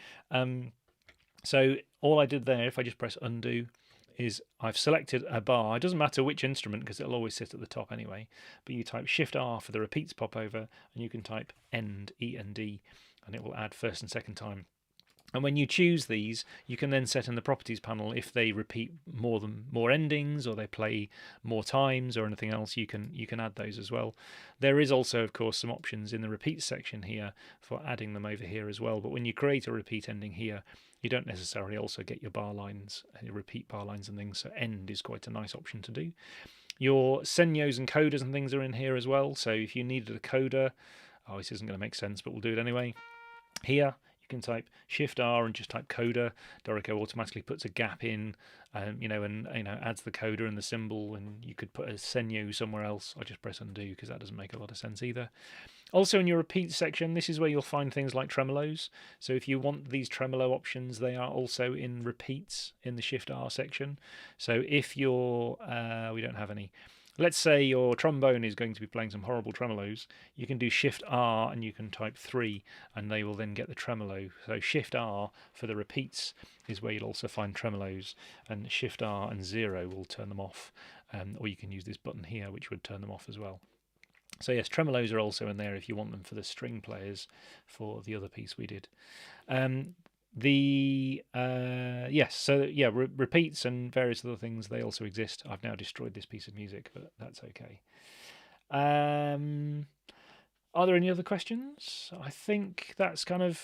So all I did there, if I just press undo, is I've selected a bar. It doesn't matter which instrument because it'll always sit at the top anyway, but you type Shift R for the repeats pop over, and you can type end, E-N-D, and it will add first and second time. And when you choose these, you can then set in the properties panel if they repeat more endings, or they play more times, or anything else. You can add those as well. There is also, of course, some options in the repeat section here for adding them over here as well. But when you create a repeat ending here, you don't necessarily also get your bar lines, your repeat bar lines and things. So end is quite a nice option to do. Your senyos and coders and things are in here as well. So if you needed a coda, this isn't going to make sense, but we'll do it anyway. Here, can type Shift R and just type coda. Dorico automatically puts a gap in, and adds the coda and the symbol, and you could put a Senyu somewhere else. I just press undo because that doesn't make a lot of sense either. Also in your repeat section, this is where you'll find things like tremolos. So if you want these tremolo options, they are also in repeats in the Shift R section. So if you're, we don't have any. Let's say your trombone is going to be playing some horrible tremolos, you can do Shift R and you can type 3 and they will then get the tremolo. So Shift R for the repeats is where you'll also find tremolos, and Shift R and 0 will turn them off, or you can use this button here which would turn them off as well. So yes, tremolos are also in there if you want them for the string players for the other piece we did. Repeats and various other things, they also exist. I've now destroyed this piece of music, but that's okay. Are there any other questions? I think that's kind of,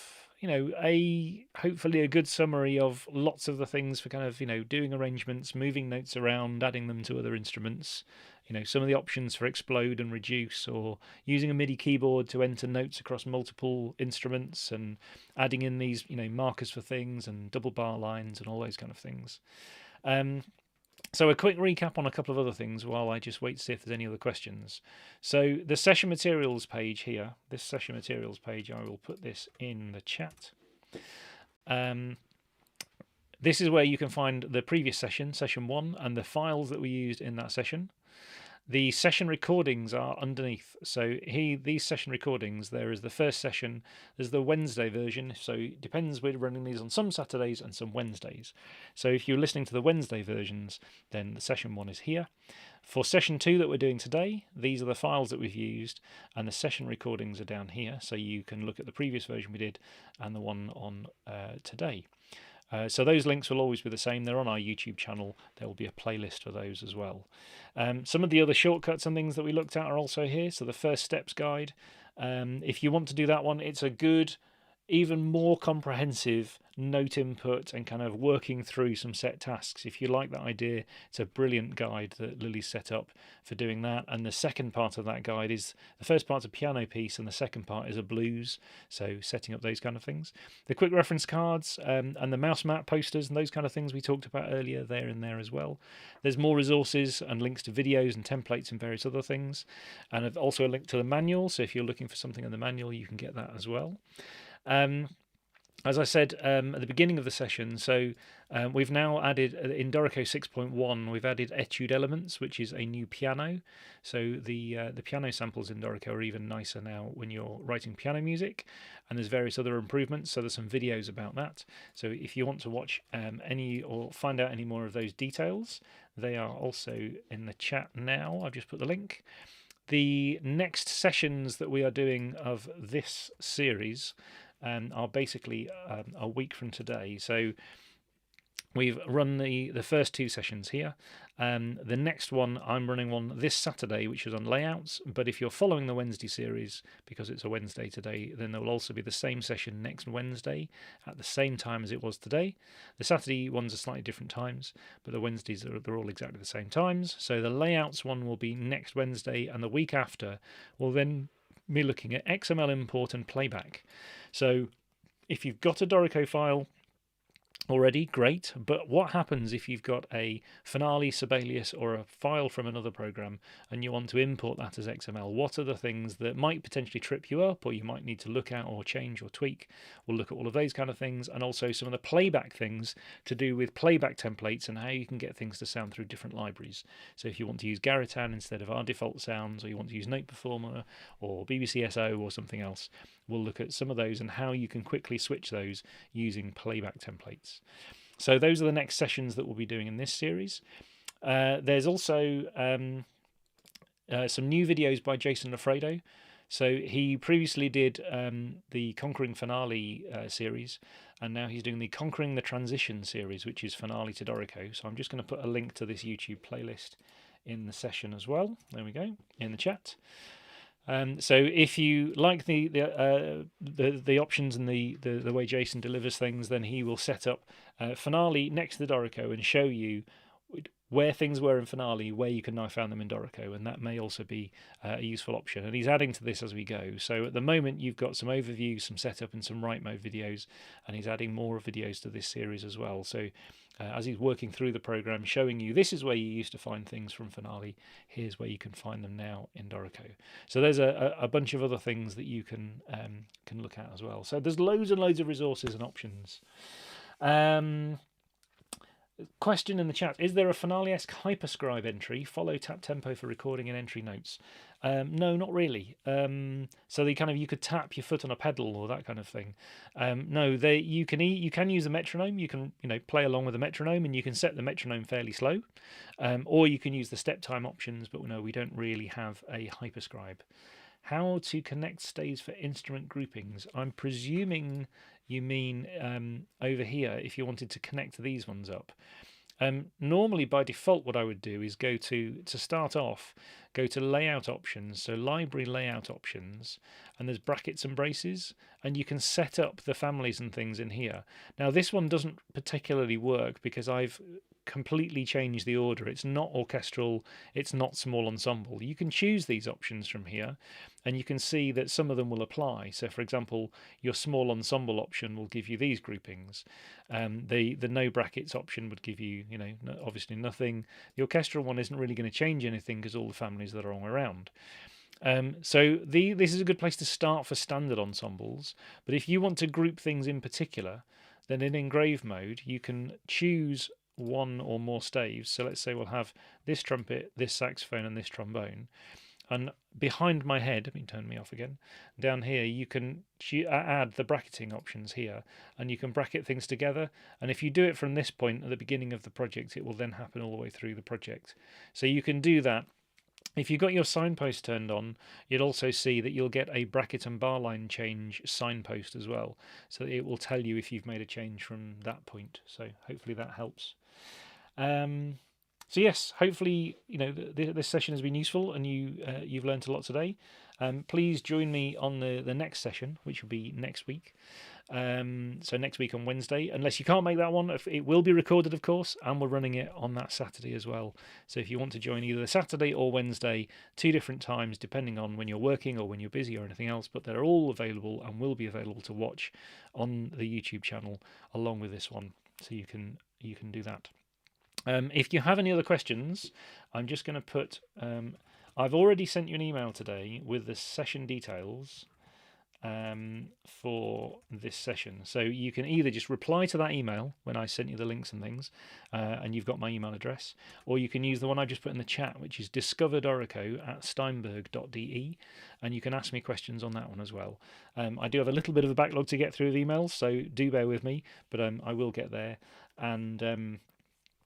hopefully a good summary of lots of the things for kind of, doing arrangements, moving notes around, adding them to other instruments. Some of the options for explode and reduce, or using a MIDI keyboard to enter notes across multiple instruments, and adding in these, markers for things and double bar lines and all those kind of things. So a quick recap on a couple of other things while I just wait to see if there's any other questions. So the session materials page here, this session materials page, I will put this in the chat. This is where you can find the previous session, session 1, and the files that we used in that session. The session recordings are underneath. So these session recordings, there is the first session, there's the Wednesday version. So it depends, we're running these on some Saturdays and some Wednesdays. So if you're listening to the Wednesday versions, then the session 1 is here. For session 2 that we're doing today, these are the files that we've used, and the session recordings are down here. So you can look at the previous version we did and the one on today. So those links will always be the same. They're on our YouTube channel. There will be a playlist for those as well. Some of the other shortcuts and things that we looked at are also here. So the first steps guide. If you want to do that one, it's a good, even more comprehensive note input and kind of working through some set tasks. If you like that idea, it's a brilliant guide that Lily's set up for doing that. And the second part of that guide is, the first part's a piano piece and the second part is a blues, so setting up those kind of things. The quick reference cards and the mouse mat posters and those kind of things we talked about earlier, they're in there as well. There's more resources and links to videos and templates and various other things, and also a link to the manual, so if you're looking for something in the manual you can get that as well. As I said at the beginning of the session, so we've now added, in Dorico 6.1, we've added etude elements, which is a new piano. So the piano samples in Dorico are even nicer now when you're writing piano music, and there's various other improvements, so there's some videos about that. So if you want to watch any or find out any more of those details, they are also in the chat now. I've just put the link. The next sessions that we are doing of this series are basically a week from today. So we've run the first 2 sessions here. The next one, I'm running one this Saturday, which is on layouts. But if you're following the Wednesday series, because it's a Wednesday today, then there will also be the same session next Wednesday at the same time as it was today. The Saturday ones are slightly different times, but the Wednesdays they're all exactly the same times. So the layouts one will be next Wednesday, and the week after will then be looking at XML import and playback. So if you've got a Dorico file already, great, but what happens if you've got a Finale, Sibelius, or a file from another program and you want to import that as XML? What are the things that might potentially trip you up, or you might need to look at or change or tweak? We'll look at all of those kind of things, and also some of the playback things to do with playback templates and how you can get things to sound through different libraries. So if you want to use Garitan instead of our default sounds, or you want to use Note Performer or BBC SO or something else, we'll look at some of those and how you can quickly switch those using playback templates. So those are the next sessions that we'll be doing in this series. There's also some new videos by Jason Lafredo. So he previously did the Conquering Finale series, and now he's doing the Conquering the Transition series, which is Finale to Dorico. So I'm just going to put a link to this YouTube playlist in the session as well. There we go, in the chat. So if you like the options and the way Jason delivers things, then he will set up Finale next to the Dorico and show you where things were in Finale, where you can now find them in Dorico, and that may also be a useful option. And he's adding to this as we go. So at the moment, you've got some overview, some setup, and some right mode videos, and he's adding more videos to this series as well. So as he's working through the program, showing you this is where you used to find things from Finale, here's where you can find them now in Dorico. So there's a bunch of other things that you can look at as well. So there's loads and loads of resources and options. Question in the chat: is there a Finale-esque hyperscribe entry? Follow tap tempo for recording and entry notes. No, not really. So you could tap your foot on a pedal or that kind of thing. No, you can use a metronome. You can play along with a metronome, and you can set the metronome fairly slow, or you can use the step time options. But no, we don't really have a hyperscribe. How to connect staves for instrument groupings? I'm presuming you mean over here if you wanted to connect these ones up. Normally by default what I would do is go to start off, go to layout options, so library layout options, and there's brackets and braces, and you can set up the families and things in here. Now this one doesn't particularly work because I've completely changed the order. It's not orchestral, it's not small ensemble. You can choose these options from here, and you can see that some of them will apply. So for example, your small ensemble option will give you these groupings. The no brackets option would give you, obviously nothing. The orchestral one isn't really going to change anything because all the families that are all around. So this is a good place to start for standard ensembles. But if you want to group things in particular, then in engrave mode you can choose one or more staves. So let's say we'll have this trumpet, this saxophone, and this trombone. And behind my head, let me turn me off again, down here you can add the bracketing options here, and you can bracket things together. And if you do it from this point at the beginning of the project, it will then happen all the way through the project. So you can do that. If you've got your signpost turned on, you'll also see that you'll get a bracket and bar line change signpost as well. So it will tell you if you've made a change from that point. So hopefully that helps. So yes, hopefully this session has been useful and you've learned a lot today. Please join me on the next session, which will be next week. So next week on Wednesday, unless you can't make that one, it will be recorded, of course, and we're running it on that Saturday as well. So if you want to join either Saturday or Wednesday, 2 different times, depending on when you're working or when you're busy or anything else, but they're all available and will be available to watch on the YouTube channel along with this one. So you can do that. If you have any other questions, I'm just going to put. I've already sent you an email today with the session details for this session. So you can either just reply to that email when I sent you the links and things, and you've got my email address, or you can use the one I just put in the chat, which is discoverdorico@steinberg.de, and you can ask me questions on that one as well. I do have a little bit of a backlog to get through of emails, so do bear with me, but I will get there. And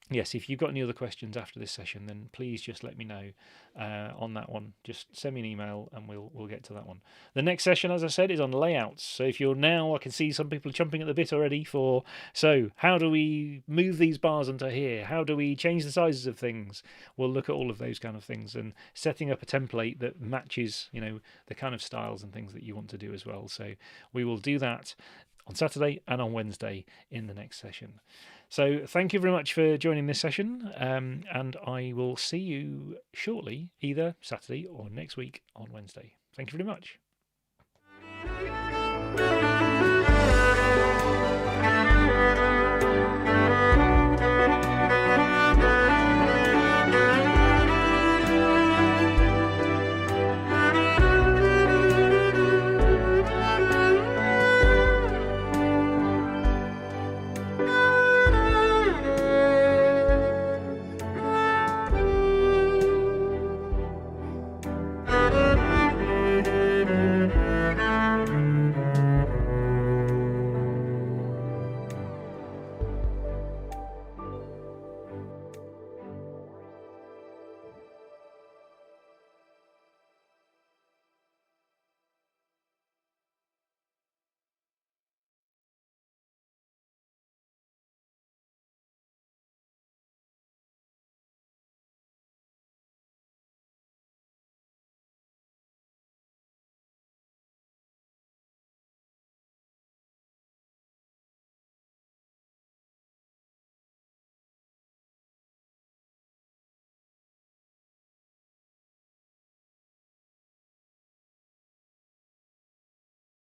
yes, if you've got any other questions after this session, then please just let me know on that one. Just send me an email and we'll get to that one. The next session, as I said, is on layouts. So if you're now, I can see some people chomping at the bit already so how do we move these bars onto here? How do we change the sizes of things? We'll look at all of those kind of things and setting up a template that matches, the kind of styles and things that you want to do as well. So we will do that on Saturday and on Wednesday in the next session. So thank you very much for joining this session, and I will see you shortly, either Saturday or next week on Wednesday. Thank you very much.